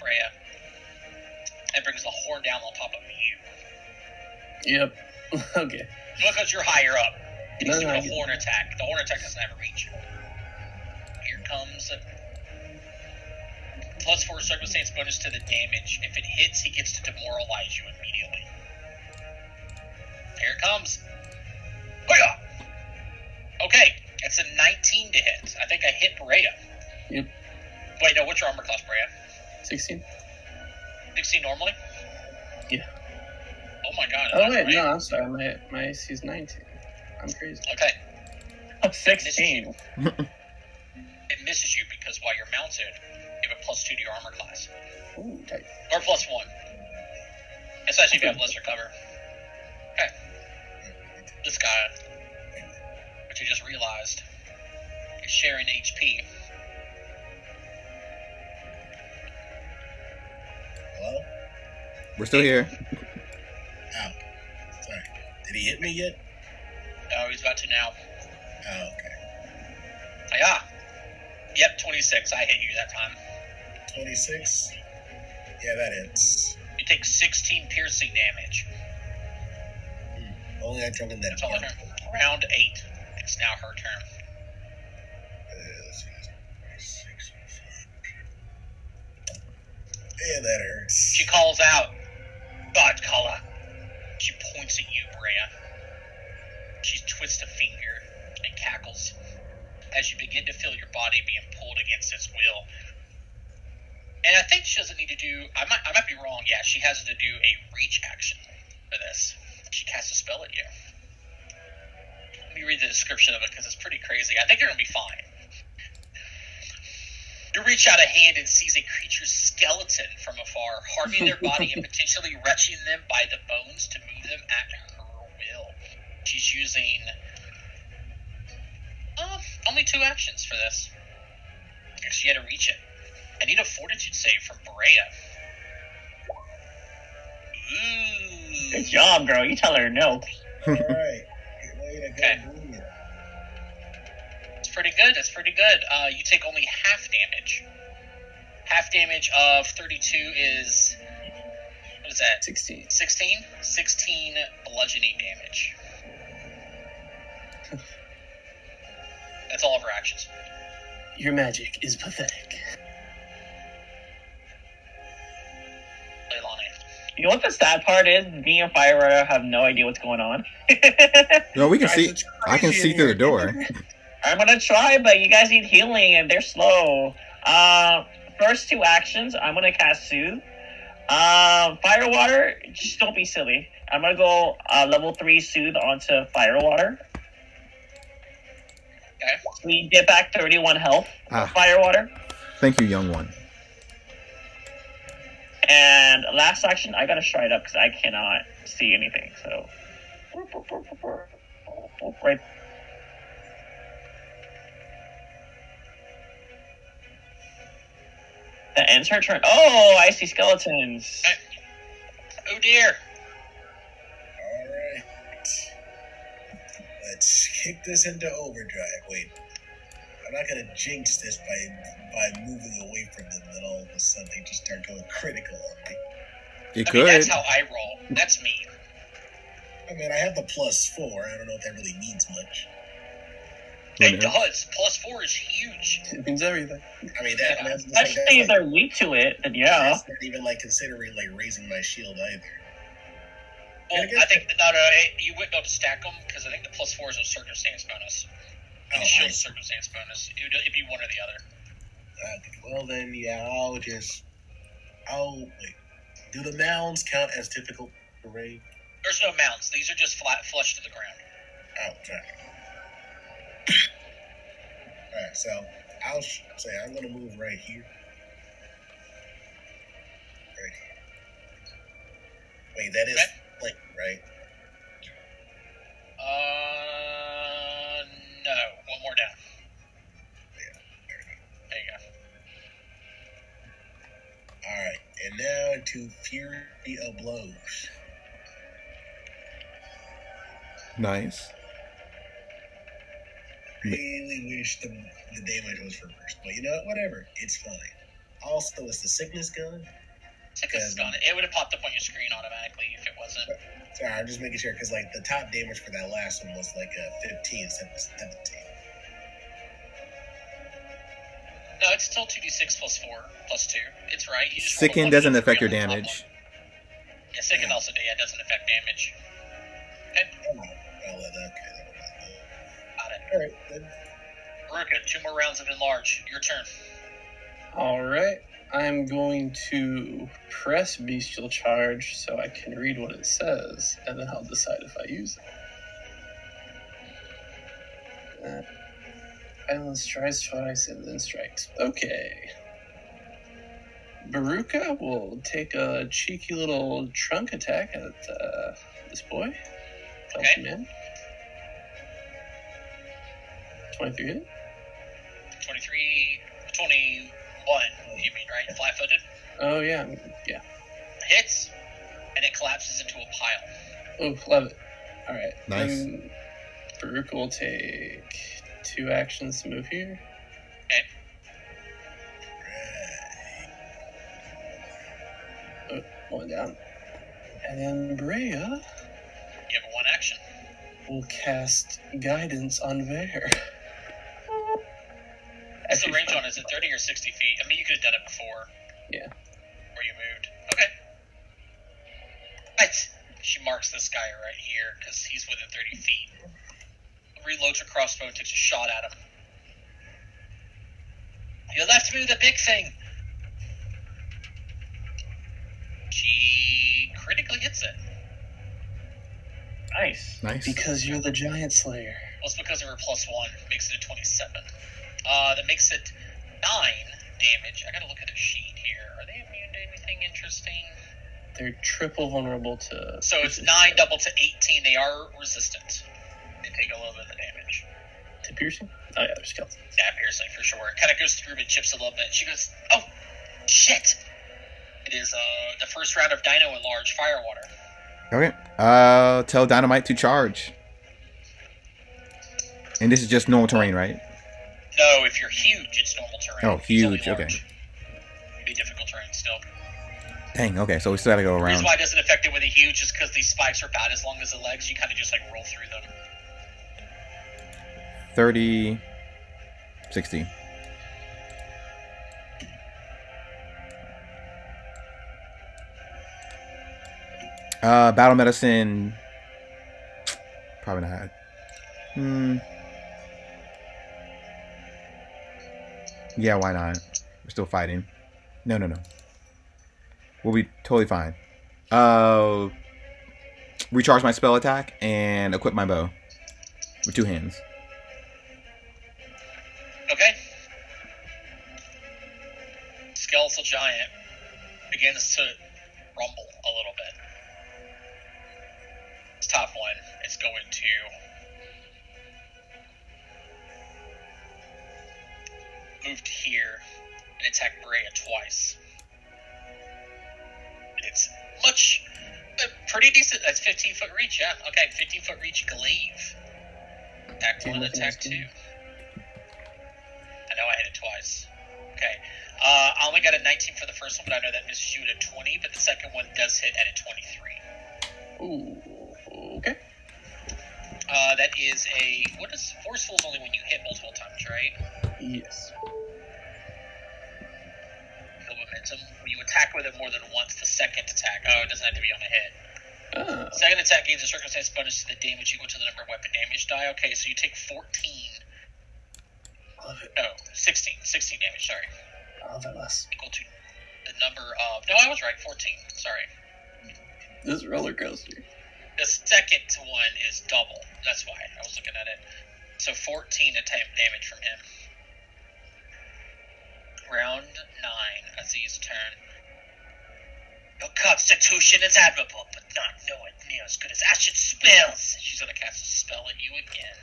Freya, and brings the horn down on top of you. Yep. Okay. Because you're higher up. And he's No, doing I a get horn attack. The horn attack doesn't ever reach. Here comes a +4 circumstance bonus to the damage. If it hits, he gets to demoralize you immediately. Here it comes. Hoya! Okay, it's a 19 to hit. I think I hit Brea. Yep. Wait, no, what's your armor class, Brea? 16. 16 normally? Yeah. Oh my god. Oh that's wait, right. no, I'm sorry. My AC is 19. I'm crazy. Okay. 16. It misses you because while you're mounted, you have a +2 to your armor class. Ooh, tight. Or +1. Especially if you have lesser cover. Okay. This guy, which I just realized, is sharing HP. Hello? We're still here. Oh, sorry. Did he hit me yet? Oh, he's about to now. Oh, okay. Yeah. Yep, 26. I hit you that time. 26? Yeah, that hits. You take 16 piercing damage. Only I drunk in that That's all I part. heard. Round 8. It's now her turn. Let's see. 6, 5. Yeah, that hurts. She calls out, "God, Kala." She points at you, Brea. She twists a finger and cackles as you begin to feel your body being pulled against its will. And I think she doesn't need to do. I might be wrong. Yeah, she has to do a reach action for this. She casts a spell at you. Let me read the description of it because it's pretty crazy. I think you're gonna be fine. You reach out a hand and seize a creature's skeleton from afar, harming their body and potentially wrenching them by the bones to move them at her will. She's using only 2 actions for this. Because she had to reach it. I need a fortitude save from Brea. Ooh. Good job, girl. You tell her no. Alright. Good way to go. Okay. Booyah. It's pretty good. It's pretty good. You take only half damage. Half damage of 32 is... What is that? 16. 16? 16 bludgeoning damage. That's all of her actions. Your magic is pathetic. Leilani. You know what the sad part is? Me and Fire have no idea what's going on. No, we can Guys, see. it's I can crazy see in through the here. door. I'm gonna try, but you guys need healing and they're slow. First 2 actions, I'm gonna cast Soothe. Fire Water, just don't be silly. I'm gonna go level 3 Soothe onto Fire Water. Okay. We get back 31 health. Ah. Fire Water. Thank you, young one. And last action, I gotta stride up because I cannot see anything. So, right. That ends her turn. Oh, I see skeletons. Oh dear. Alright. Let's kick this into overdrive. Wait. I'm not gonna jinx this by moving away from them, then all of a sudden they just start going critical on me. You I mean, could. that's how I roll. That's me. I mean, I have the +4. I don't know if that really means much. It does. +4 is huge. It means everything. I mean, Yeah, that's Especially if they're weak to it, then yeah. that's not even like considering like raising my shield either. Well, I guess- I think you wouldn't be able to stack them because I think the +4 is a circumstance bonus. And Oh, the I shield's see. circumstance bonus. It'd be one or the other. Well then, yeah, I'll wait. Do the mounds count as difficult terrain? There's no mounts. These are just flat, flush to the ground. Oh, sorry. Alright, so I'll say I'm gonna move right here. Right here. Wait, that is Okay. like right. No. One more down. There you go. Alright, and now into Fury of Blows. Nice. really wish the damage was reversed, but you know what? Whatever. It's fine. Also, is the sickness gun? Sickness is gone. It would have popped up on your screen automatically if it wasn't. Sorry, I'm just making sure because like the top damage for that last one was like a 15 instead of 17. No, it's still 2d6 plus 4 plus 2. It's right. You just roll a Sicken 1d3 doesn't affect your on the top damage. one. Yeah, Sicken also doesn't affect damage. Oh, well, okay. Got it. All right, then. Ruka, 2 more rounds of enlarge. Your turn. All right. I'm going to press Bestial Charge so I can read what it says, and then I'll decide if I use it. Island strikes twice and then strikes. Okay. Baruka will take a cheeky little trunk attack at this boy. Help Okay. him in. 23 hit. 21, you mean, right? Flat-footed? Oh, yeah. Yeah. Hits, and it collapses into a pile. Oh, love it. All right. Nice. Then Baruka will take 2 actions to move here. Oh, 1 down. And then Brea You have a 1 action. will cast Guidance on Vare. What's the range on it? Is it 30 or 60 feet? I mean, you could have done it before. Yeah. Or you moved. Okay. Right. She marks this guy right here because he's within 30 feet. Reloads her crossbow and takes a shot at him. You left me with a big thing. She critically hits it. Nice. Nice. Because you're the Giant Slayer. Well, it's because of her +1. Makes it a 27. That makes it 9 damage. I gotta look at a sheet here. Are they immune to anything interesting? They're triple vulnerable to... So it's 9 double to 18. They are resistant. They take a little bit of the damage. To piercing? Oh, yeah, they're skeletons. Yeah, piercing for sure. Kind of goes through and chips a little bit. She goes, oh, shit. It is the first round of Dino Enlarge Firewater. Okay. Tell Dynamite to charge. And this is just normal terrain, right? No, if you're huge, it's normal terrain. Oh, If he's only huge, okay. large, it'd be difficult terrain still. Dang, okay, so we still gotta go The reason around. why it doesn't affect it with a huge is because these spikes are about as long as the legs. You kind of just like roll through them. 30, 60. Battle medicine. Probably not. Yeah, why not? We're still fighting. No. We'll be totally fine. Recharge my spell attack and equip my bow with 2 hands. Okay. Skeletal giant begins to rumble a little bit. This top one is going to move to here and attack Brea twice. It's pretty decent. That's 15-foot reach, yeah. Okay, 15-foot reach glaive. Attack 1, attack 2. I know I hit it twice. Okay. I only got a 19 for the first one, but I know that misses you at a 20, but the second one does hit at a 23. Ooh, okay. That is a... What is... Forceful is only when you hit multiple times, right? Yes. Feel momentum. When you attack with it more than once, the second attack... Oh, it doesn't have to be on a hit. Ah, Second attack gains a circumstance bonus to the damage equal to the number of weapon damage die. Okay, so you take 14... love it. No, 16. 16 damage, sorry. I love it less. Equal to the number of... No, I was right. 14. Sorry. This roller coaster. The second one is double. That's why I was looking at it. So 14 damage from him. Round 9. Aziz's turn. Your constitution is admirable, but not nowhere near as good as Ashen spells. She's gonna cast a spell at you again.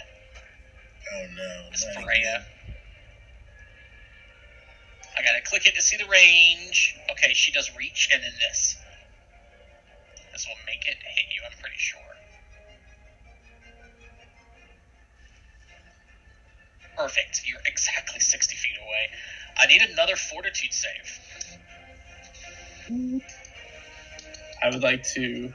Oh no. Miss not Brea. again. I gotta click it to see the range. Okay, she does reach, and then this. This will make it hit you, I'm pretty sure. Perfect. You're exactly 60 feet away. I need another fortitude save. I would like to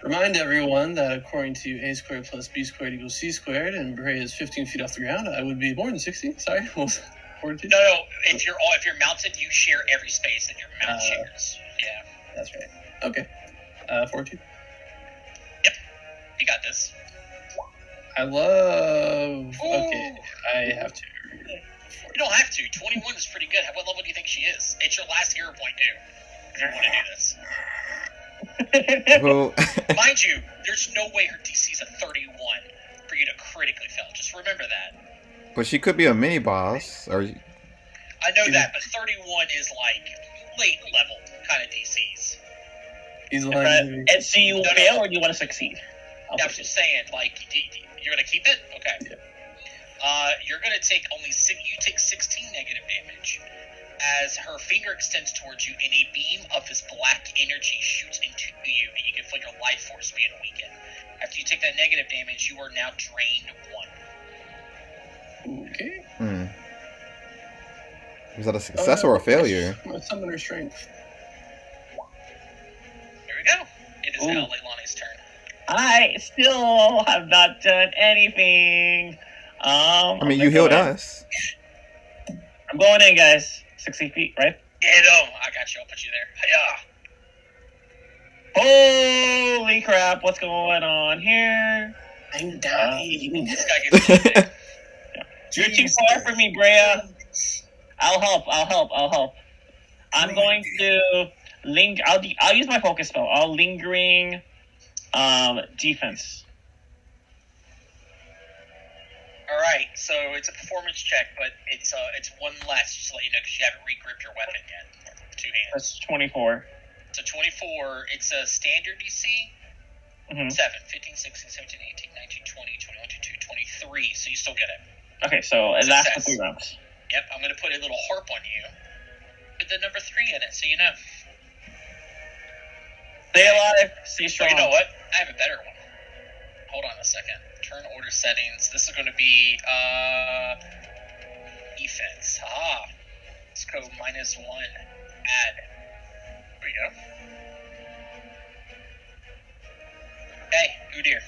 remind everyone that according to a squared plus b squared equals c squared, and Bray is 15 feet off the ground, I would be more than 60. Sorry, what was that? Fortitude? No. If you're mounted, you share every space that your mount shares. Yeah. That's right. Okay. Fortitude. You got this. I love. Okay, I have to. You don't have to. 21 is pretty good. What level do you think she is? It's your last hero point, too. If you want to do this. Well, Mind you, there's no way her DC is a 31 for you to critically fail. Just remember that. but she could be a mini boss, or I know that, but 31 is like late level kind of DCs. He's But, lying. and so you No, no. fail or do you want to succeed? I'm just saying, like, you're gonna keep it? Okay. Yeah. You're gonna take only you take 16 negative damage as her finger extends towards you and a beam of this black energy shoots into you, and you can feel your life force being weakened. After you take that negative damage, you are now drained 1. Okay. was that a success or a failure? My summoner strength. There we go. It is Ooh. now Leilani's turn. I still have not done anything. I mean, you healed us. I'm going in, guys. 60 feet, right? Get him! I got you. I'll put you there. Hiya! Holy crap, what's going on here? I'm dying. This guy gets hit. You're too far for me, Brea. I'll help. I'm going to I'll use my focus spell. I'll lingering defense. All right, so it's a performance check, but it's one less, just to let you know, because you haven't regripped your weapon yet. With 2 hands. That's 24. So 24, it's a standard DC. Mm-hmm. 7, 15, 16, 17, 18, 19, 20, 21, 22, 23. So you still get it. Okay, so it lasts for Success. 3 rounds. Yep, I'm going to put a little harp on you with the number 3 in it, so you know. Stay alive, stay strong. Oh, you know what? I have a better one. Hold on a second. Turn order settings. This is going to be defense. Let's go -1. Add. There we go. Hey, Udir.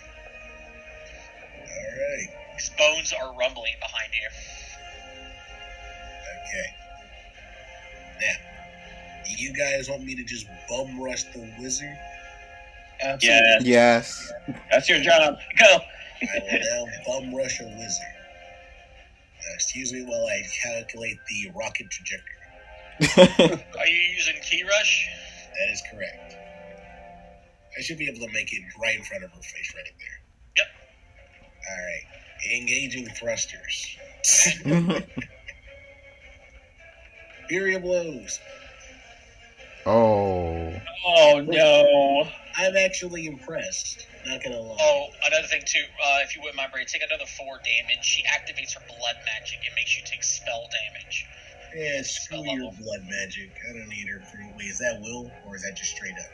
Alright. These bones are rumbling behind you. Okay. Now, do you guys want me to just bum rush the wizard? Absolutely. Yeah, Yes. that's your job. Go. I will now bum rush a wizard. Excuse me while I calculate the rocket trajectory. Are you using Key Rush? That is correct. I should be able to make it right in front of her face right there. Yep. Alright. Engaging thrusters. Fury of blows. Oh. Oh no. I'm actually impressed. Not gonna lie. Oh, another thing too, if you wouldn't mind, Bray, take another 4 damage. She activates her blood magic and makes you take spell damage. Yeah, screw Spell your level. blood magic. I don't need her for. Wait, is that will or is that just straight up?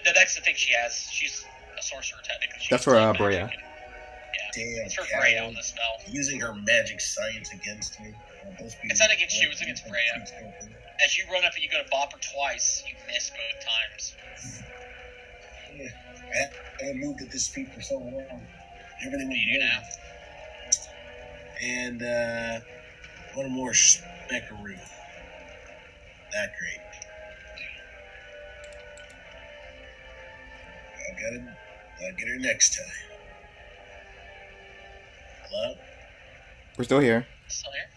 No, that's the thing she has. She's a sorcerer technically. She That's has for, blood Brea. magic and- Yeah, Damn. it's for Carol. Brea on the spell. Using her magic science against me. It's not against you, it's against Brea. As you run up and you go to bop her twice, you miss both times. Yeah, I haven't moved at this speed for so long. Everything What do was you do now? And one more smeckaroo. Not great. I'll get her next time. Hello? We're still here. Still here?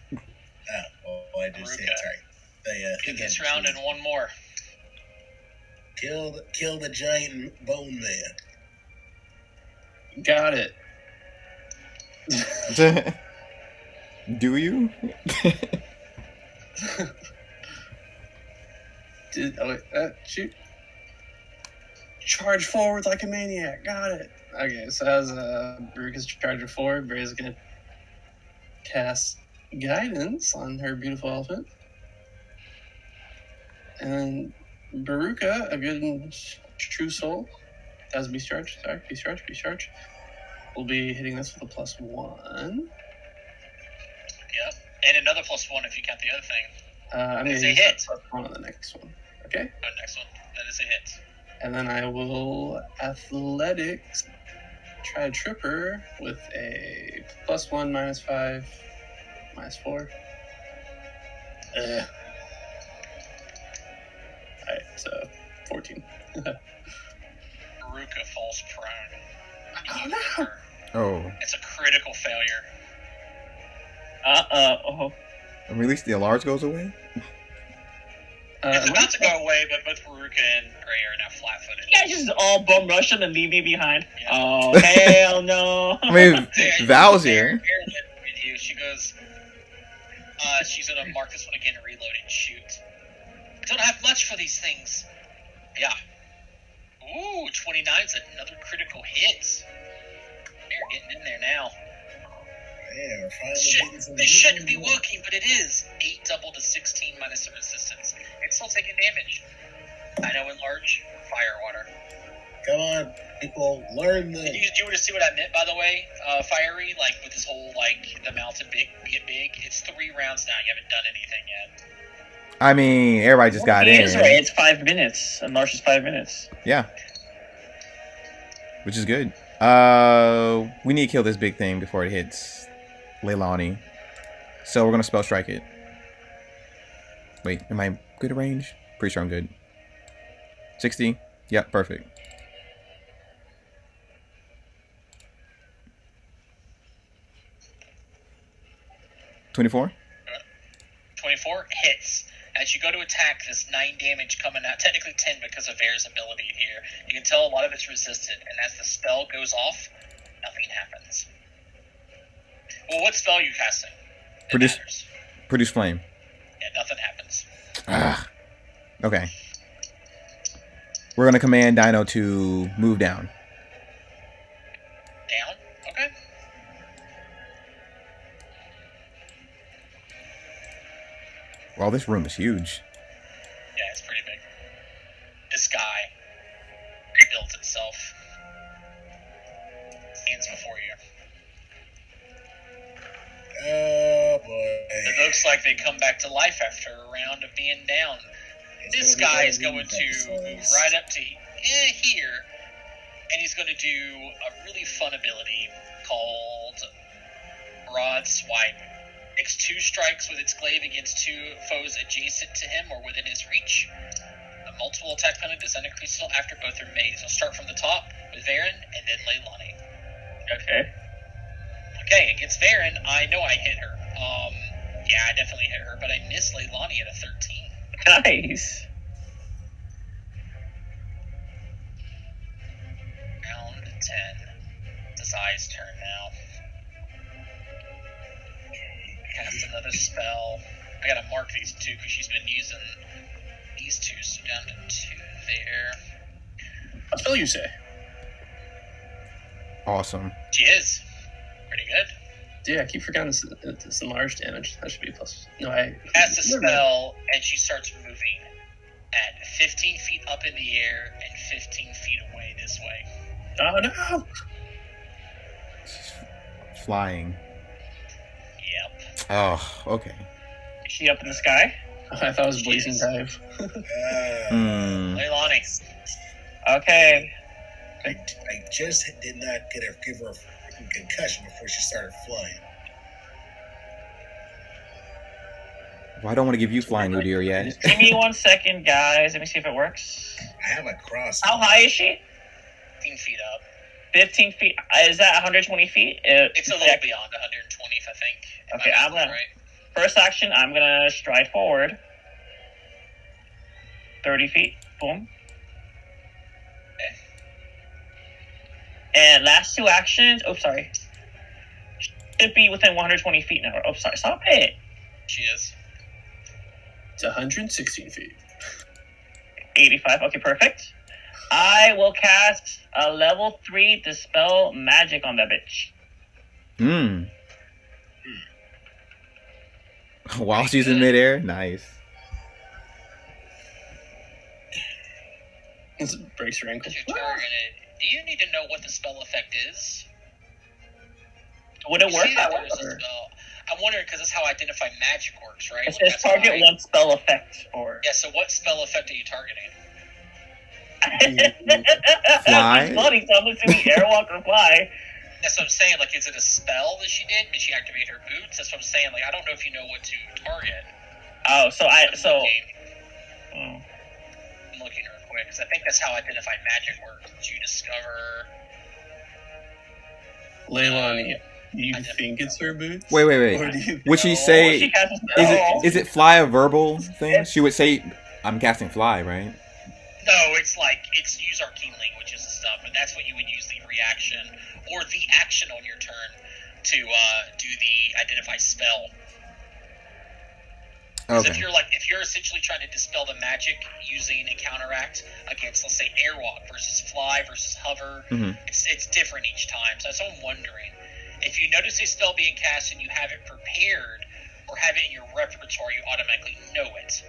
Oh, I just said Veruca. sorry. I Get think this I round and one more. kill the giant bone man. Got it. Do you? Shoot. Charge forward like a maniac. Got it. Okay, so as Veruca's charging forward, Brea's gonna cast guidance on her beautiful elephant. And Veruca, a good and true soul, has Beast Charge. Sorry, Beast Charge. Will be hitting this with a +1. Yep. And another +1 if you count the other thing. I'm going It's to a use hit. +1 on the next one. Okay. Oh, next one. That is a hit. And then I will athletics try to trip her with a +1, -5, -4. Alright, so 14. Baruka falls prone. Oh, You no. hit her. Oh. It's a critical failure. Uh-oh. And release the alarge goes away? It's am I- about to go away, but both Baruka and Gray are now flat-footed. You guys just all bum rush him and leave me behind. Yeah. Oh, hell no. I mean, Yeah, Val's Bear here. went with you. She goes, she's gonna mark this one again and reload and shoot. I don't have much for these things. Yeah. Ooh, 29's another critical hit. They're getting in there now. Yeah, we're finally getting some This shouldn't be good- working, but it is. 8 double to 16 minus the resistance. It's still taking damage. I know, enlarge. Fire water. Come on, people, learn Do the. you want to see what I meant, by the way? Fiery, like with this whole, like, the mountain get big. It's 3 rounds now. You haven't done anything yet. I mean, everybody just got in. It's right. It's 5 minutes. And Marsh is 5 minutes. Yeah. Which is good. We need to kill this big thing before it hits Leilani. So we're gonna spell strike it. Wait, am I good at range? Pretty sure I'm good. 60? Yep, perfect. $24? 24 hits. As you go to attack, this 9 damage coming out, technically 10 because of Vair's ability here. You can tell a lot of it's resisted, and as the spell goes off, nothing happens. Well, what spell are you casting? It Produce- matters. Produce flame. Yeah, nothing happens. Ah. Okay. We're gonna command Dino to move down. Down? Okay. Well, this room is huge. Yeah, it's pretty big. This guy built itself. Stands before you. Oh boy. It looks like they come back to life after a round of being down. This guy is going to move right up to here, and he's going to do a really fun ability called Broad Swipe. Makes 2 strikes with its glaive against 2 foes adjacent to him or within his reach. The multiple attack penalty does not increase until after both are made. So start from the top with Varen and then Leilani. Okay. Okay, against Varen, I know I hit her. Yeah, I definitely hit her, but I missed Leilani at a 13. Nice. Round 10. It's Zai's turn now. Cast another spell. I gotta mark these 2 because she's been using these 2, so down to 2 there. What spell you say? Awesome. She is. Pretty good. Yeah, I keep forgetting this enlarged damage. That should be plus. No, I. Cast a spell, and she starts moving at 15 feet up in the air and 15 feet away this way. Oh no! Flying. Yep. Oh, okay. Is she up in the sky? I thought it was blazing dive. Hmm. Leilani. Okay. I just did not give her a freaking concussion before she started flying. Well, I don't want to give you flying Udyr yet. Give me 1 second, guys. Let me see if it works. I have a cross. How high is she? 15 feet up. 15 feet. Is that 120 feet? It's a little beyond 120, I think. If Okay, my I'm math is gonna- right. First action, I'm gonna stride forward. 30 feet. Boom. Okay. And last 2 actions. Oh, sorry. Should be within 120 feet now. Oh, sorry. Stop it. She is. It's 116 feet. 85. Okay, perfect. I will cast a level 3 Dispel Magic on that bitch. Hmm. While she's in midair, nice. It breaks her ankle. That's your turn. Do you need to know what the spell effect is? Would it You work see that that way? there's a spell. I'm wondering because that's how identify magic works, right? It Like, says that's target why- one spell effect or. Yeah. So what spell effect are you targeting? Fly? It's funny, so I'm assuming airwalk or fly. That's what I'm saying. Like, is it a spell that she did? Did she activate her boots? That's what I'm saying. Like, I don't know if you know what to target. Oh, so I I'm so. looking, Oh. I'm looking real quick because I think that's how identify magic works. That you discover. Leilani, you I didn't- think it's her boots? Wait. Or do you Would she Well, say? she casts a Is spell. it fly a verbal thing? She would say, "I'm casting fly," right? No, it's like it's use arcane languages and stuff, and that's what you would use the reaction or the action on your turn to do the identify spell. Because Okay. if you're essentially trying to dispel the magic using a counteract against, let's say, airwalk versus fly versus hover, Mhm. it's different each time. So that's what I'm wondering. If you notice a spell being cast and you have it prepared or have it in your repertoire, you automatically know it.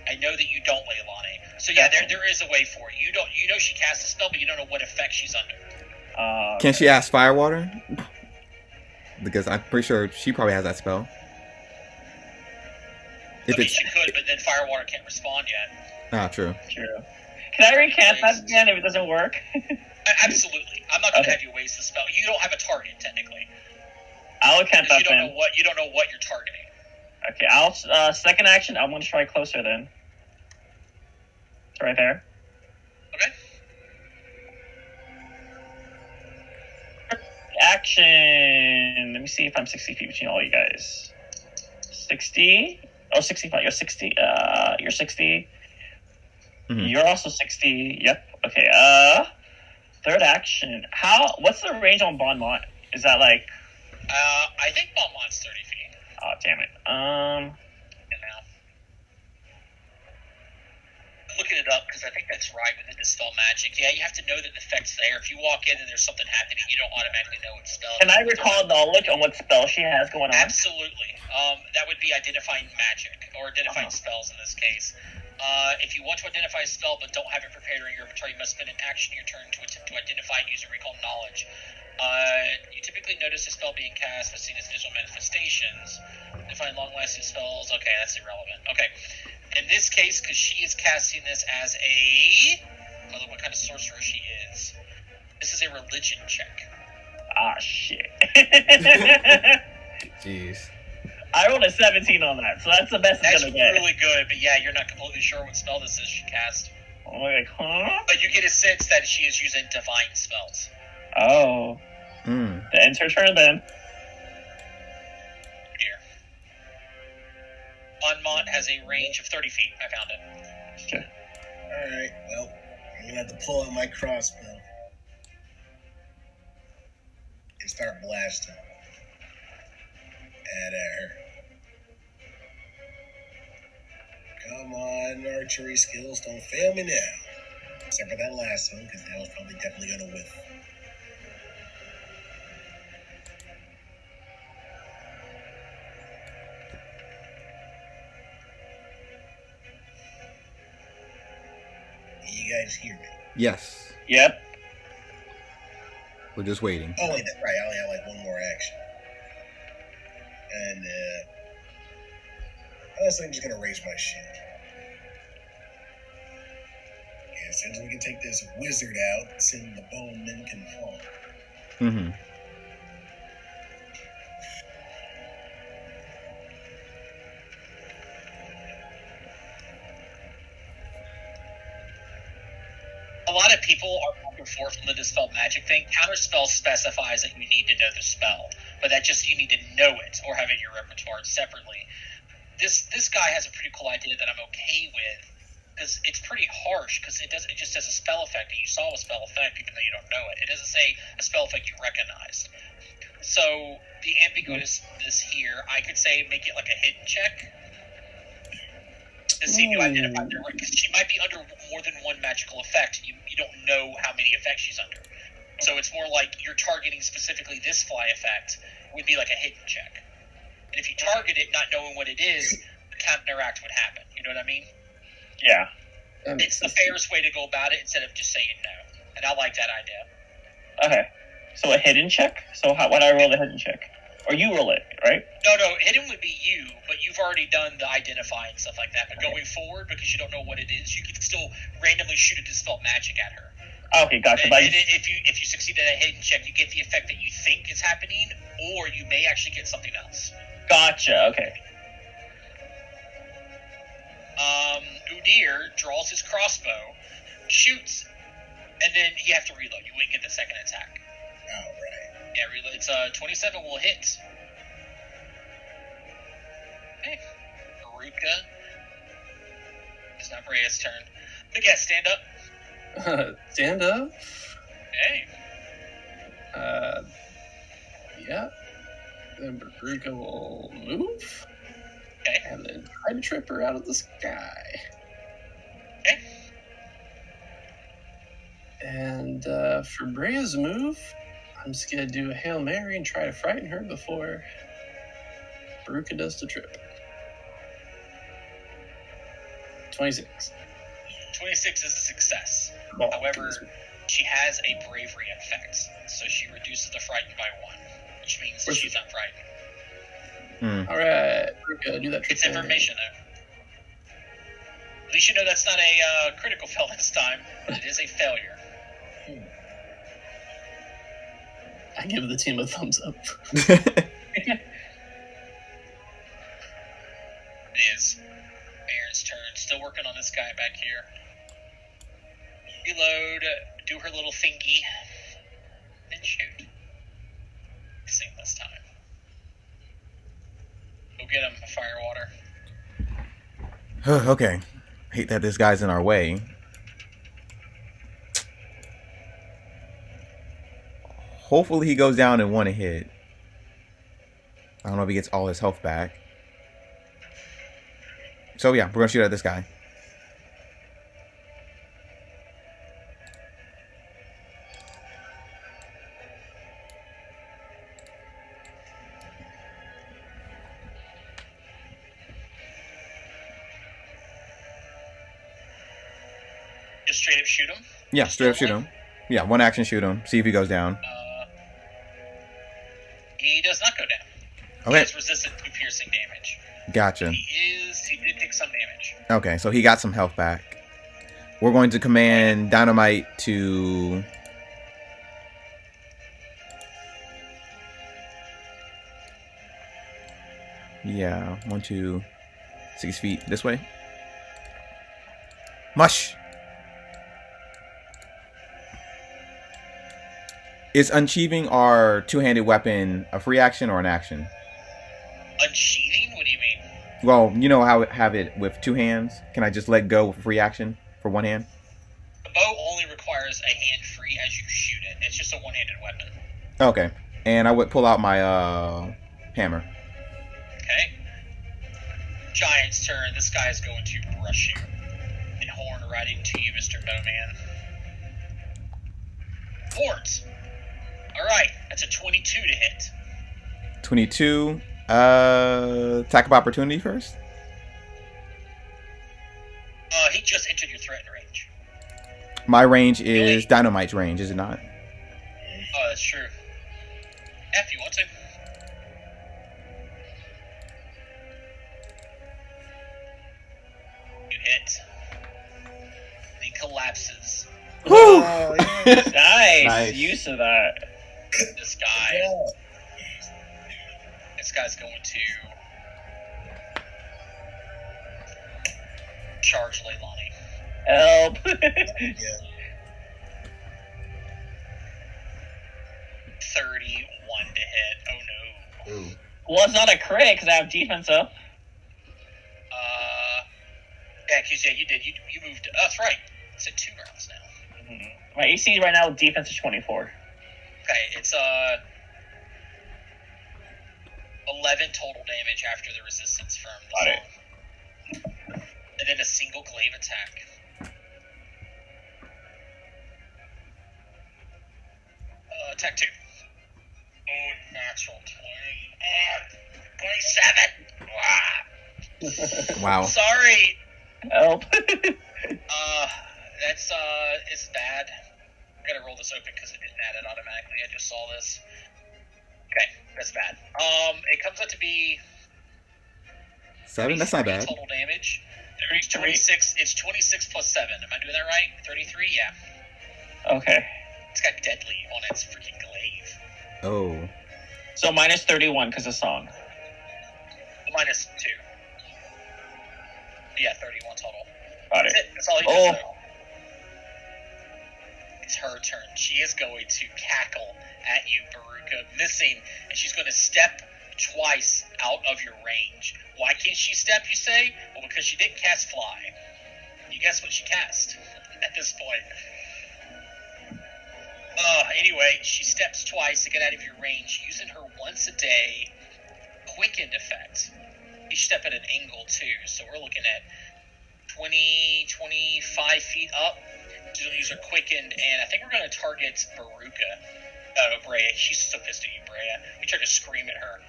I know that you don't, Leilani. So yeah, there is a way for it. You know she cast a spell, but you don't know what effect she's under. Can she ask Firewater? Because I'm pretty sure she probably has that spell. If I mean, it's she could, but then Firewater can't respond yet. true. True. Can I recant that again if it doesn't work? Absolutely. I'm not going to Okay. have you waste the spell. You don't have a target technically. I'll recant Because that then. you don't know what you're targeting. Okay, I'll second action. I'm gonna try closer then. It's right there. Okay. Action. Let me see if I'm 60 feet between all you guys. 60. Oh, 65. You're 60. You're 60. Mhm. You're also 60. Yep. Okay. Third action. What's the range on Bon Mont? Is that like? I think Beaumont's 30 feet. Oh, damn it. Now. Looking it up because I think that's right with the dispel magic. Yeah, you have to know that the effect's there. If you walk in and there's something happening, you don't automatically know what spell. Can I recall knowledge on what spell she has going on? Absolutely. That would be identifying magic or identifying Uh-huh. spells in this case. If you want to identify a spell but don't have it prepared in your repertoire, you must spend an action in your turn to attempt to identify and use or recall knowledge. You typically notice a spell being cast but seen as visual manifestations. Define long-lasting spells. Okay, that's irrelevant. Okay. In this case, because she is casting this as a... I don't know what kind of sorcerer she is. This is a religion check. Ah, shit. Jeez. I rolled a 17 on that, so that's the best That's it's gonna get. really good, but yeah, you're not completely sure what spell this is she cast. I'm like, huh? But you get a sense that she is using divine spells. Oh. Mm. The ends her turn then. Here. Unmont has a range of 30 feet. I found it. Okay. Alright, well, I'm gonna have to pull out my crossbow and start blasting at her. Come on, archery skills, don't fail me now. Except for that last one, because that was probably definitely gonna whiff. You guys hear me? Yes. Yep. We're just waiting. Oh wait, that's right. I only have like one more action. And honestly, I'm just gonna raise my shield. Yeah, since we can take this wizard out, send the bone men can fall. Mm-hmm. A lot of people are back and forth on the dispel magic thing. Counterspell specifies that you need to know the spell, but that just you need to know it or have it in your repertoire separately. This guy has a pretty cool idea that I'm okay with because it's pretty harsh because it just says a spell effect and you saw a spell effect even though you don't know it. It doesn't say a spell effect you recognized. So the ambiguousness here, I could say make it like a hidden check to see if you identify her, because she might be under more than one magical effect, and you don't know how many effects she's under. So it's more like you're targeting specifically this fly effect would be like a hidden check. And if you target it not knowing what it is, the counteract would happen. You know what I mean? Yeah. It's the fairest way to go about it instead of just saying no. And I like that idea. Okay. So a hidden check? So what I roll a hidden check? Or you roll it, right? No, hitting would be you, but you've already done the identify and stuff like that. But going forward, because you don't know what it is, you can still randomly shoot a dispel magic at her. Okay, gotcha. And, But and if you succeed at a hidden check, you get the effect that you think is happening, or you may actually get something else. gotcha. Okay. Udir draws his crossbow, shoots, and then you have to reload. You wouldn't get the second attack. All right. Yeah, reload. It's 27 will hit. Okay. Baruka. It's not Brea's turn. But yeah, stand up. Stand up. Hey. Yeah. Then Baruka will move. Okay. And then try to trip her out of the sky. Okay. And for Brea's move, I'm just going to do a Hail Mary and try to frighten her before Baruka does the trip. 26. 26 is a success. Well, However, she has a bravery effect, so she reduces the frightened by 1, which means that she's not frightened. all right, Baruka, do that trick. It's information, though. At least you know that's not a critical fail this time. It is a failure. I give the team a thumbs up. It is Aaron's turn. Still working on this guy back here. Reload, do her little thingy, then shoot. Missing this time. Go get him, Firewater. Okay. Hate that this guy's in our way. Hopefully he goes down in one hit. I don't know if he gets all his health back. So yeah, we're gonna shoot at this guy. Just straight up shoot him. Yeah, straight up shoot him. Yeah, one action shoot him. See if he goes down. He does not go down. He Okay, is resistant to piercing damage. gotcha. He did take some damage. Okay, so he got some health back. We're going to command Dynamite to... Yeah, 1, 2, 6 feet this way. Mush! Is unsheathing our two-handed weapon a free action or an action? Unsheathing? What do you mean? Well, you know how have it with two hands? Can I just let go with a free action for one hand? The bow only requires a hand free as you shoot it. It's just a one-handed weapon. Okay. And I would pull out my hammer. Okay. Giant's turn. This guy is going to brush you and horn right into you, Mr. Bowman. Horns. All right, that's a 22 to hit. 22. Attack of opportunity first. He just entered your threat range. My range is Dynamite's range, is it not? Oh, that's true. If you want to. You hit. He collapses. Woo! Oh, yeah. Nice. Nice. Use of that. This guy. This guy's going to charge Leilani. Help. Yeah. 31 to hit. Oh no. Ooh. Well, it's not a crit because I have defense up. Yeah, because you did. You moved. Oh, that's right. It's at 2 rounds now. My AC right now, defense is 24. Okay, it's 11 total damage after the resistance from the Got it. song. And then a single glaive attack. Attack 2. Oh, natural 20. 27. Wow. Sorry. Help. That's it's bad. I gotta roll this open because it didn't add it automatically. I just saw this. Okay, that's bad. It comes out to be 7? That's not 33 bad. total damage. 33. 26. It's 26 plus 7. Am I doing that right? 33. Yeah. Okay. It's got deadly on its freaking glaive. Oh. So minus 31 because of song. Minus 2. Yeah, 31 total. Got That's it. it. That's all he Oh. does. It's her turn. She is going to cackle at you, Baruka, missing, and she's going to step twice out of your range. Why can't she step, you say? Well, because she didn't cast fly. You guess what she cast at this point. Anyway, she steps twice to get out of your range, using her once a day quickened effect. Each step at an angle, too, so we're looking at 20, 25 feet up. She's going to use her quickened, and I think we're going to target Baruka. Brea. She's so pissed at you, Brea. We tried to scream at her.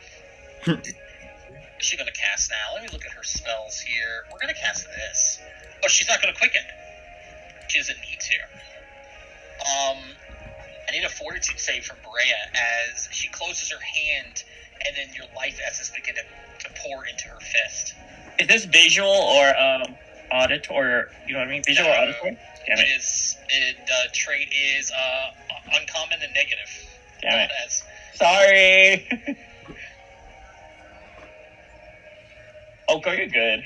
What's she going to cast now? Let me look at her spells here. We're going to cast this. Oh, she's not going to quicken. She doesn't need to. I need a fortitude save from Brea as she closes her hand, and then your life essence begin to pour into her fist. Is this visual or auditory? You know what I mean? Visual or auditory? Damn it. The trait is uncommon and negative. Damn it. As Sorry. Okay, you're good.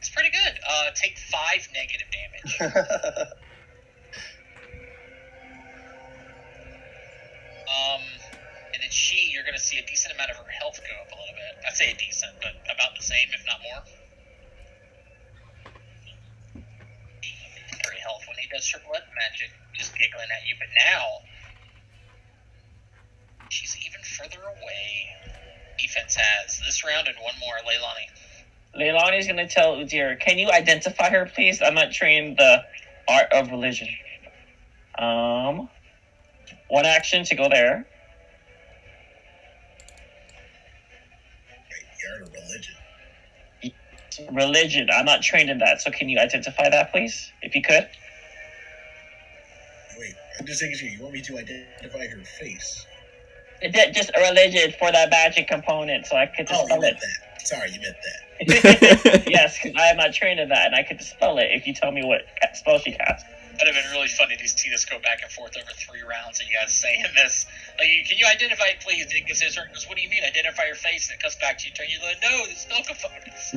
it's pretty good. Take 5 negative damage. And then you're going to see a decent amount of her health go up a little bit. I'd say a decent, but about the same, if not more. Her health when he does her blood magic, just giggling at you. But now, she's even further away. Defense has this round and one more. Leilani. Leilani's gonna tell Udir, can you identify her, please? I'm not trained the art of religion. One action to go there. Wait, you're in a religion. Religion. I'm not trained in that, so can you identify that, please? If you could. Wait, I'm just making sure. You want me to identify her face? Just a religion for that magic component, so I could Oh, you dispel meant it. that. Sorry, you meant that. Yes, because I am not trained in that, and I could dispel it if you tell me what spell she cast. That'd have been really funny to see this go back and forth over 3 rounds and you guys saying this. Like, can you identify it, please? It goes, what do you mean, identify your face? And it comes back to you, turn you like, no, the spell components.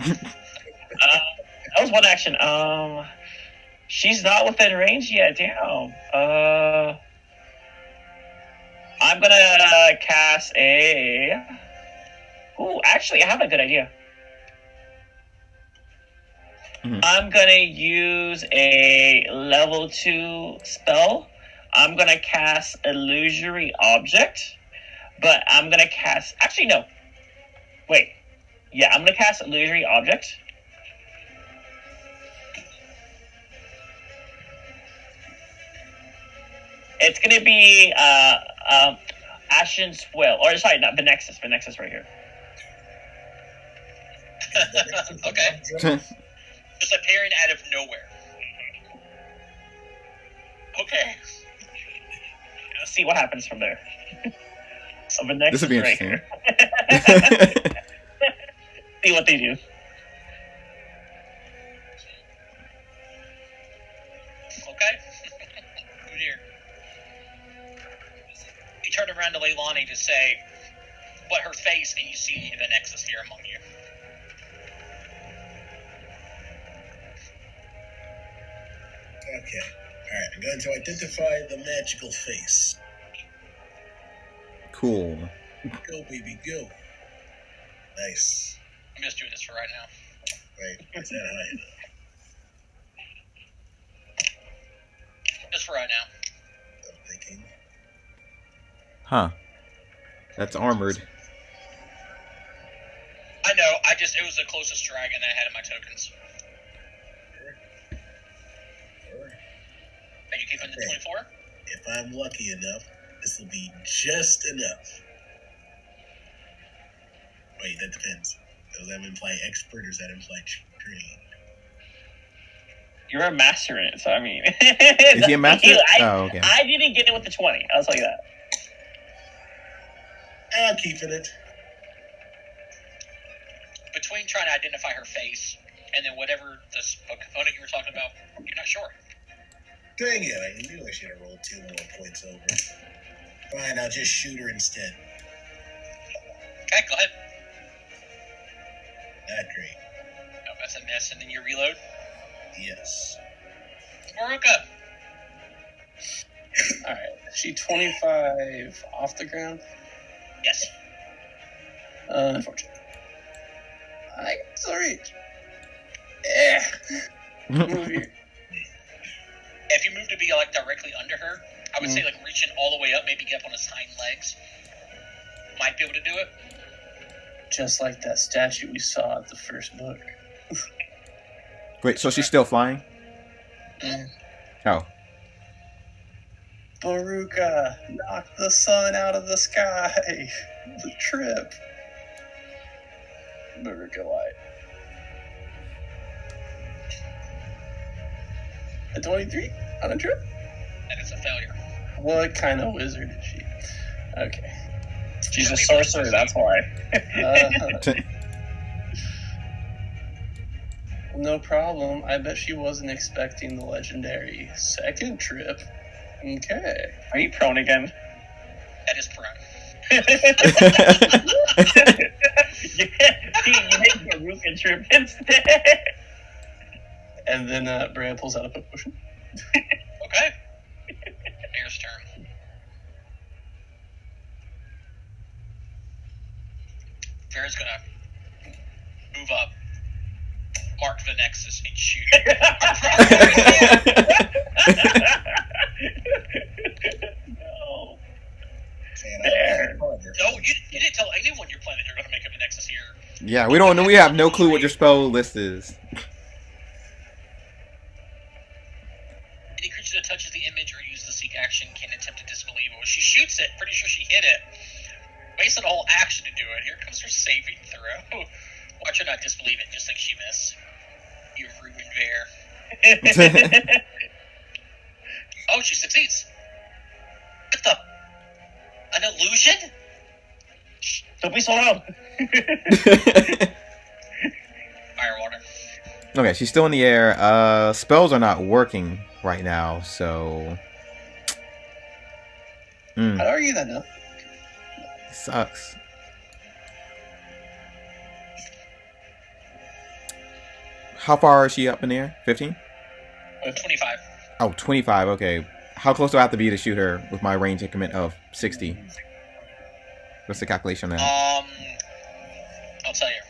That was one action. She's not within range yet. Damn. I'm gonna cast a. Ooh, actually, I have a good idea. Mhm. I'm gonna use a level 2 spell. I'm gonna cast Illusory Object, but I'm gonna cast. Actually, no. Wait. Yeah, I'm gonna cast Illusory Object. It's gonna be Ashen Swill, or sorry, not Venexus. Venexus right here. Okay. Just appearing out of nowhere. Okay. Let's see what happens from there. Venexus This would be right interesting. here. See what they do. Okay. Oh dear. You turn around to Leilani to say what her face, and you see the Nexus here among you. Okay. Alright, I'm going to identify the magical face. Cool. Go, baby, go. Nice. I'm just doing this for right now. Wait, is that high enough? Just for right now. I'm thinking. Huh. That's armored. I know, it was the closest dragon I had in my tokens. Or, Are you keeping the 24? if I'm lucky enough, this will be just enough. Wait, that depends. Does that imply expert or does that imply trained? You're a master in it, so I mean. Is he a master? I Oh, okay. didn't get it with the 20. I'll tell you that. I'm keeping it. Between trying to identify her face and then whatever this component you were talking about, you're not sure. Dang it, I knew I should have rolled 2 more points over. Fine, I'll just shoot her instead. Okay, go ahead. Not great. No, that's a miss, and then you reload. Yes. Maruka. Alright, she 25 off the ground? Yes. Unfortunate. I sorry. Eh. Move here. If you move to be like directly under her, I would say like reaching all the way up, maybe get up on his hind legs. Might be able to do it. Just like that statue we saw at the first book. Wait, so she's still flying? Yeah. Oh. Baruka, knock the sun out of the sky. The trip. Baruka light. A 23 on a trip? And it's a failure. What kind of wizard is she? Okay. She's a sorcerer, that's why. No problem. I bet she wasn't expecting the legendary second trip. Okay. Are you prone again? That is prone. You make the roof and trip instead. And then Brea pulls out a potion. Okay. Air's turn. Vera's gonna move up, mark the Nexus, and shoot. No. There. No, you didn't tell anyone you're planning you're going to make a Nexus here. Yeah, we don't know. We have no clue what your spell list is. Any creature that touches the image or uses the seek action can attempt to disbelieve it. When she shoots it, pretty sure she hit it. Wasted a whole action to do it. Here comes her saving throw. Watch her not disbelieve it, just think she missed. You ruined Bear. Oh, she succeeds. What the? An illusion? Don't be so loud. Fire water. Okay, she's still in the air. Spells are not working right now, so... I'd argue that no. Sucks. How far is she up in the air? 15? 25. Oh, 25, okay. How close do I have to be to shoot her with my range increment of 60? What's the calculation on that? I'll tell you.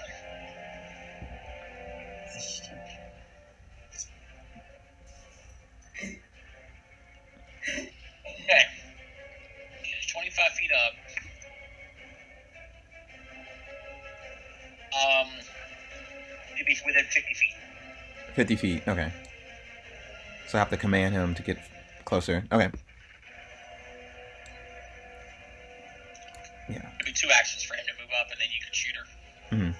Okay. She's 25 feet up. Maybe it's within 50 feet. 50 feet, okay. So I have to command him to get closer. Okay. Yeah. It'll be 2 actions for him to move up, and then you can shoot her. Mm-hmm.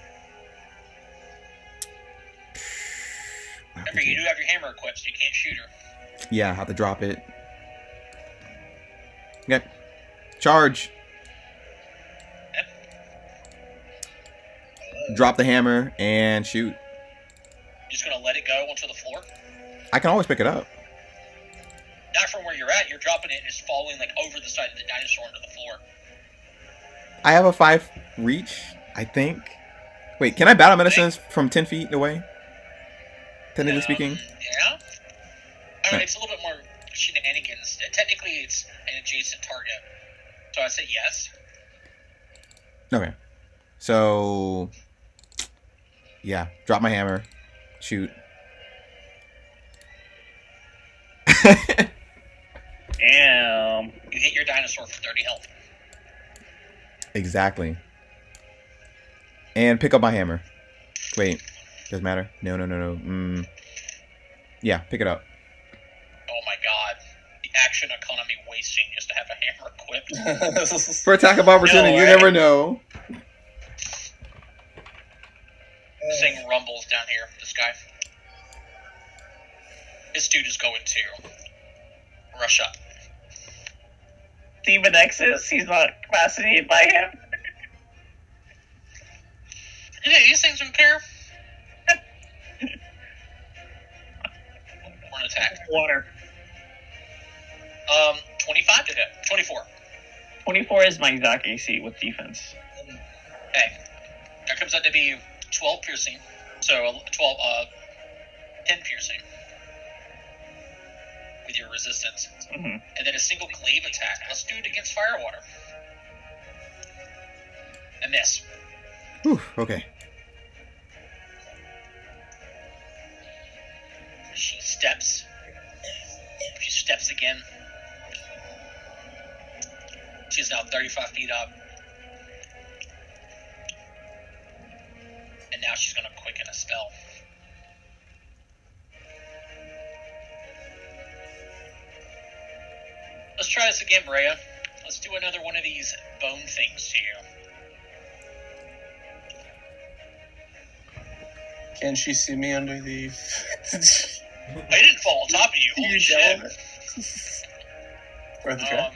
Remember, you do have your hammer equipped, so you can't shoot her. Yeah, I have to drop it. Okay. Charge. Drop the hammer and shoot. You're just gonna let it go onto the floor? I can always pick it up. Not from where you're at. You're dropping it and it's falling like over the side of the dinosaur into the floor. I have a 5 reach, I think. Wait, can I battle medicines from 10 feet away? Technically speaking. Yeah. I mean, it's a little bit more shenanigans. Technically, it's an adjacent target. So I say yes. Okay. So, yeah, drop my hammer, shoot. Damn. You hit your dinosaur for 30 health. Exactly. And pick up my hammer. Wait, doesn't matter. No. Yeah, pick it up. Oh my god. The action economy wasting just to have a hammer equipped. For attack of opportunity, No you way. never know. This thing rumbles down here. This guy. This dude is going to rush up. Demon Nexus, he's not capacitated by him. Yeah, these things don't care. For an attack. Water. 25 to hit. 24. 24 is my exact AC with defense. Okay. That comes out to be 12 piercing. So 10 piercing. With your resistance. Mhm. And then a single glaive attack. Let's do it against Firewater. A miss. Whew, okay. She steps. She steps again. She's now 35 feet up. And now she's going to quicken a spell. Let's try this again, Brea. Let's do another one of these bone things to you. Can she see me under the I didn't fall on top of you. Holy huge shit. element? Worth a try. 1.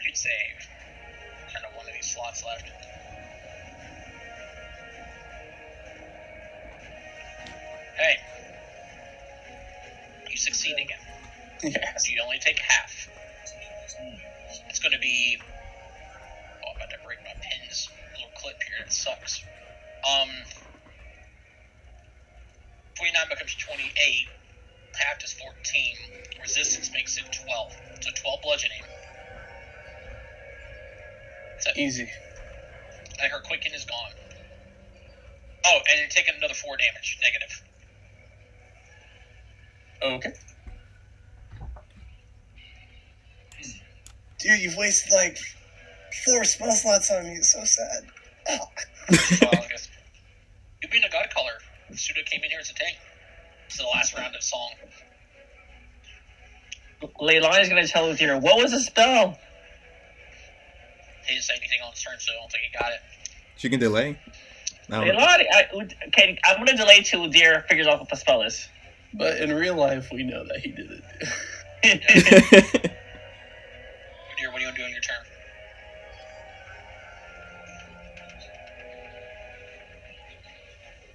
Good save. Kind of one of these slots left. Hey. You succeed again. Yes. You only take half. It's going to be... Oh, I'm about to break my pin's little clip here. It sucks. 29 becomes 28. Half is 14. Resistance makes it 12. So 12 bludgeoning. So, Easy. and her quicken is gone. Oh, and you're taking another 4 damage. Negative. Okay. Dude, you've wasted like 4 spell slots on me. It's so sad. Oh. Well, I guess. You being a god color. Suda came in here as a tank. It's the last round of song. Leilani's gonna tell Udyr, what was the spell? He didn't say anything on his turn, so I don't think he got it. She can delay. I don't know. Leilani, I'm gonna delay till Udyr figures out what the spell is. But in real life, we know that he did it. Dear, what do you want to do on your turn?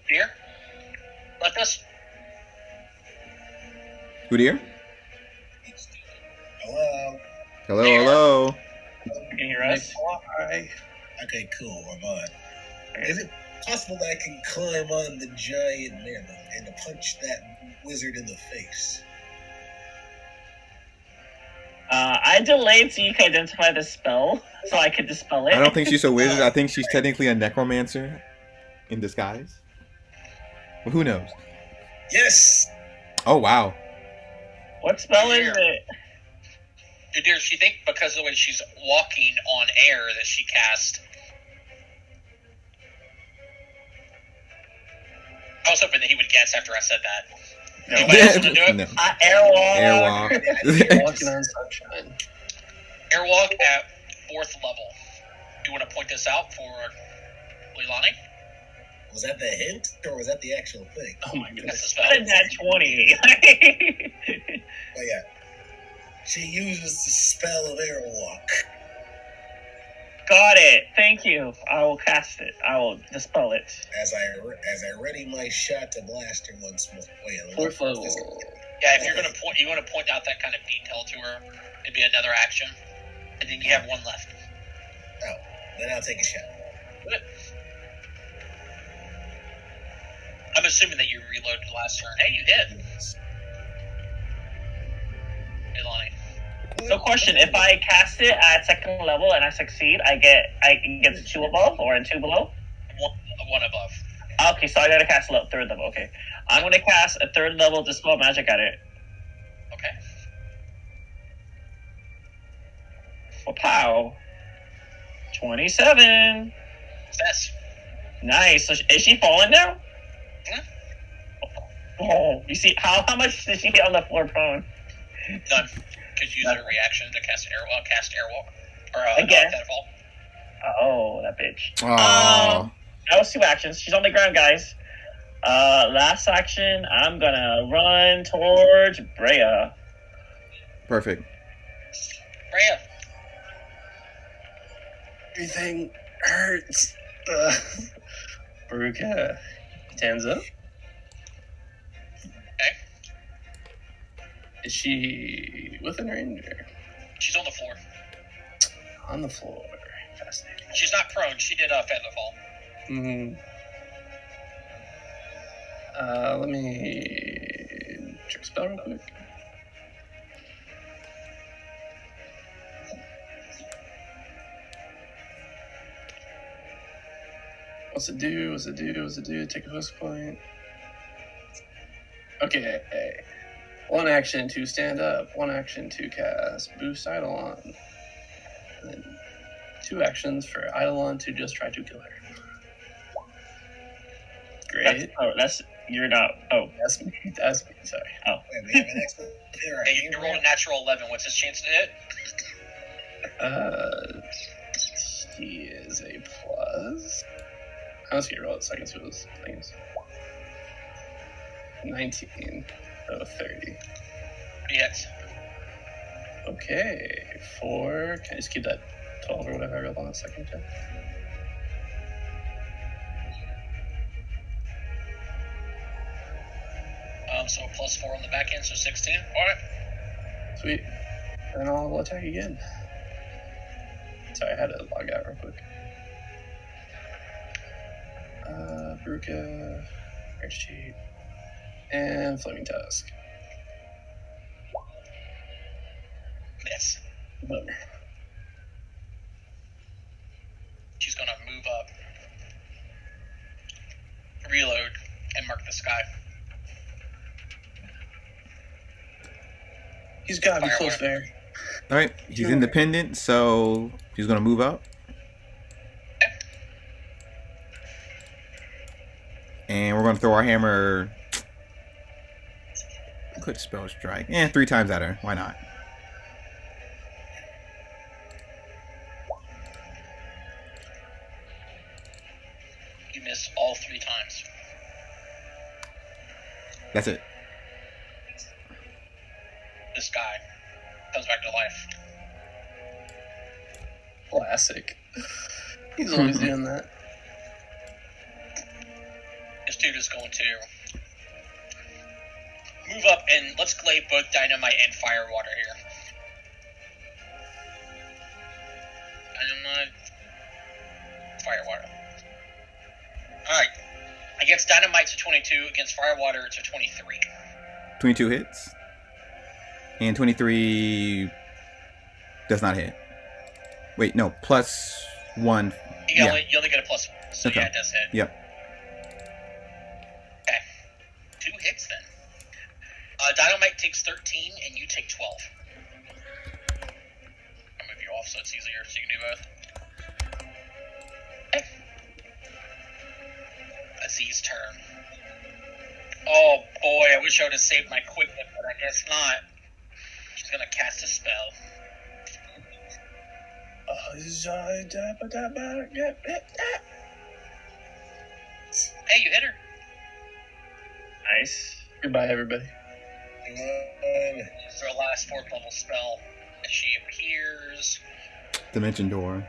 Dear? Let us. Udyr? Hello. Hello, hello. Can you hear us? Why? Okay, cool. I'm on. Is it possible that I can climb on the giant mammoth and punch that wizard in the face? I delayed so you can identify the spell, so I could dispel it. I don't think she's a wizard. I think she's technically a necromancer in disguise. But who knows? Yes. Oh, wow. What spell is it? Dear, she think because of the way she's walking on air that she cast. I was hoping that he would guess after I said that. Anybody else want to do it? No. Airwalk. Airwalk. Walking on sunshine. Airwalk at 4th level. Do you want to point this out for Leilani? Was that the hint or was that the actual thing? Oh my That's the goodness. spell. What is that 20? Oh yeah. She uses the spell of airwalk. Got it. Thank you. I will cast it. I will dispel it. As I ready my shot to blast her once more. Wait, 4th level. Yeah, if you're gonna point, you want to point out that kind of detail to her. It'd be another action, and then you have one left. Oh, then I'll take a shot. Good. I'm assuming that you reloaded last turn. Hey, you hit. Hey, Lonnie. So question, if I cast it at 2nd level and I succeed, I get to 2 above or in 2 below? One above. Okay, so I gotta cast 3rd level, okay. I'm gonna cast a 3rd level Dispel Magic at it. Okay. Well, pow. 27. Success. Nice. So is she falling now? Hmm? Oh, you see, how much did she get on the floor prone? None. Could use her reaction to cast airwalk. Or Again? that fall. Oh, that bitch. Aww. That was 2 actions. She's on the ground, guys. Last action, I'm gonna run towards Brea. Perfect. Rhea. Everything hurts. Baruka stands up. Okay. Is she within range or She's on the floor. on the floor? Fascinating. She's not prone. She did feather fall. Hmm. Let me check spell real quick. What's it do? What's it do? What's it do? Take a focus point. Okay. One action to stand up. One action to cast Boost Eidolon. And then 2 actions for Eidolon to just try to kill her. Great. You're not. Oh, That's me. That's me. Sorry. Wait, we have an expert here. Hey, you rolled a natural 11. What's his chance to hit? He is a plus. I was gonna roll it so I can see what those things. 19. Oh, 30. He hits. Okay. 4. Can I just keep that 12 or whatever I rolled on the second check? So a +4 on the back end, so 16. Alright. Sweet. And I'll attack again. Sorry, I had to log out real quick. Baruka, Rage Cheat, and Flaming Tusk. Miss. Bummer. She's gonna move up, reload, and mark the sky. He's gotta be Fire close away. there. All right, he's independent, so he's gonna move up. And we're gonna throw our hammer. Quick spell strike. 3 times at her. Why not? You missed all 3 times. That's it. This guy comes back to life. Classic. He's always doing that. This dude is going to move up and let's glade both dynamite and fire water here. Dynamite, fire water. Alright. Against dynamite it's a 22, against fire water it's a 23. 22 hits. And 23 does not hit. Wait, no, +1. You Yeah. only get a +1, so Okay. yeah, it does hit. Yep. Okay. 2 hits then. Dynamite takes 13 and you take 12. I'll move you off so it's easier so you can do both. Okay. Aziz's turn. Oh boy, I wish I would have saved my quickness, but I guess not. She's gonna cast a spell. Hey, you hit her. nice. Goodbye, everybody. This is her last 4th level spell. And she appears. Dimension door.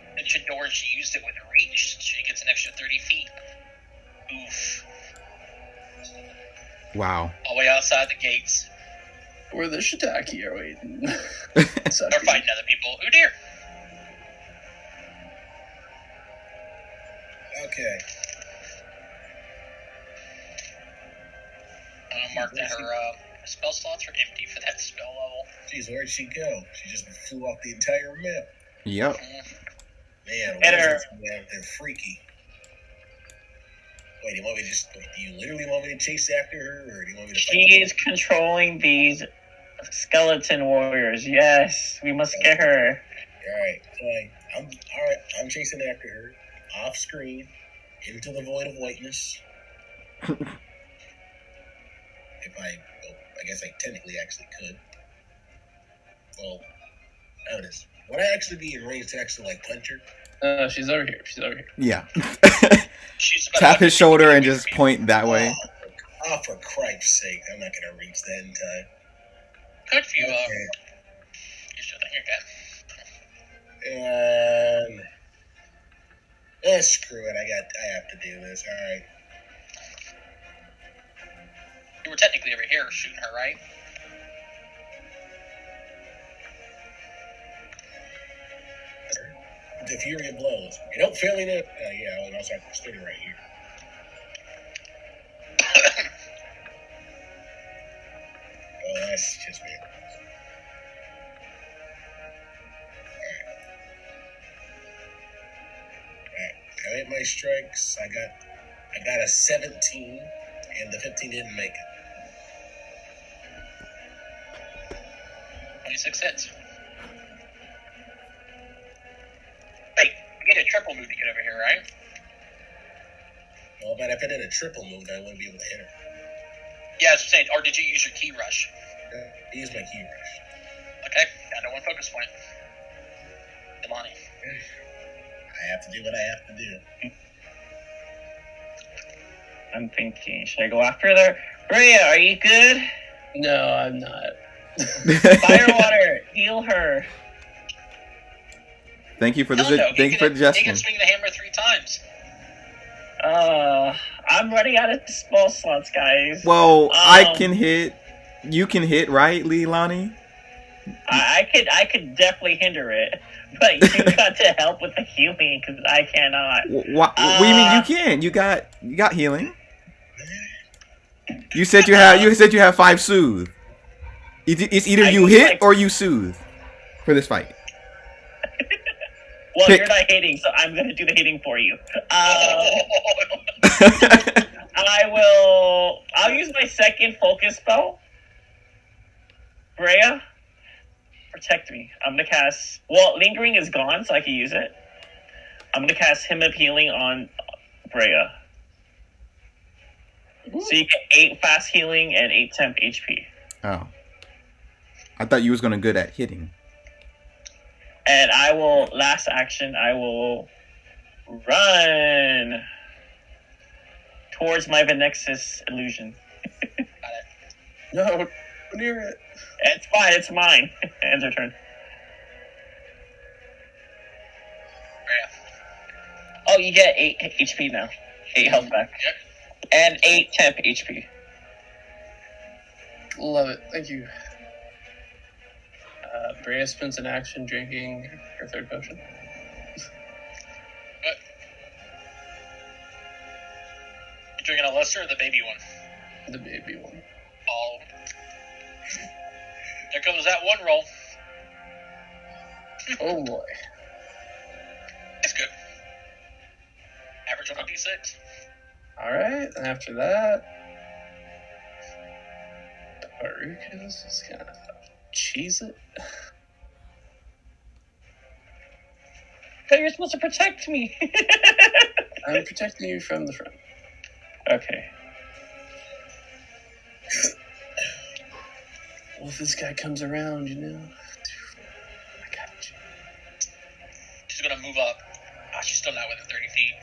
Dimension door, she used it with reach. She gets an extra 30 feet. Oof. Wow. All the way outside the gates. Where the shiitake are waiting. They're fighting other people. Ooh dear. Okay. I'm gonna mark that her spell slots are empty for that spell level. Jeez, where'd she go? She just flew off the entire map. Yep. Man, Get her. wizards, man, they're freaky. Wait, do you literally want me to chase after her, or do you want me to fight? She is controlling these skeleton warriors. Yes, we must get her. Alright, fine. I'm chasing after her, off screen, into the void of whiteness. I guess I technically actually could. Well, notice. Would I actually be in range to actually, like, punch her? She's over here. She's over here. Yeah. She's about Tap to- his shoulder and just point that way. Oh, for Christ's sake, I'm not gonna reach that in time. Could if you Okay. you should think you're good. And Screw it. I have to do this. All right. You were technically over here shooting her, right? The fury of blows. You don't feel me? Yeah. Well, I was like standing right here. Oh, that's just me. Alright. I made my strikes. I got a 17, and the 15 didn't make it. 26 hits. Wait, you get a triple move to get over here, right? Well, but if I did a triple move, I wouldn't be able to hit her. Yeah, I was saying, or did you use your key rush? I used my key rush. Okay, down to 1 focus point. Ilani. I have to do what I have to do. I'm thinking, should I go after her? Brea, are you good? No, I'm not. Firewater, heal her. Thank you for the No, no, thank you for the he suggestion. can swing the hammer 3 times. I'm running out of spell slots, guys. Well, I Um, can hit. You can hit, right, Leilani? I could definitely hinder it, but you got to help with the healing because I cannot. What do you mean you can? You got healing. You said you have 5 soothe. It's either I you use, hit like- or you soothe for this fight. Well, Pick. you're not hitting, so I'm gonna do the hitting for you. I'll use my second focus spell. Brea, protect me. I'm gonna cast. Well, lingering is gone, so I can use it. I'm gonna cast Hymn of Healing on Brea. So you get 8 fast healing and 8 temp HP. Oh, I thought you was gonna good at hitting. And I will, last action, I will run towards my Venexus illusion. No, go near it. It's fine, it's mine. Ends her turn. Brea. Oh, you get 8 HP now. 8 health back. Yep. And 8 temp HP. Love it. Thank you. Brea spends an action drinking her 3rd potion. You drinking a lesser or the baby one? The baby one. Oh. There comes that one roll. Oh boy. It's good. Average on a d6. Alright, and after that, the Barukas is gonna cheese it. So you're supposed to protect me. I'm protecting you from the front. Okay. Well, if this guy comes around, you know. I got you. She's gonna move up. Ah, she's still not within 30 feet.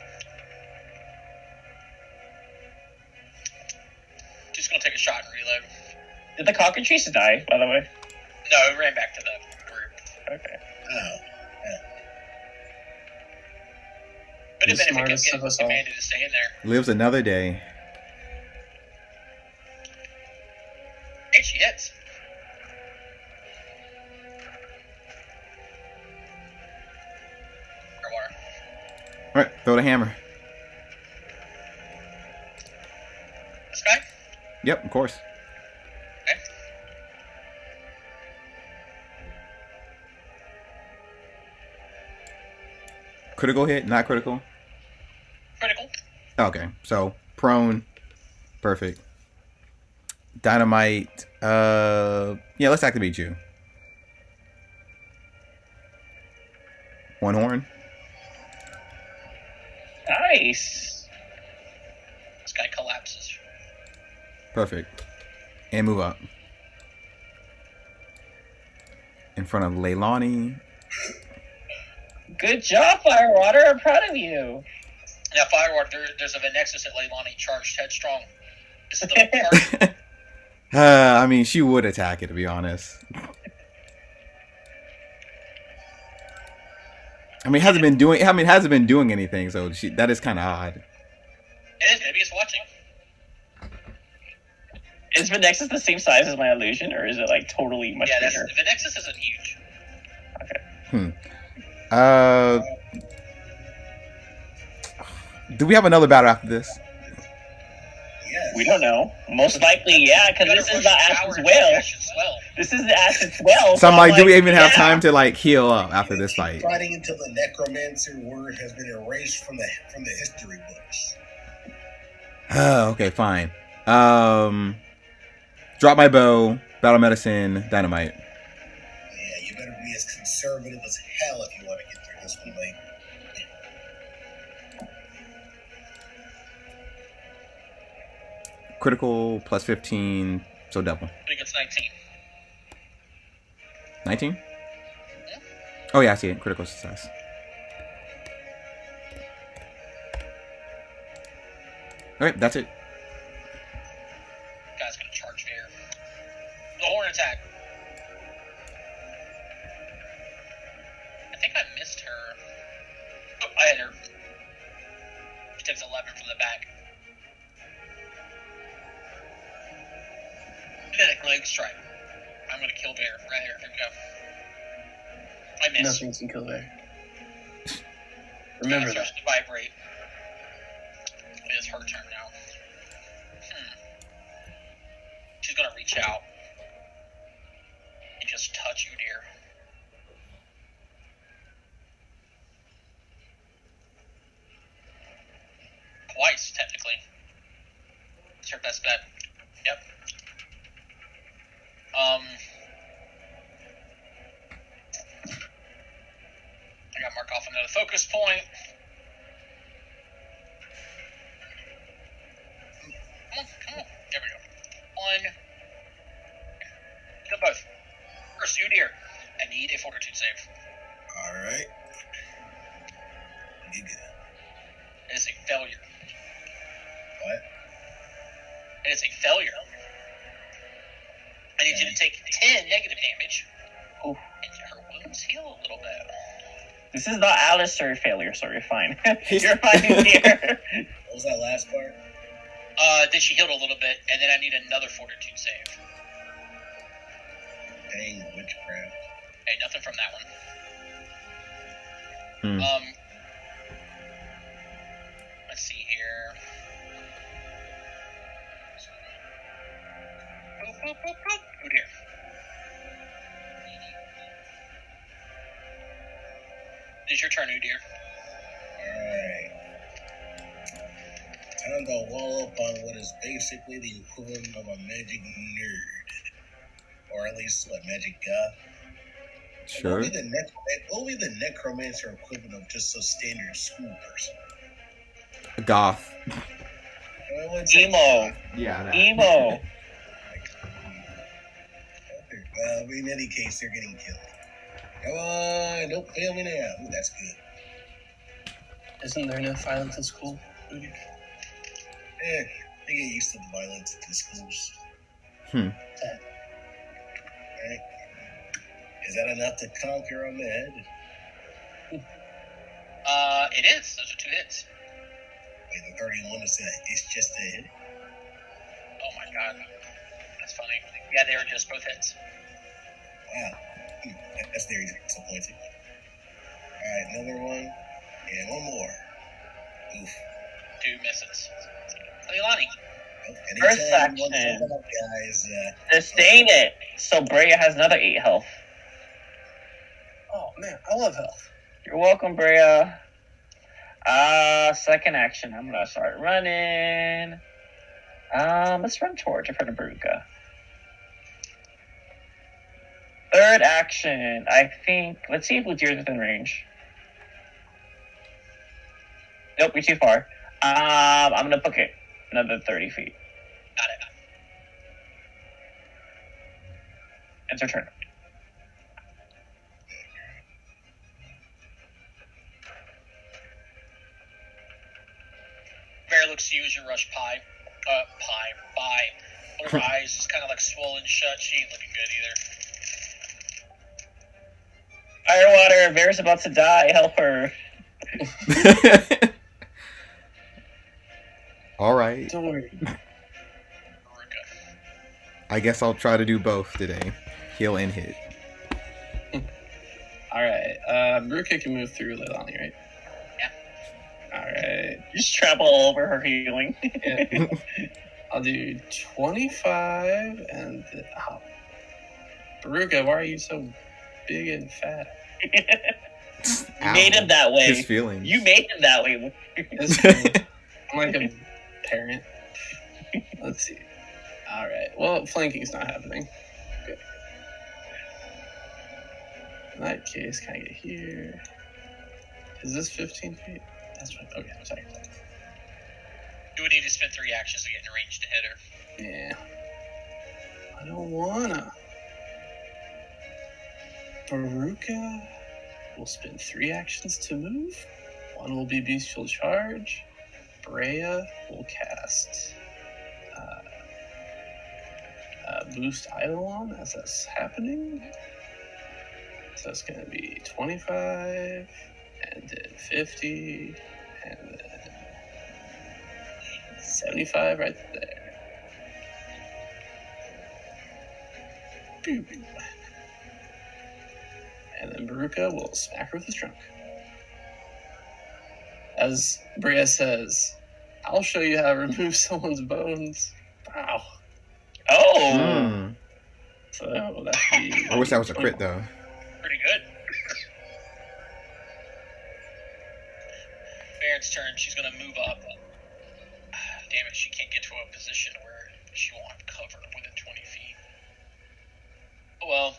She's gonna take a shot and reload. Did the cockatrice die, by the way? No, it ran back to the group. Okay. Oh. But The if it kept smartest getting of us all. commanded to stay in there. Lives another day. Hey, she hits. Water. All right, throw the hammer. This guy? Yep, of course. Okay. Critical hit, not critical. Critical. Okay, so prone, perfect. Dynamite. Yeah, let's activate you. One horn. Nice. This guy collapses. Perfect. And move up. In front of Leilani. Good job, Firewater. I'm proud of you. Now, Firewater, there's a Venexus at Leilani charged headstrong. This is the part. I mean, she would attack it, to be honest. I mean, hasn't been doing. I mean, hasn't been doing anything. So that is kind of odd. It is. Maybe it's watching. Is Vernexus the same size as my illusion, or is it like totally much Yeah, bigger? the Nexus isn't huge. Do we have another battle after this? Yes. We don't know. Most likely, yeah, because this is the Ashen's Well. This is the Ashen's Well. So I'm like, do we even have yeah. time to like heal up after this fight? Fighting until the necromancer word has been erased from the history books. Okay, fine. Drop my bow, battle medicine, dynamite. Yeah, you better be as conservative as hell if you want to get through this one, mate. Critical plus 15, so double. I think it's 19. 19? Oh yeah, I see it. Critical success. Okay, that's it. Guy's gonna charge air. The horn attack. I think I missed her. Oh, I hit her. She takes 11 from the back. Kinetic leg strike. I'm gonna kill bear right here. Here we go. I missed. Nothing can kill there. Remember that. Starts to vibrate. It is her turn now. She's gonna reach out and just touch you, dear. Twice, technically. It's her best bet. Yep. I got mark off another focus point. Come on. There we go. One. Kill both. Pursue deer. I need a fortitude save. Alright. You good. It is a failure. What? It is a failure. I need you to take 10 negative damage. Oof. And her wounds heal a little bit. This is not Alistair failure, so you're fine. You're fine here. What was that last part? Then she healed a little bit, and then I need another fortitude save. Dang, witchcraft. Hey, nothing from that one. Hmm. Let's see here. Boop, boop, boop, boop. Oh dear. It is your turn, Udir. Alright. Time to wall up on what is basically the equivalent of a magic nerd. Or at least, what, magic goth? Sure. What will be the necromancer equivalent of just a standard school person? Goth. I wouldn't say Emo. goth. Yeah. Emo. Well, in any case, they're getting killed. Come on, don't fail me now. Ooh, that's good. Isn't there enough violence in school? They get used to the violence in schools. Hmm. Right? Is that enough to conquer on the head? It is. Those are 2 hits. Wait, the 31 is it's just a hit? Oh my god. That's funny. Yeah, they were just both hits. Wow. That's very disappointing. Alright, another one. And one more. Oof. 2 misses. Leilani. First Anytime you want to action. come up, guys, Sustain it. So Brea has another 8 health. Oh man, I love health. You're welcome, Brea. Second action. I'm gonna start running. Let's run towards in front of Baruka. Third action. I think. Let's see if Luthier's within range. Nope, you're too far. I'm gonna book it another 30 feet. Got it. It's her turn. Bear looks to you as you rush by. Her eyes just kind of like swollen shut. She ain't looking good either. Firewater, Bear's about to die. Help her. All right. Don't worry. Veruca. I guess I'll try to do both today. Heal and hit. All right. Veruca can move through Leilani, right? Yeah. All right. Just trample all over her healing. Yeah. I'll do 25 and Veruca, why are you so big and fat? You made him that way. His feelings. You made him that way. That's true. I'm like a parent. Let's see. All right. Well, flanking's not happening. Good. In that case, can I get here? Is this 15 feet? That's right. Okay, sorry. You would need to spend 3 actions to get in range to hit her. Yeah. I don't wanna. Veruca will spend 3 actions to move. 1 will be Bestial Charge. Brea will cast Boost Eidolon as that's happening. So it's going to be 25, and then 50, and then 75 right there. Pew, pew. And then Veruca will smack her with his trunk. As Brea says, I'll show you how to remove someone's bones. Wow. Oh. Mm. So that'd be... I wish that was a crit though. Pretty good. Baron's turn. She's going to move up. Damn it, she can't get to a position where she won't have cover within 20 feet. Oh well.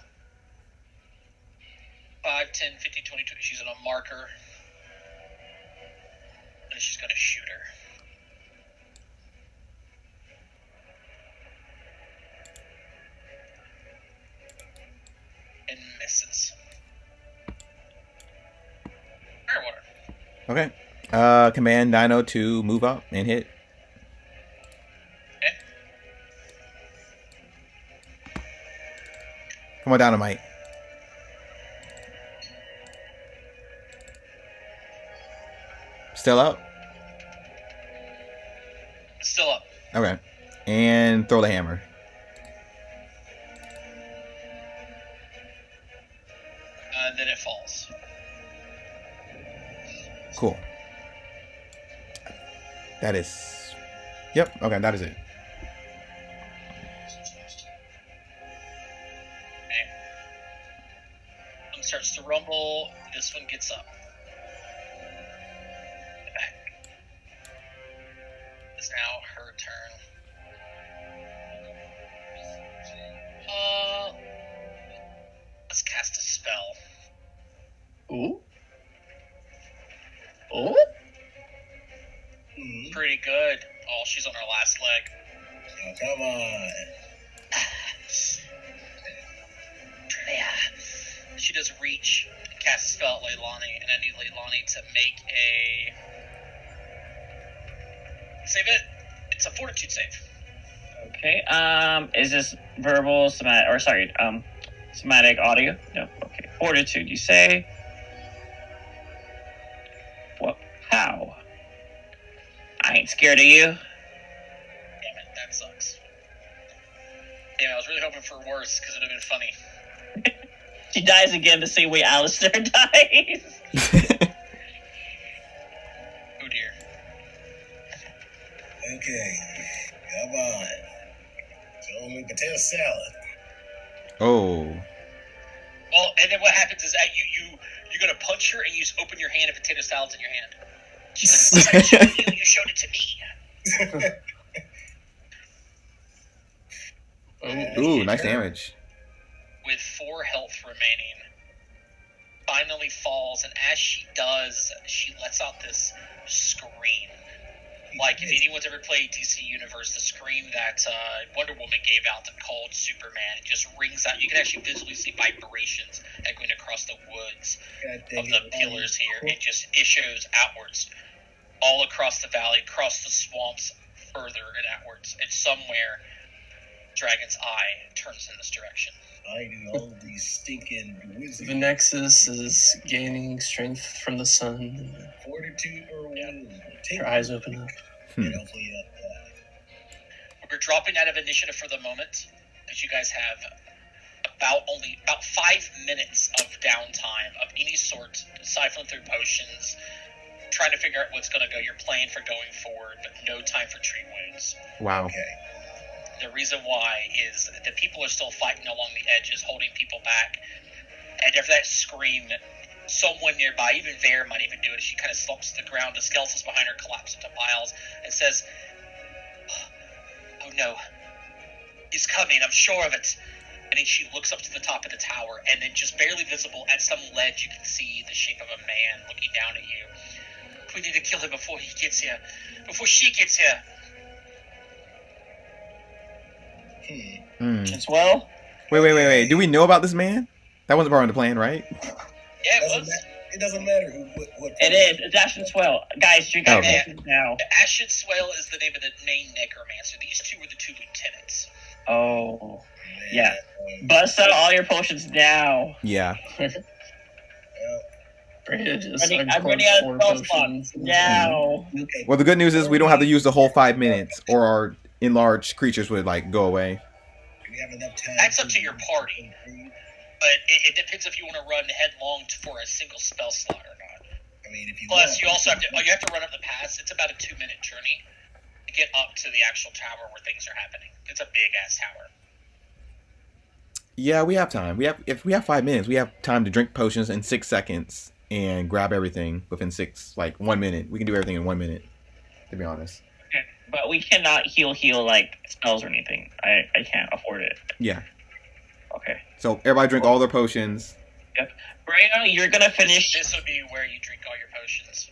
5, 10, 15, 20, 20. She's on a marker. And she's going to shoot her. And misses. Firewater. Okay. Command Dino to move up and hit. Okay. Come on, Dynamite. Still up? Still up. Okay. And throw the hammer. Then it falls. Cool. That is... Yep. Okay, that is it. One starts to rumble. This one gets up. It's now her turn. Let's cast a spell. Ooh. Oh? Hmm. Pretty good. Oh, she's on her last leg. Oh, come on. She does reach, cast a spell at Leilani, and I need Leilani to make a... Save it. It's a fortitude save. Okay. Is this verbal, somatic, or sorry, somatic audio? No. Okay. Fortitude, you say? What? How? I ain't scared of you. Damn it, that sucks. Damn, I was really hoping for worse, because it would have been funny. She dies again the same way Alistair dies. Oh dear. Okay. Come on. Show me potato salad. Oh. Well, and then what happens is that you're gonna punch her and you just open your hand and potato salad's in your hand. She's like, "What did I show you? You showed it to me." Ooh, nice damage. With 4 health remaining, finally falls, and as she does, she lets out this scream. Like, if anyone's ever played DC Universe, the scream that Wonder Woman gave out and called Superman, it just rings out. You can actually visually see vibrations echoing across the woods of the pillars here. It shows outwards, all across the valley, across the swamps, further and outwards. And somewhere, Dragon's Eye turns in this direction. fighting all these stinking wizards. The Nexus is gaining strength from the sun. Fortitude or will. Her eyes open up. And hopefully, We're dropping out of initiative for the moment because you guys have about 5 minutes of downtime of any sort, siphoning through potions, trying to figure out what's going to go. You're playing for going forward, but no time for treat wounds. Wow. okay. The reason why is that people are still fighting along the edges, holding people back. And after that scream, someone nearby, even Vare might even do it, she kind of slumps to the ground. The skeletons behind her collapse into piles and says, "Oh no, he's coming, I'm sure of it." And then she looks up to the top of the tower, and then just barely visible at some ledge, you can see the shape of a man looking down at you. "We need to kill him before he gets here. Before she gets here." Hmm. As well. Wait. Do we know about this man? That wasn't part of the plan, right? Yeah, it Doesn't was. ma- it doesn't matter what It is. It's Ashton Swell. Guys, drink our Okay. potions now. Ashen Swale is the name of the main necromancer. These two were the two lieutenants. Oh. Man, Yeah. Bust out all your potions now. Yeah. well, Freya just I'm uncorks running out four of spell potions. slots now. okay. Well, the good news is we don't have to use the whole 5 minutes, or our enlarged creatures would like go away. We have enough time. That's up to your party. But it depends if you want to run headlong for a single spell slot or not. I mean, if you Plus, want, you also have to run up the pass. It's about a 2-minute journey to get up to the actual tower where things are happening. It's a big ass tower. Yeah, we have time. If we have 5 minutes, we have time to drink potions in 6 seconds and grab everything within 1 minute. We can do everything in 1 minute, to be honest. Okay. But we cannot heal like spells or anything. I can't afford it. Yeah. Okay. So everybody drink all their potions. Brea, you're gonna finish. This would be where you drink all your potions.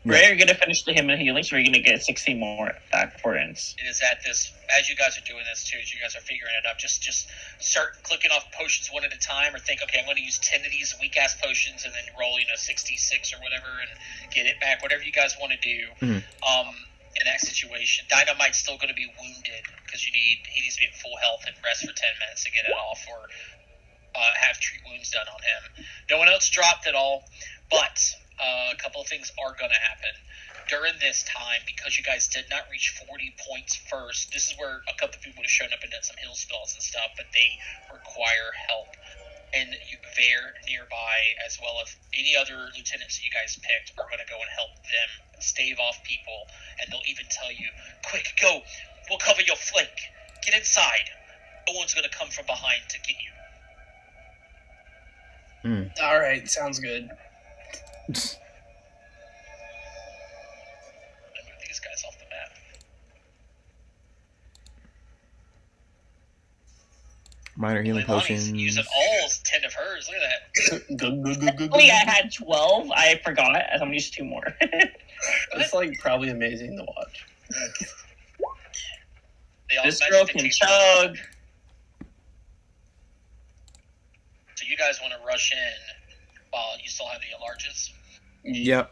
Brea, you're gonna finish the hymn of healing, so you're gonna get 16 more back before it ends. It is at this, as you guys are doing this too, as you guys are figuring it out, just start clicking off potions one at a time, or think, okay, I'm going to use 10 of these weak ass potions and then roll 66 or whatever and get it back. Whatever you guys want to do. Mhm. In that situation, Dynamite's still going to be wounded because he needs to be at full health and rest for 10 minutes to get it off, or have treat wounds done on him. No one else dropped at all, but a couple of things are going to happen during this time because you guys did not reach 40 points first. This is where a couple of people would have shown up and done some heal spells and stuff, but they require help. And Vare nearby, as well as any other lieutenants that you guys picked, are going to go and help them stave off people, and they'll even tell you, "Quick, go! We'll cover your flank. Get inside. No one's going to come from behind to get you." All right, sounds good. I move these guys off the map. Minor healing Leilani's potions. using all 10 of hers. Look at that. Actually, I had 12. I forgot. I'm gonna use 2 more. It's like probably amazing to watch. okay. They all This match girl the can taste. chug. So you guys want to rush in while you still have the enlarges? Yep.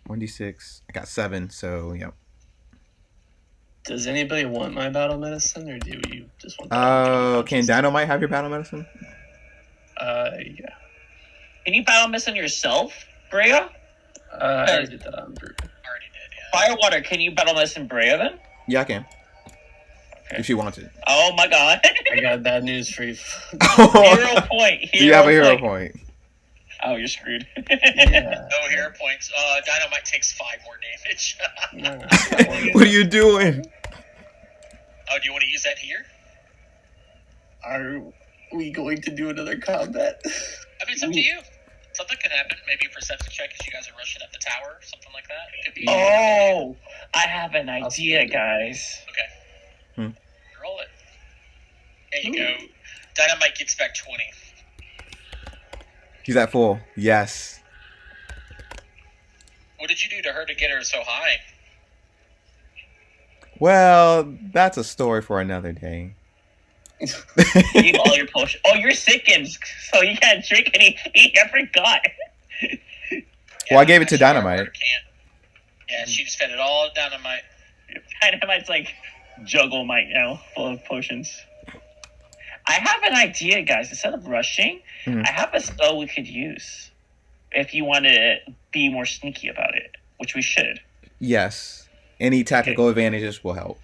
1d6. I got 7, so yep. Does anybody want my battle medicine, or do you just want? Can Dynamite have your battle medicine? Yeah. Can you battle missing yourself, Brea? I already did that on Brew. Already did, yeah. Firewater, can you battle missing Brea then? Yeah, I can. Okay. If she wants it. Oh my god. I got bad news for you. Hero point. Do you have a hero point. point? Oh, you're screwed. Yeah. No hero points. Dynamite takes 5 more damage. No. What are you doing? Oh, do you want to use that here? Are we going to do another combat? I mean, it's up to you. Something could happen. Maybe a perception check as you guys are rushing up the tower or something like that. It could be. Oh, I have an idea, guys. Okay. Roll it. There you go. Dynamite gets back 20. He's at full. Yes. What did you do to her to get her so high? Well, that's a story for another day. Eat all your potions. Oh, you're sickened, so you can't drink anything. I forgot. Well, I gave it to actually, our Dynamite. water can't. Yeah, she just fed it all to Dynamite. Dynamite's like juggle might now, full of potions. I have an idea, guys. Instead of rushing, Mhm. I have a spell we could use if you want to be more sneaky about it, which we should. Yes. Any tactical advantages will help.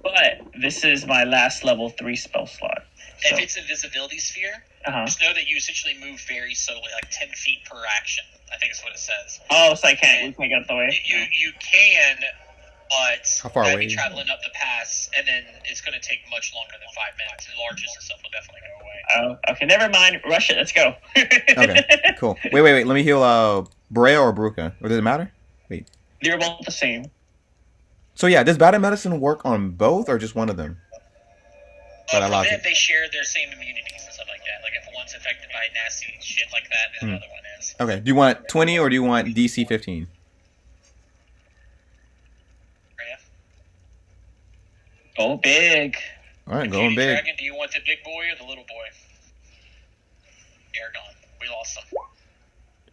But this is my last level 3 spell slot. So, If it's invisibility sphere, uh-huh. just know that you essentially move very slowly, like 10 feet per action. I think is what it says. Oh, so I can't. We can't get out the way. You can, but How far I'd away? be traveling up the pass, and then it's going to take much longer than 5 minutes. The largest and stuff will definitely go away. Oh, okay. Never mind. Rush it. Let's go. Okay, cool. Wait. Let me heal Brea or Baruka. Or does it matter? They're both the same. So yeah, does battle medicine work on both or just one of them? But I For lost them, it. they share their same immunities and stuff like that. Like if one's affected by nasty shit like that, then another one is. Okay. Do you want 20 or do you want DC 15? Rhea? Go big. All right, Beauty going big. Dragon, do you want the big boy or the little boy? They're gone. We lost them.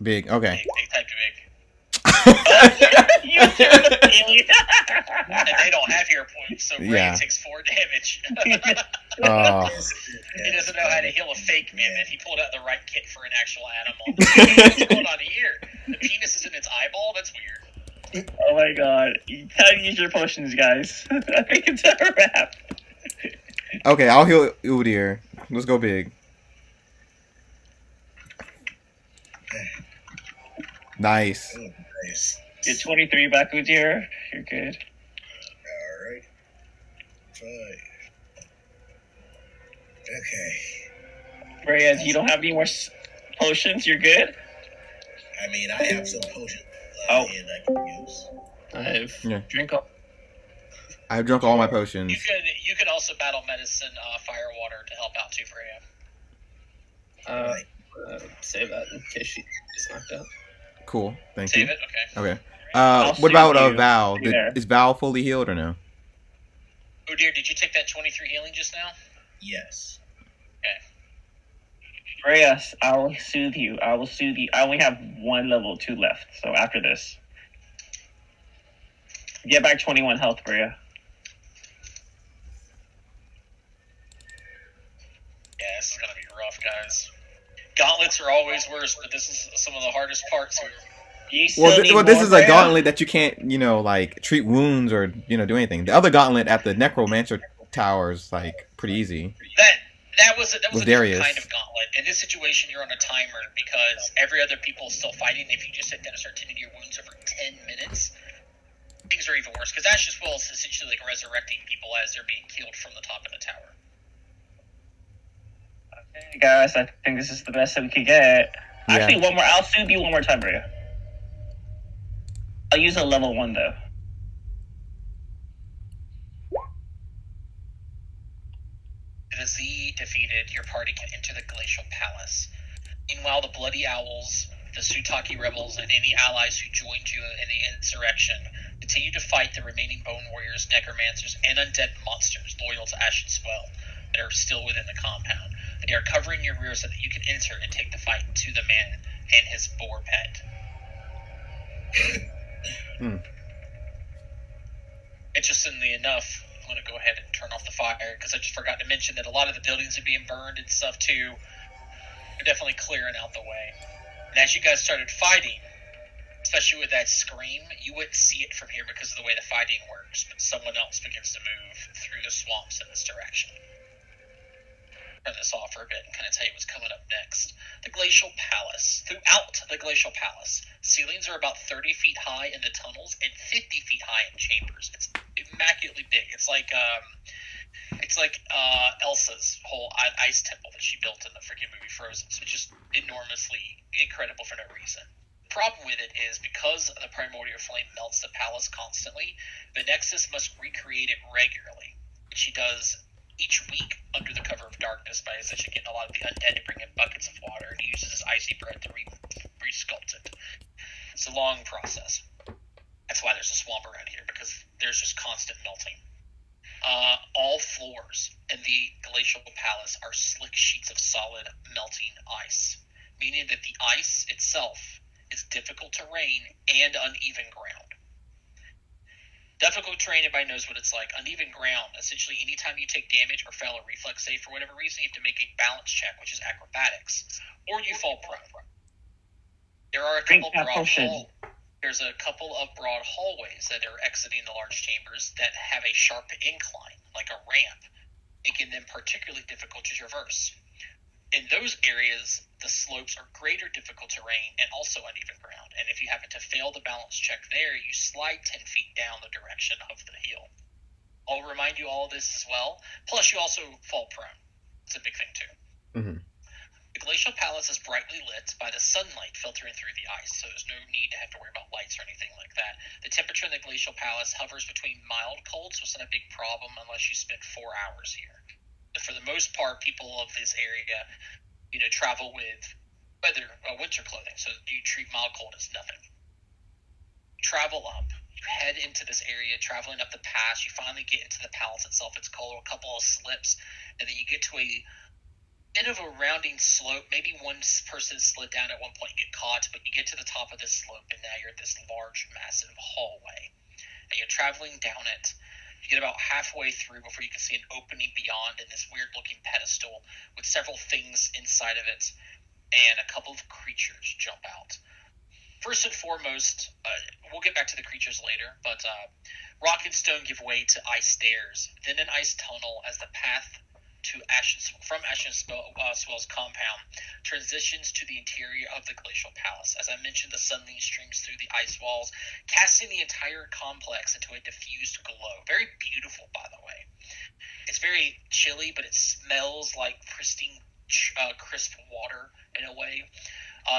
Big. Okay. They typed big. You turned the alien. And they don't have hero points, so Ray Yeah. takes 4 damage. Oh. He doesn't know how to heal a fake mimic. He pulled out the right kit for an actual animal. What's going on here? The penis is in its eyeball? That's weird. Oh my god. Time to use your potions, guys. I think it's a wrap. Okay, I'll heal Udyr. Let's go big. Nice. Nice. Get 23 back, Udyr. You're good. All right. Fine. Okay. Rhea, you don't have any more potions? You're good? I mean, I have some potions Oh. and I can use. I have Yeah. drink up. I've drunk all my potions. You could also battle medicine fire water to help out too, Freya. Save that in case she gets knocked out. Cool. Thank Save you. it? Okay. Okay. I'll What about soothe you. Val? Be there. Is Val fully healed or no? Oh dear, did you take that 23 healing just now? Yes. Rhea, I will soothe you. I will soothe you. I only have 1 level 2 left, so after this. Get back 21 health, Rhea. Yeah, this is gonna be rough, guys. Gauntlets are always worse, but this is some of the hardest parts here. You still need This more, is a Rhea? gauntlet that you can't, like, treat wounds or, do anything. The other gauntlet at the Necromancer Tower is, like, pretty easy. That was a With different Darius. kind of gauntlet. In this situation, you're on a timer because every other people is still fighting. If you just sit down and start tending to your wounds over 10 minutes, things are even worse. Because Ashes Will is essentially like resurrecting people as they're being killed from the top of the tower. Okay, guys, I think this is the best that we could get. Yeah. Actually, one more. I'll soothe you one more time, Rhea. I'll use a level 1, though. The Z defeated, your party can enter the Glacial Palace. Meanwhile, the Bloody Owls, the Sutaki rebels, and any allies who joined you in the insurrection continue to fight the remaining Bone Warriors, Necromancers, and undead monsters loyal to Ashen Swell that are still within the compound. They are covering your rear so that you can enter and take the fight to the man and his boar pet. Interestingly enough, I'm going to go ahead and turn off the fire because I just forgot to mention that a lot of the buildings are being burned and stuff too. They're definitely clearing out the way. And as you guys started fighting, especially with that scream, you wouldn't see it from here because of the way the fighting works, but someone else begins to move through the swamps in this direction. Turn this off for a bit and kind of tell you what's coming up next. The Glacial Palace. Throughout the Glacial Palace, ceilings are about 30 feet high in the tunnels and 50 feet high in chambers. It's immaculately big. It's like Elsa's whole ice temple that she built in the freaking movie Frozen. So it's just enormously incredible for no reason. The problem with it is because the primordial flame melts the palace constantly, the Nexus must recreate it regularly. She does each week under the cover of darkness by essentially getting a lot of the undead to bring in buckets of water, and he uses his icy breath to re-sculpt it. It's a long process. That's why there's a swamp around here, because there's just constant melting. All floors in the Glacial Palace are slick sheets of solid melting ice, meaning that the ice itself is difficult terrain and uneven ground. Difficult terrain, everybody knows what it's like. Uneven ground. Essentially, anytime you take damage or fail a reflex save for whatever reason, you have to make a balance check, which is acrobatics, or you fall prone. There are a couple There's a couple of broad hallways that are exiting the large chambers that have a sharp incline, like a ramp, making them particularly difficult to traverse. In those areas, the slopes are greater difficult terrain and also uneven ground, and if you happen to fail the balance check there, you slide 10 feet down the direction of the hill. I'll remind you all of this as well, plus you also fall prone. It's a big thing too. Mm-hmm. The Glacial Palace is brightly lit by the sunlight filtering through the ice, so there's no need to have to worry about lights or anything like that. The temperature in the Glacial Palace hovers between mild cold, so it's not a big problem unless you spend 4 hours here. But for the most part, people of this area, travel with winter clothing, so you treat mild cold as nothing. Travel up. You head into this area, traveling up the pass. You finally get into the palace itself. It's called a couple of slips, and then you get to a bit of a rounding slope. Maybe one person slid down at one point and get caught, but you get to the top of this slope, and now you're at this large, massive hallway. And you're traveling down it. You get about halfway through before you can see an opening beyond in this weird-looking pedestal with several things inside of it, and a couple of creatures jump out. First and foremost, we'll get back to the creatures later, but rock and stone give way to ice stairs, then an ice tunnel as the path from Ashenspell's compound transitions to the interior of the Glacial Palace. As I mentioned, the sunlight streams through the ice walls, casting the entire complex into a diffused glow. Very beautiful, by the way. It's very chilly, but it smells like pristine, crisp water in a way.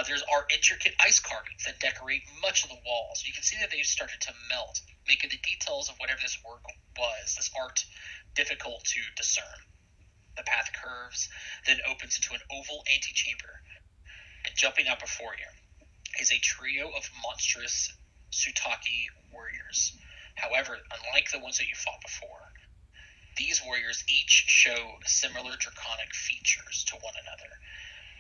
There's intricate ice carvings that decorate much of the walls. You can see that they've started to melt, making the details of whatever this this art, difficult to discern. The path curves, then opens into an oval antechamber, and jumping out before you is a trio of monstrous Sutaki warriors. However, unlike the ones that you fought before, these warriors each show similar draconic features to one another,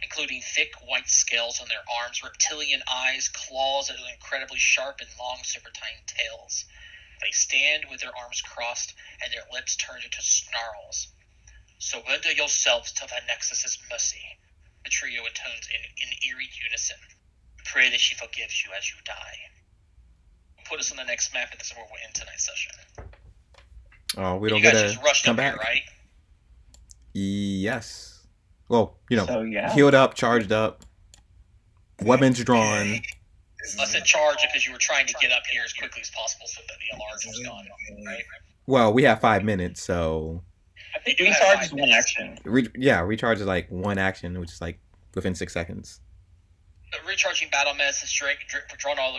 including thick white scales on their arms, reptilian eyes, claws that are incredibly sharp, and long serpentine tails. They stand with their arms crossed and their lips turned into snarls. "Surrender yourselves to the Nexus's mercy," the trio intones in eerie unison. "Pray that she forgives you as you die." Put us on the next map, and this is where we'll end tonight's session. Oh, we don't You get guys to just rushed come up back. here, right? Yes. Well, So, yeah. healed up, charged up, weapons drawn. I said charge because you were trying to get up here as quickly as possible so that the alarm was gone, right? Well, we have 5 minutes, so I think You have recharge 5 is one minutes. action. recharge is like one action, which is like within 6 seconds. The recharging battle medicines, drawn all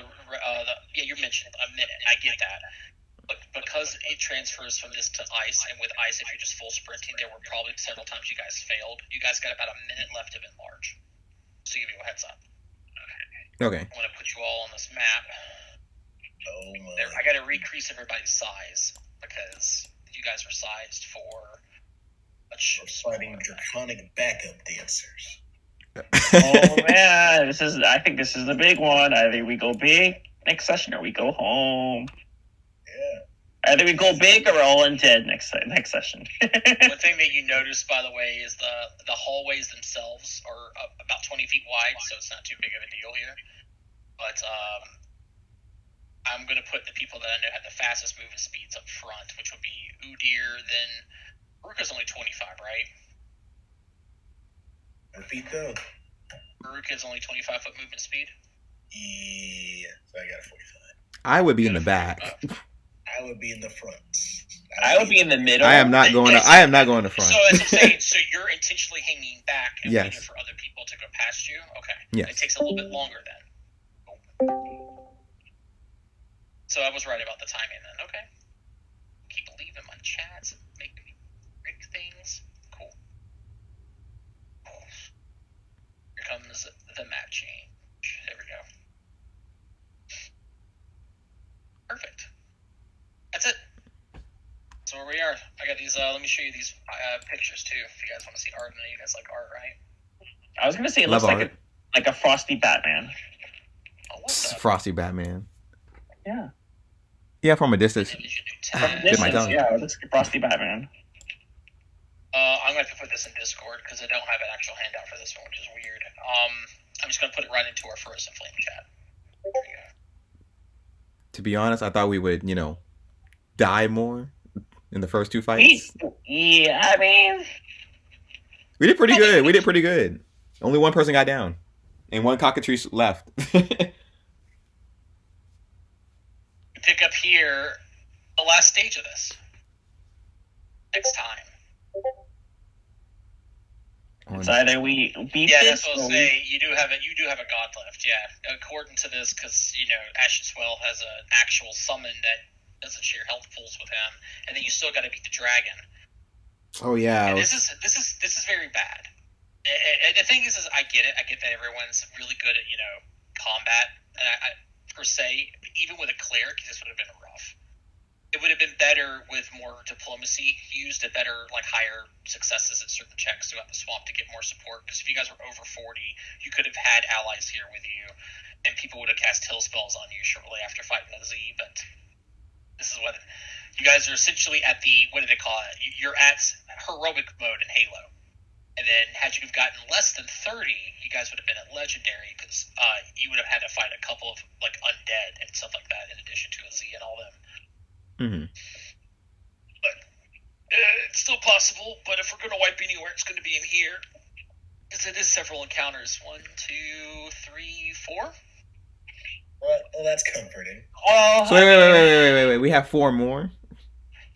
you mentioned a minute. I get that. But because it transfers from this to ice, and with ice, if you're just full sprinting, there were probably several times you guys failed. You guys got about a minute left of enlarge. So give you a heads up. Okay. I'm going to put you all on this map. Oh my. I got to decrease everybody's size because you guys are sized for much We're fighting draconic backup dancers. Oh man, I think this is the big one. Either we go big next session or we go home. Yeah. Either we go big or we're all in dead next session. One thing that you notice, by the way, is the hallways themselves are about 20 feet wide, so it's not too big of a deal here. But I'm going to put the people that I know have the fastest movement speeds up front, which would be Udir, then Baruka's only 25, right? Repeat though. Baruka's only 25-foot movement speed? Yeah. So I got a 45. I would be in the back. I would be in the front. I would be in the middle. I am not going. I am not going to front. So as I'm saying, so you're intentionally hanging back and Yes. waiting for other people to go past you? Okay. Yes. It takes a little bit longer then. So I was right about the timing then. Okay. Keep leaving my chats and making me break things. Cool. Here comes the map change. There we go. Perfect. That's it. So where we are. I got these, let me show you these pictures too, if you guys want to see art. I know you guys like art, right? I was gonna say it Love looks art. like a frosty Batman. Oh, what the? Frosty Batman. Yeah. Yeah, from a distance. And then you do From 10. Bit my distance, tongue. yeah, let's get Frosty Batman. I'm going to have to put this in Discord because I don't have an actual handout for this one, which is weird. I'm just going to put it right into our Frozen Flame chat. There we go. To be honest, I thought we would, die more in the first 2 fights. Yeah, I mean, We did pretty good. We did pretty good. Only one person got down, and one cockatrice left. We pick up here the last stage of this. Next time. it's either we beat Yeah, this that's what or I'll we say. You do have a god left. Yeah, according to this, because Ashenswell has an actual summon that doesn't share health pools with him, and then you still got to beat the dragon. Oh yeah. And this is very bad. And the thing is I get it. I get that everyone's really good at combat, and I per se, even with a cleric, this would have been rough. It would have been better with more diplomacy used, at better, higher successes at certain checks throughout the swamp to get more support. Because if you guys were over 40, you could have had allies here with you, and people would have cast hill spells on you shortly after fighting the Z. But this is what you guys are essentially at the, what do they call it? You're at heroic mode in Halo. And then, had you have gotten less than 30, you guys would have been at legendary, because you would have had to fight a couple of undead and stuff like that, in addition to a Z and all them. Mm-hmm. But it's still possible. But if we're going to wipe anywhere, it's going to be in here, because it is several encounters. 1, 2, 3, 4. Well, that's comforting. well, So wait. We have 4 more.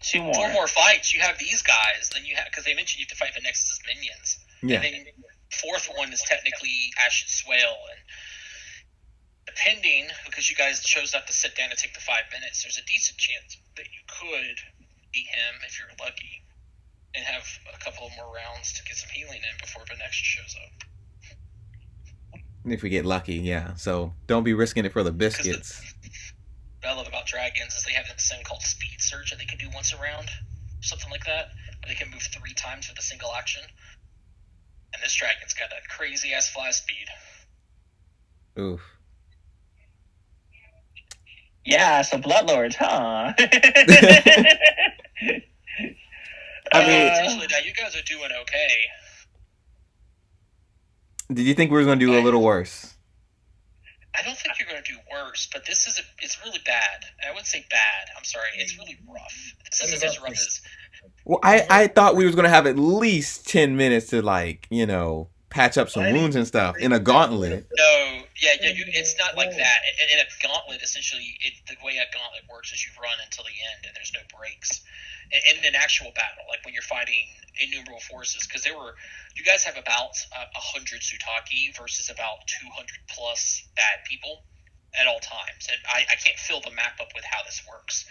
2 more. 4 more fights. You have these guys. Then you have, because they mentioned you have to fight the Nexus minions. Yeah. And then 4th one is technically Ashen Swale, and depending, because you guys chose not to sit down and take the 5 minutes, there's a decent chance that you could beat him if you're lucky, and have a couple of more rounds to get some healing in before Venex shows up. If we get lucky, yeah. So don't be risking it for the biscuits. What I love about dragons is they have this thing called Speed Surge that they can do once a round, something like that, where they can move 3 times with a single action. And this dragon's got a crazy ass fly speed. Oof. Yeah, so Bloodlords, huh? I mean- Essentially, now you guys are doing okay. Did you think we were going to do a little worse? I don't think you're going to do worse, but this is it's really bad. I wouldn't say bad. I'm sorry. It's really rough. This isn't as rough as. Well, I thought we was going to have at least 10 minutes to patch up some wounds and stuff in a gauntlet. No, yeah. It's not like that. In a gauntlet, essentially, the way a gauntlet works is you run until the end, and there's no breaks. In an actual battle, like when you're fighting innumerable forces, because you guys have about 100 Tsutaki versus about 200 plus bad people at all times, and I can't fill the map up with how this works.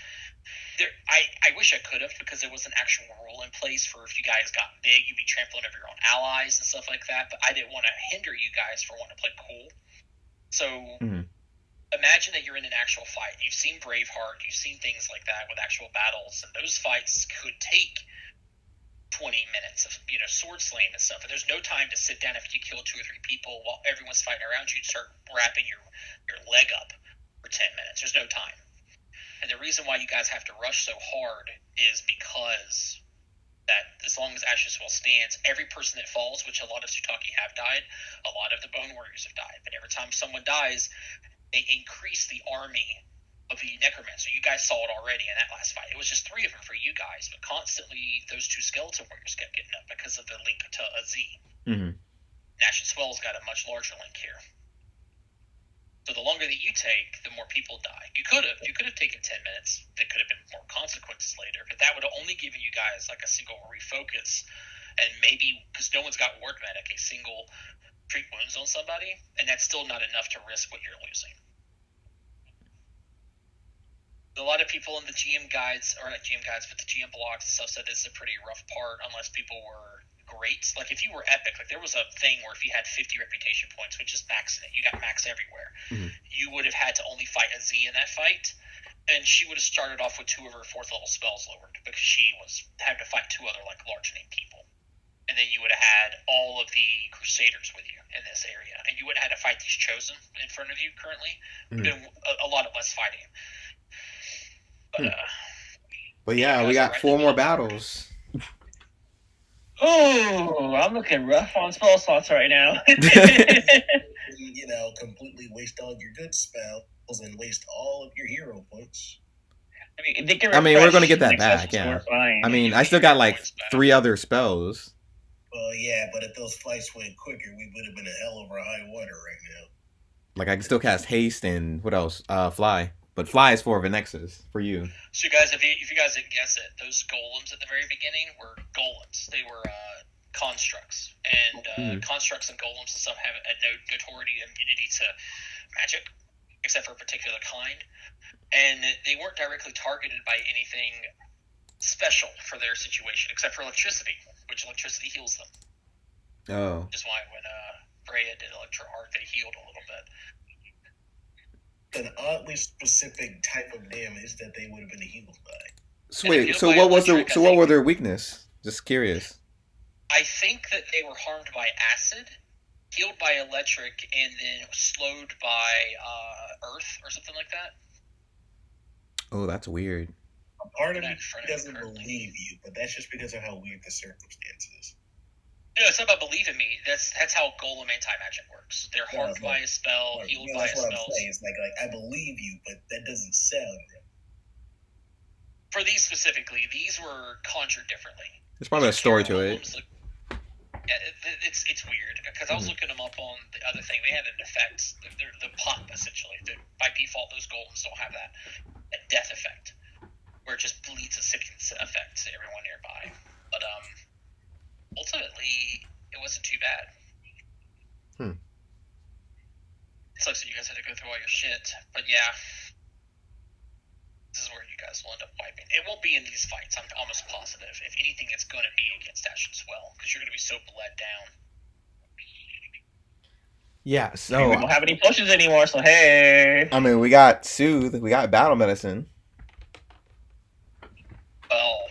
I wish I could have, because there was an actual rule in place for if you guys got big, you'd be trampling over your own allies and stuff like that. But I didn't want to hinder you guys for wanting to play cool. So imagine that you're in an actual fight. You've seen Braveheart, you've seen things like that with actual battles, and those fights could take 20 minutes of sword slaying and stuff. And there's no time to sit down after you kill 2 or 3 people while everyone's fighting around you and start wrapping your leg up for 10 minutes. There's no time. And the reason why you guys have to rush so hard is because that as long as Ashenswell stands, every person that falls, which a lot of Tsutaki have died, a lot of the Bone Warriors have died. But every time someone dies, they increase the army of the Necromancer. You guys saw it already in that last fight. It was just 3 of them for you guys, but constantly those 2 Skeleton Warriors kept getting up because of the link to a Z. Mm-hmm. Ashenswell's got a much larger link here. So the longer that you take, the more people die. You could have taken 10 minutes. There could have been more consequences later, but that would have only given you guys a single refocus, and maybe, because no one's got ward medic, a single treat wounds on somebody, and that's still not enough to risk what you're losing. A lot of people in the GM guides, or not GM guides, but the GM blogs and stuff said this is a pretty rough part unless people were great. Like if you were epic, there was a thing where if you had 50 reputation points, which is maxing it, you got max everywhere, you would have had to only fight a Z in that fight, and she would have started off with 2 of her 4th level spells lowered because she was having to fight 2 other large name people. And then you would have had all of the Crusaders with you in this area, and you would have had to fight these Chosen in front of you currently. Been a lot of less fighting. But But yeah, we got 4 more battles. Oh, I'm looking rough on spell slots right now. You know, completely waste all your good spells and waste all of your hero points. They can I mean, we're gonna refresh get that next back, session, so yeah. we're fine. I mean, I still got like 3 other spells. Well, yeah, but if those fights went quicker, we would have been a hell over high water right now. Like, I can still cast Haste and what else? Fly. But Fly is for Venexus, for you. So, guys, if you guys didn't guess it, those golems at the very beginning were golems. They were constructs, and constructs and golems and stuff have a notoriety immunity to magic, except for a particular kind, and they weren't directly targeted by anything special for their situation, except for electricity, which electricity heals them. Oh. Which is why when Freya did Electro Arc, they healed a little bit. An oddly specific type of damage that they would have been healed by. So wait, so what were their weakness? Just curious. I think that they were harmed by acid, healed by electric, and then slowed by earth or something like that. Oh, that's weird. A part of me doesn't believe you, but that's just because of how weird the circumstances. No, it's not about believing me. That's how golem anti-magic works. They're harmed by a spell, healed by a spell. That's what I'm saying. It's like I believe you, but that doesn't sound right. For these specifically, these were conjured differently. There's probably a story to it. Yeah, it's weird because I was looking them up on the other thing. They had an effect, the pop essentially. By default, those golems don't have that death effect, where it just bleeds a sickness effect to everyone nearby. But ultimately, it wasn't too bad. It sucks that you guys had to go through all your shit, but yeah, this is where you guys will end up wiping. It won't be in these fights, I'm almost positive. If anything, it's going to be against Ash and Swell, because you're going to be so bled down. Yeah, so... we don't have any potions anymore, so hey! I mean, we got Soothe, we got Battle Medicine. Well...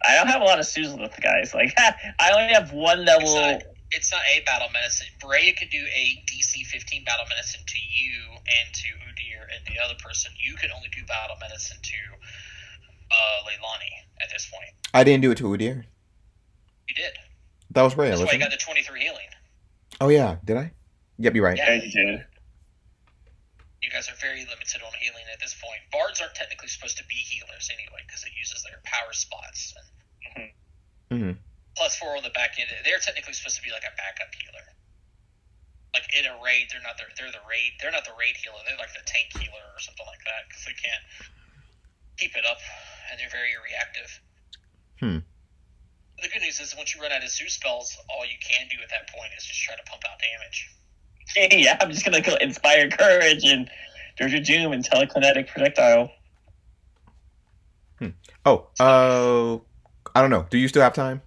I don't have a lot of soothes with the guys. Like, I only have one level... It's not a battle medicine. Breya could do a DC 15 battle medicine to you and to Udyr and the other person. You can only do battle medicine to Leilani at this point. I didn't do it to Udyr. You did. That was Breya, That's why wasn't you it? got the 23 healing. Oh yeah, did I? Yep, you're right. Yeah, you did. You guys are very limited on healing at this point. Bards aren't technically supposed to be healers anyway, because it uses their power spots. Mm-hmm. Plus 4 on the back end. They're technically supposed to be like a backup healer. Like in a raid, they're not the raid. They're not the raid healer. They're like the tank healer or something like that, because they can't keep it up, and they're very reactive. The good news is once you run out of Zeus spells, all you can do at that point is just try to pump out damage. Yeah, I'm just gonna go Inspire Courage and Dirge of Doom and Telekinetic Projectile. I don't know. Do you still have time?